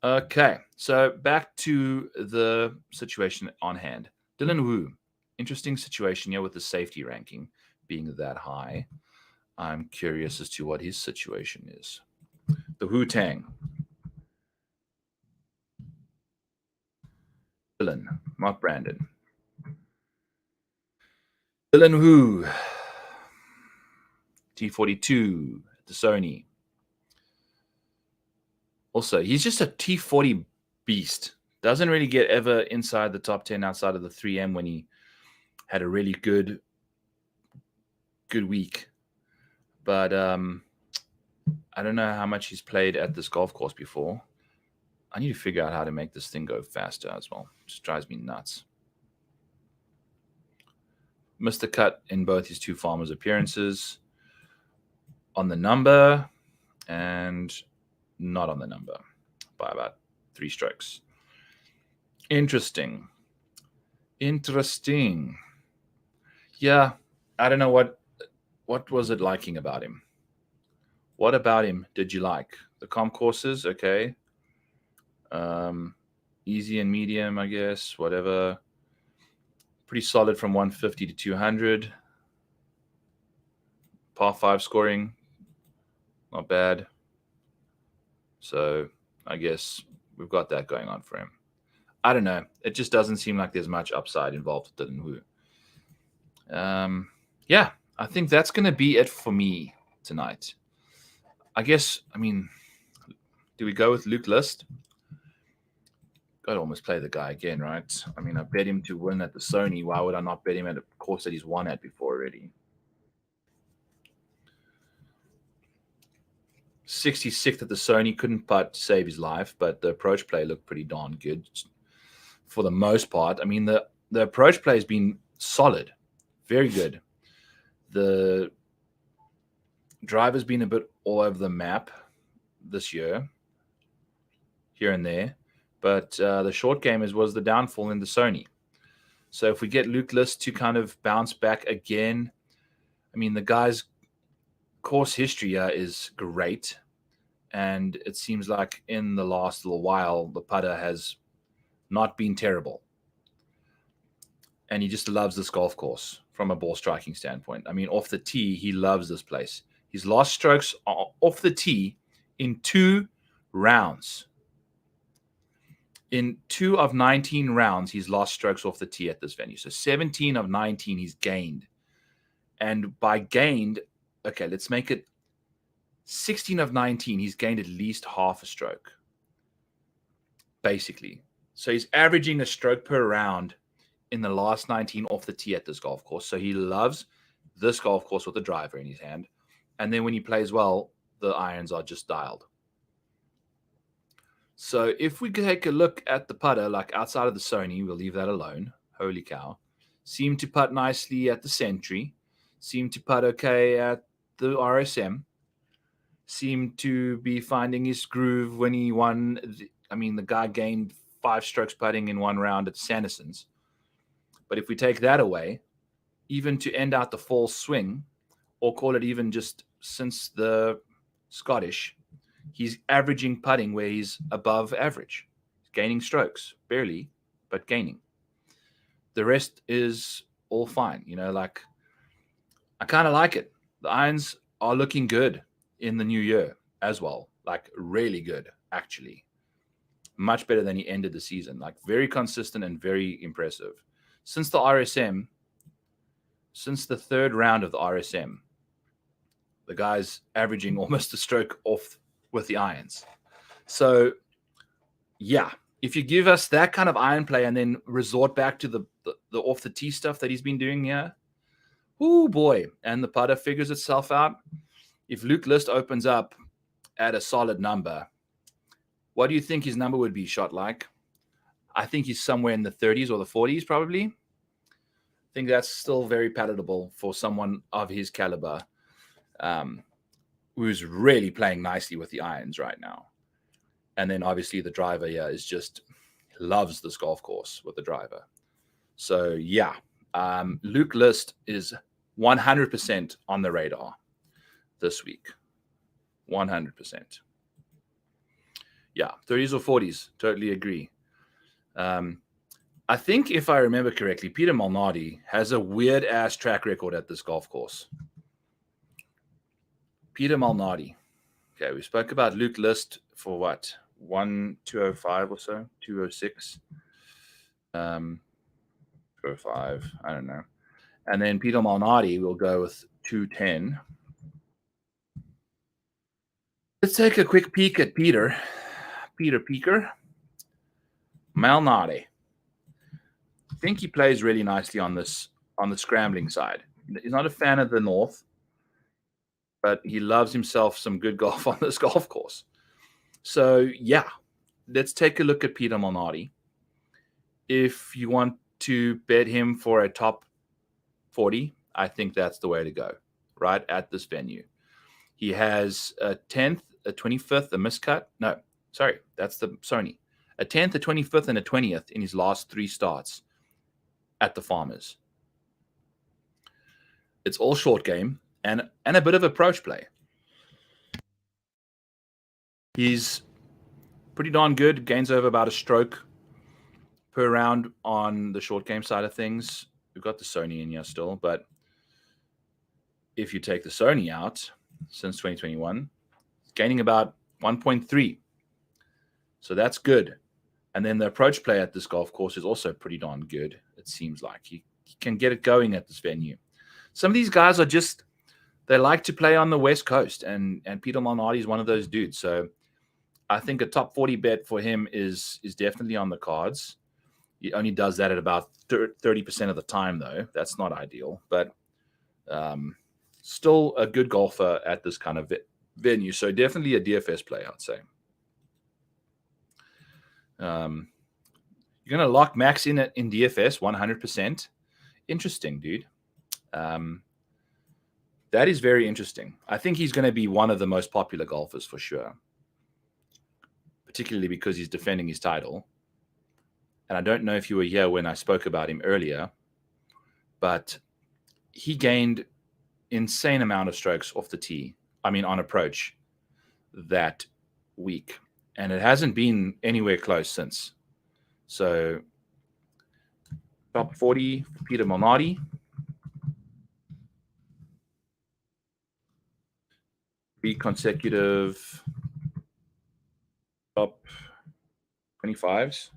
Okay, so back to the situation on hand. Dylan Wu, interesting situation here with the safety ranking being that high. I'm curious as to what his situation is. The Wu Tang. Dylan, not Brandon. Dylan Wu, T42 at the Sony. Also, he's just a T40 beast. Doesn't really get ever inside the top 10 outside of the 3M when he had a really good week. But I don't know how much he's played at this golf course before. I need to figure out how to make this thing go faster as well. It just drives me nuts. Missed the cut in both his two Farmers appearances. On the number and not on the number by about 3 strokes. Interesting. Yeah, I don't know what was it liking about him. What about him did you like? The comp courses, okay. Easy and medium, I guess, whatever. Pretty solid from 150 to 200. Par 5 scoring, not bad. So I guess we've got that going on for him. I don't know. It just doesn't seem like there's much upside involved with Dylan Wu. Yeah, I think that's going to be it for me tonight. I guess, do we go with Luke List? Got to almost play the guy again, right? I bet him to win at the Sony. Why would I not bet him at a course that he's won at before already? 66th at the Sony, couldn't putt to save his life, but the approach play looked pretty darn good for the most part. The approach play has been solid, very good. The driver's been a bit all over the map this year, here and there, but the short game was the downfall in the Sony. So if we get Luke List to kind of bounce back again, the guy's course history is great, and it seems like in the last little while the putter has not been terrible, and he just loves this golf course from a ball striking standpoint. Off the tee, he loves this place. He's lost strokes off the tee in 2 rounds. In 2 of 19 rounds, he's lost strokes off the tee at this venue. So 17 of 19 he's gained, and by gained, okay, let's make it 16 of 19. He's gained at least half a stroke, basically. So he's averaging a stroke per round in the last 19 off the tee at this golf course. So he loves this golf course with the driver in his hand. And then when he plays well, the irons are just dialed. So if we take a look at the putter, like outside of the Sony, we'll leave that alone. Holy cow. Seemed to putt nicely at the Sentry. Seemed to putt okay at the RSM. Seemed to be finding his groove when he won. The guy gained 5 strokes putting in 1 round at Sanderson's. But if we take that away, even to end out the fall swing, or call it even just since the Scottish, he's averaging putting where he's above average. He's gaining strokes, barely, but gaining. The rest is all fine. I kind of like it. The irons are looking good in the new year as well. Like really good, actually. Much better than he ended the season. Like very consistent and very impressive. Since the RSM, since the 3rd round of the RSM, the guy's averaging almost a stroke off with the irons. So, yeah, if you give us that kind of iron play and then resort back to the off the tee stuff that he's been doing here, oh boy, and the putter figures itself out. If Luke List opens up at a solid number, what do you think his number would be shot like? I think he's somewhere in the 30s or the 40s probably. I think that's still very palatable for someone of his caliber, who's really playing nicely with the irons right now. And then obviously the driver is just loves this golf course with the driver. So yeah, Luke List is 100% on the radar this week. 100%. Yeah, 30s or 40s. Totally agree. I think if I remember correctly, Peter Malnati has a weird-ass track record at this golf course. Peter Malnati. Okay, we spoke about Luke List for what? 205 or so? 206? 205, I don't know. And then Peter Malnati will go with 210. Let's take a quick peek at Peter. Peter Peeker. Malnati. I think he plays really nicely on the scrambling side. He's not a fan of the north, but he loves himself some good golf on this golf course. So yeah, let's take a look at Peter Malnati. If you want to bet him for a top 40, I think that's the way to go, right at this venue. He has a 10th, a 25th, a miscut. No, sorry, that's the Sony. A 10th, a 25th, and a 20th in his last 3 starts at the Farmers. It's all short game and a bit of approach play. He's pretty darn good. Gains over about a stroke per round on the short game side of things. We've got the Sony in here still, but if you take the Sony out since 2021, it's gaining about 1.3. So that's good. And then the approach play at this golf course is also pretty darn good. It seems like he can get it going at this venue. Some of these guys are just, they like to play on the West Coast, and Peter Malnati is one of those dudes. So I think a top 40 bet for him is definitely on the cards. He only does that at about 30% of the time, though. That's not ideal, but still a good golfer at this kind of venue. So definitely a DFS play, I'd say. You're going to lock Max in DFS 100%. Interesting, dude. That is very interesting. I think he's going to be one of the most popular golfers for sure, particularly because he's defending his title. And I don't know if you were here when I spoke about him earlier, but he gained insane amount of strokes off the tee. I mean, on approach that week. And it hasn't been anywhere close since. So top 40 for Peter Malnati. Three consecutive top 25s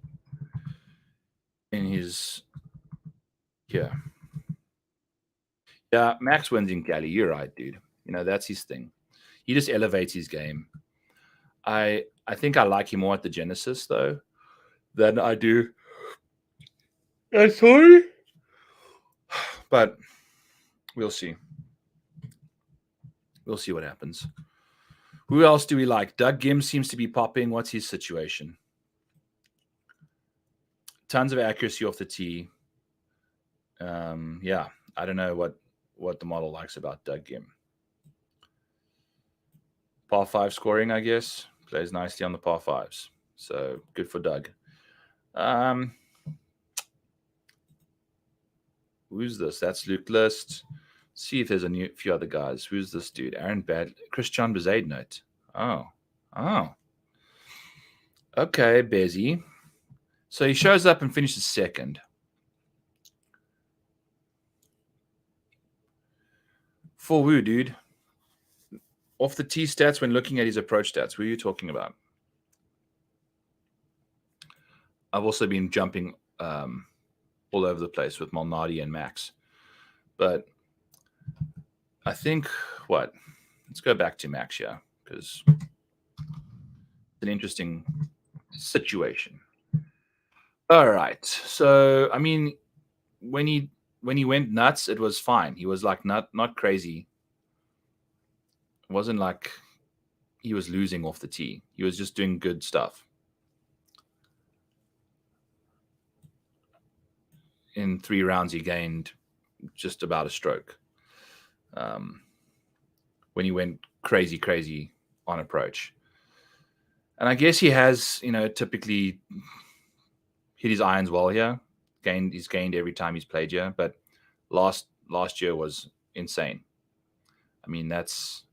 in his Yeah, Max wins in Cali. You're right, dude. That's his thing. He just elevates his game. I think I like him more at the Genesis, though, than I do. Sorry. But we'll see. We'll see what happens. Who else do we like? Doug Gim seems to be popping. What's his situation? Tons of accuracy off the tee. I don't know what the model likes about Doug Gim. Par 5 scoring, I guess. Plays nicely on the par 5s. So good for Doug. Who's this? That's Luke List. See if there's a few other guys. Who's this dude? Aaron Bad. Christian Bezaidnote. Oh. Okay, Bezzy. So he shows up and finishes second. For Woo, dude. Off the tee stats when looking at his approach stats. What are you talking about? I've also been jumping all over the place with Malnati and Max. But I think, let's go back to Max here, because it's an interesting situation. All right. So, I mean, when he went nuts, it was fine. He was like not crazy. It wasn't like he was losing off the tee. He was just doing good stuff. In 3 rounds, he gained just about a stroke. When he went crazy on approach. And I guess he has, typically hit his irons well here. He's gained every time he's played here. But last year was insane. I mean, that's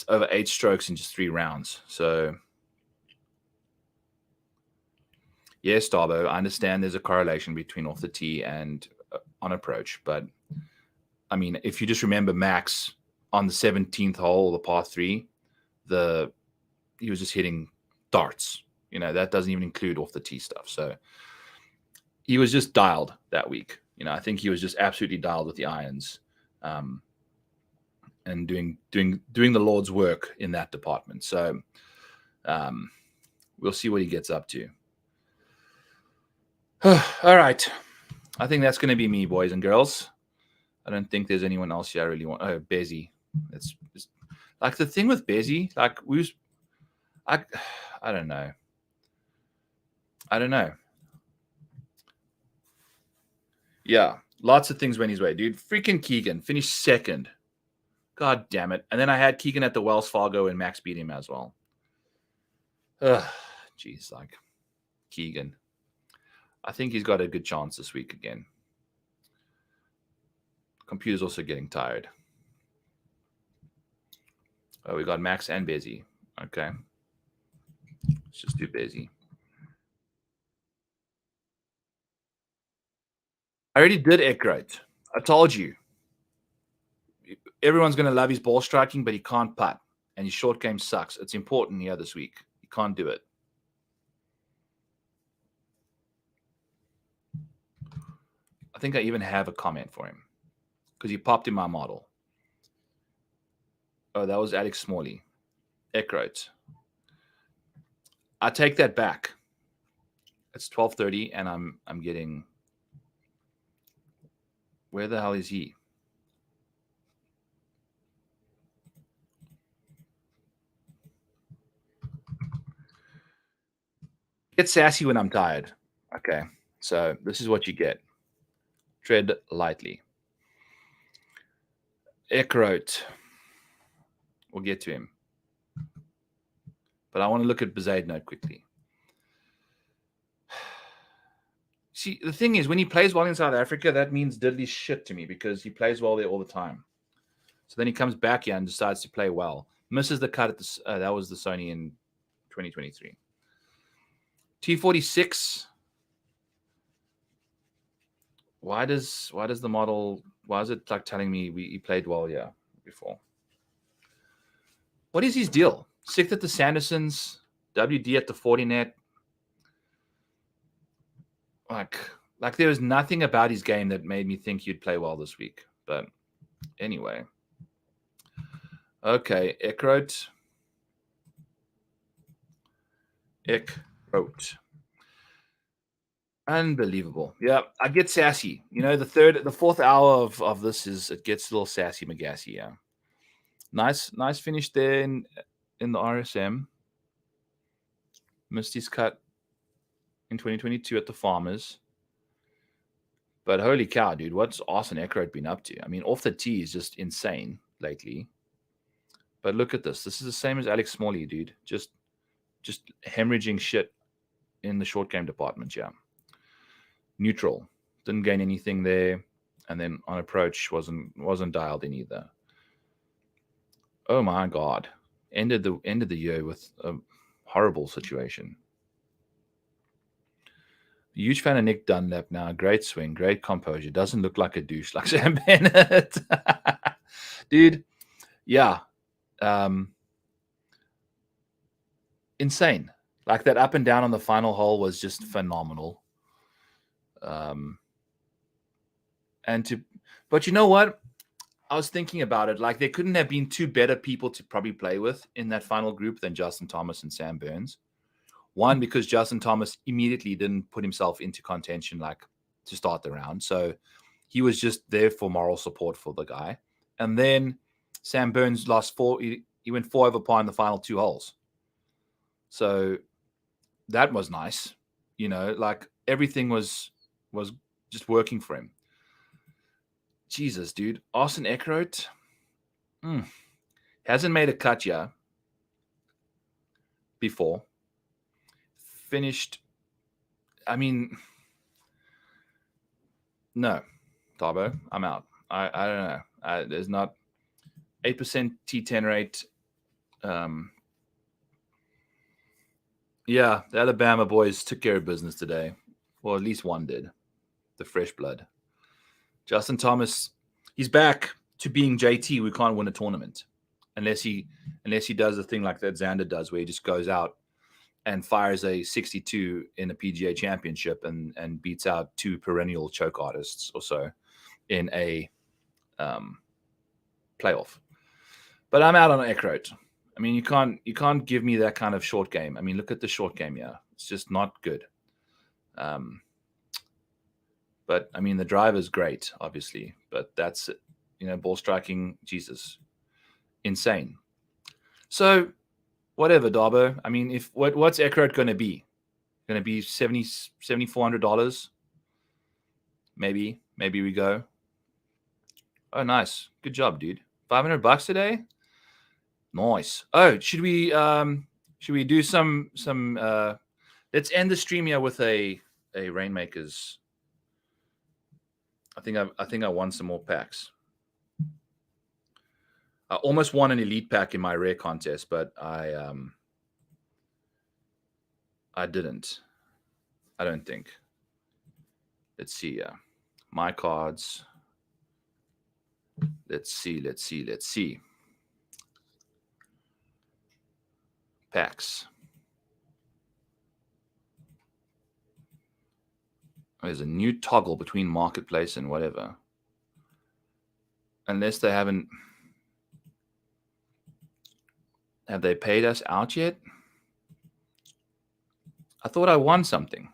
over 8 strokes in just 3 rounds. So, yes, Darbo, I understand there's a correlation between off the tee and on approach. But, I mean, if you just remember Max on the 17th hole, the par 3, he was just hitting darts. That doesn't even include off the tee stuff. So he was just dialed that week. I think he was just absolutely dialed with the irons, and doing the Lord's work in that department. So we'll see what he gets up to. All right. I think that's going to be me, boys and girls. I don't think there's anyone else here I really want. Oh, Bezzy. It's like the thing with Bezzy, like I don't know. Yeah, lots of things went his way, dude. Freaking Keegan finished second. God damn it. And then I had Keegan at the Wells Fargo and Max beat him as well. Jeez, like Keegan. I think he's got a good chance this week again. Computer's also getting tired. Oh, we got Max and Bezzy. Okay. Let's just do Bezzy. I already did Eckroat. I told you. Everyone's going to love his ball striking, but he can't putt. And his short game sucks. It's important here this week. He can't do it. I think I even have a comment for him because he popped in my model. Oh, that was Alex Smalley. Eckroat. I take that back. It's 12:30, and I'm getting. Where the hell is he? Get sassy when I'm tired. Okay, so this is what you get. Tread lightly. Eckroat. We'll get to him. But I want to look at Bezuidenhout quickly. See, the thing is, when he plays well in South Africa, that means diddly shit to me because he plays well there all the time. So then he comes back here and decides to play well. Misses the cut at the that was the Sony in 2023. T46. Why is it like telling me he played well here before? What is his deal? 6th at the Sandersons, WD at the 40 net. Like there was nothing about his game that made me think he'd play well this week. But anyway. Okay, Eckroat. Unbelievable. Yeah, I get sassy. The fourth hour of this it gets a little sassy McGassy, yeah. Nice finish there in the RSM. Missed his cut in 2022 at the Farmers. But holy cow, dude, what's Austin Eckroat been up to? I mean, off the tee is just insane lately. But look at this. This is the same as Alex Smalley, dude. Just hemorrhaging shit in the short game department, yeah. Neutral. Didn't gain anything there. And then on approach wasn't dialed in either. Oh my God. Ended the year with a horrible situation. Huge fan of Nick Dunlap now. Great swing, great composure. Doesn't look like a douche like Sam Bennett. Dude, yeah. Insane. Like that up and down on the final hole was just phenomenal. But you know what? I was thinking about it. Like there couldn't have been 2 better people to probably play with in that final group than Justin Thomas and Sam Burns. One, because Justin Thomas immediately didn't put himself into contention like to start the round. So he was just there for moral support for the guy. And then Sam Burns lost 4. He went 4 over par in the final 2 holes. So that was nice. Like everything was just working for him. Jesus, dude. Austin Eckroat hasn't made a cut yet. before. Finished. I mean, no, Darbo, I'm out. I don't know. There's not 8% T10 rate. Yeah, the Alabama boys took care of business today. Well, at least one did. The fresh blood. Justin Thomas, he's back to being JT. We can't win a tournament unless he does a thing like that Xander does, where he just goes out and fires a 62 in a PGA championship and beats out 2 perennial choke artists or so in a playoff. But I'm out on Eckroat. I mean, you can't give me that kind of short game. I mean, look at the short game here. It's just not good. But I mean, the drive is great, obviously. But that's, ball striking, Jesus, insane. So whatever, Darbo. I mean, what's Eckroat going to be? Going to be $7,400? Maybe we go. Oh, nice. Good job, dude. $500 today? Nice. Oh, should we do some let's end the stream here with a Rainmakers. I think I won some more packs. I almost won an elite pack in my rare contest, but I didn't. I don't think. Let's see. My cards. Let's see. Packs. There's a new toggle between marketplace and whatever. Unless they have they paid us out yet? I thought I won something.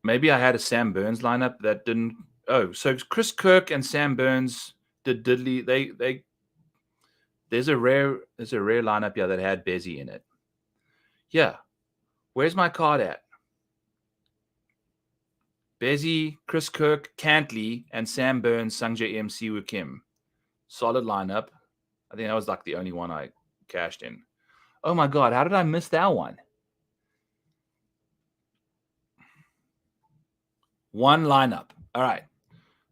Maybe I had a Sam Burns lineup that didn't. Oh, so Chris Kirk and Sam Burns did diddly. There's a rare lineup here that had Bezzy in it. Yeah, where's my card at? Bezzy, Chris Kirk, Cantlay, and Sam Burns, Sungjae Im, Siwoo Kim. Solid lineup. I think that was like the only one I cashed in. Oh my God, how did I miss that one? One lineup. All right.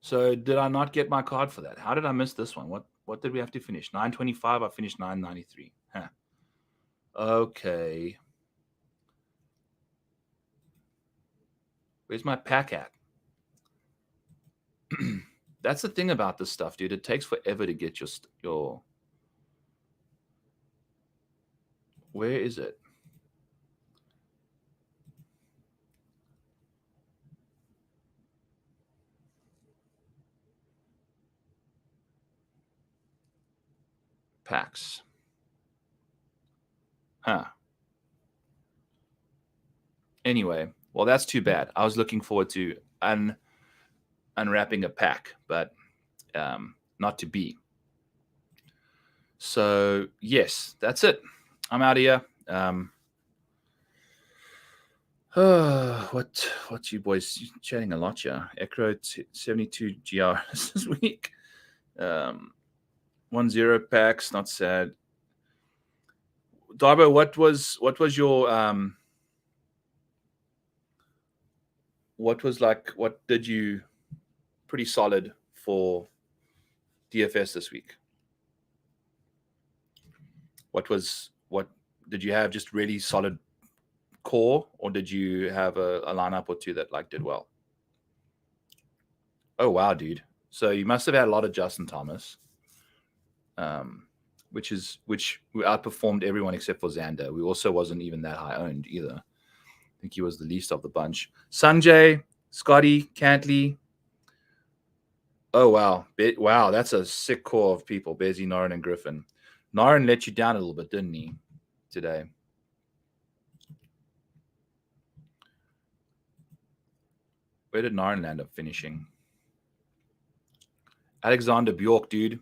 So did I not get my card for that? How did I miss this one? What did we have to finish? 925. I finished 993. Huh. Okay. Where's my pack at? That's the thing about this stuff, dude. It takes forever to get your. Where is it? Packs. Huh. Anyway, well, that's too bad. I was looking forward to unwrapping a pack, but not to be. So, yes, that's it. I'm out of here. What you boys chatting a lot here? Eckroat 72 GR this week. 1-0 packs, not sad. Darbo, what was your what did you pretty solid for DFS this week? What did you have? Just really solid core, or did you have a lineup or two that did well? Oh wow, dude! So you must have had a lot of Justin Thomas, which outperformed everyone except for Xander. We also wasn't even that high owned either. I think he was the least of the bunch. Sungjae, Scotty, Cantlay. Oh wow, wow! That's a sick core of people: Bezzy, Noren, and Griffin. Noren let you down a little bit, didn't he, today? Where did Noren end up finishing? Alexander Bjork, dude.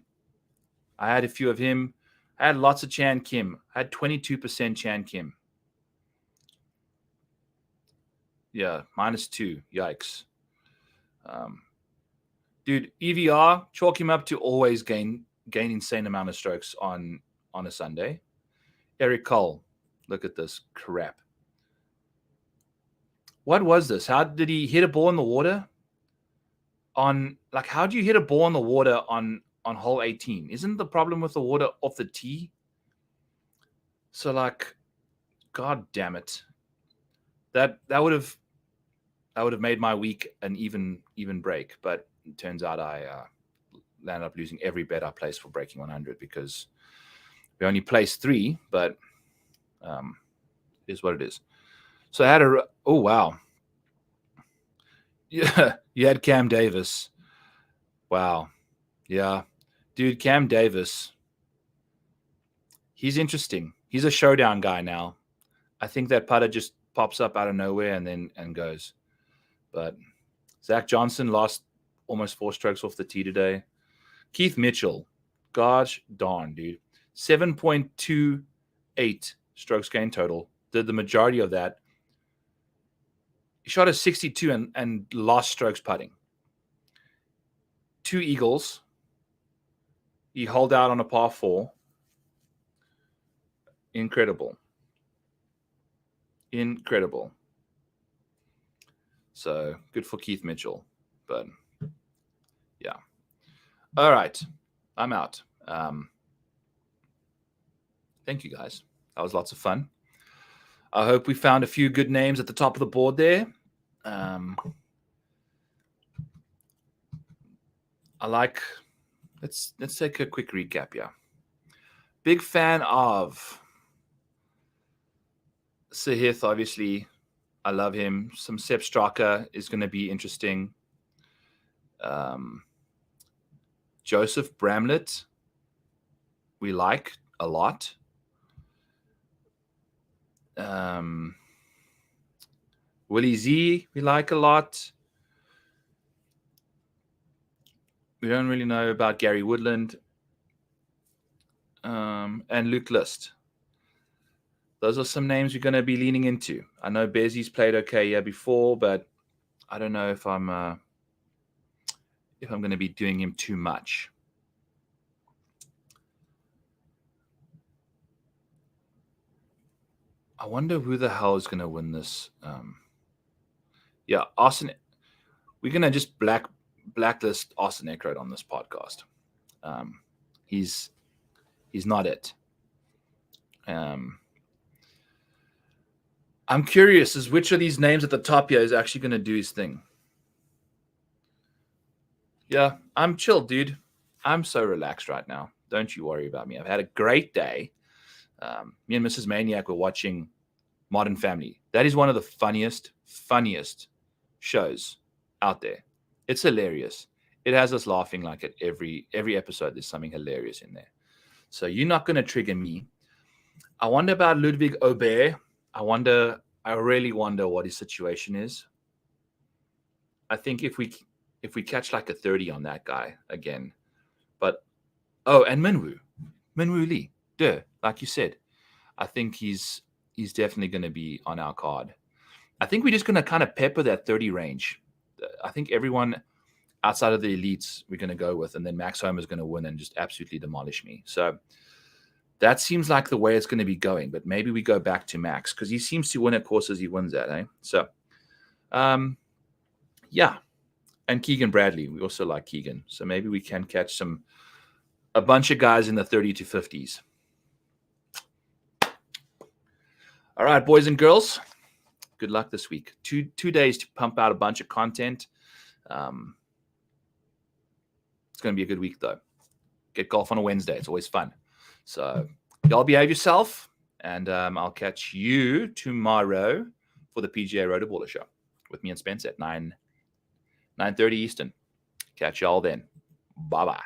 I had a few of him. I had lots of Chan Kim. I had 22% Chan Kim. Yeah, -2. Yikes. Dude, EVR, chalk him up to always gain insane amount of strokes on a Sunday. Eric Cole, look at this crap. What was this? How did he hit a ball in the water? How do you hit a ball in the water on hole 18? Isn't the problem with the water off the tee? So God damn it. That would have made my week an even break, but it turns out I landed up losing every bet I placed for breaking 100 because we only placed 3, but it is what it is. So I had oh wow. Yeah, you had Cam Davis. Wow. Yeah. Dude, Cam Davis. He's interesting. He's a showdown guy now. I think that putter just pops up out of nowhere and goes. But Zach Johnson lost almost 4 strokes off the tee today. Keith Mitchell. Gosh darn, dude. 7.28 strokes gain total. Did the majority of that. He shot a 62 and lost strokes putting. 2 eagles. He holed out on a par 4. Incredible. So good for Keith Mitchell. But yeah. All right. I'm out. Thank you guys. That was lots of fun. I hope we found a few good names at the top of the board there. Let's take a quick recap here. Big fan of Sahith, obviously. I love him. Some Sepp Straka is going to be interesting. Joseph Bramlett, we like a lot. Willie Z, we like a lot. We don't really know about Gary Woodland. And Luke List. Those are some names we're going to be leaning into. I know Bezzy's played okay before, but I don't know if I'm going to be doing him too much. I wonder who the hell is going to win this. Austin. We're going to just blacklist Austin Eckroat on this podcast. He's not it. I'm curious as which of these names at the top here is actually going to do his thing. Yeah, I'm chill, dude. I'm so relaxed right now. Don't you worry about me. I've had a great day. Me and Mrs. Maniac were watching Modern Family. That is one of the funniest shows out there. It's hilarious. It has us laughing like at every episode. There's something hilarious in there. So you're not going to trigger me. I wonder about Ludvig Aberg. I really wonder what his situation is. I think if we catch like a 30 on that guy again, and Minwoo Lee, like you said, I think he's definitely going to be on our card. I think we're just going to kind of pepper that 30 range. I think everyone outside of the elites we're going to go with, and then Max Homa is going to win and just absolutely demolish me. So that seems like the way it's going to be going, but maybe we go back to Max because he seems to win at courses he wins at, eh? So, yeah. And Keegan Bradley, we also like Keegan. So maybe we can catch a bunch of guys in the 30 to 50s. All right, boys and girls, good luck this week. Two days to pump out a bunch of content. It's going to be a good week, though. Get golf on a Wednesday. It's always fun. So y'all behave yourself, and I'll catch you tomorrow for the PGA Rotoballer Show with me and Spence at 9:30 Eastern. Catch y'all then. Bye-bye.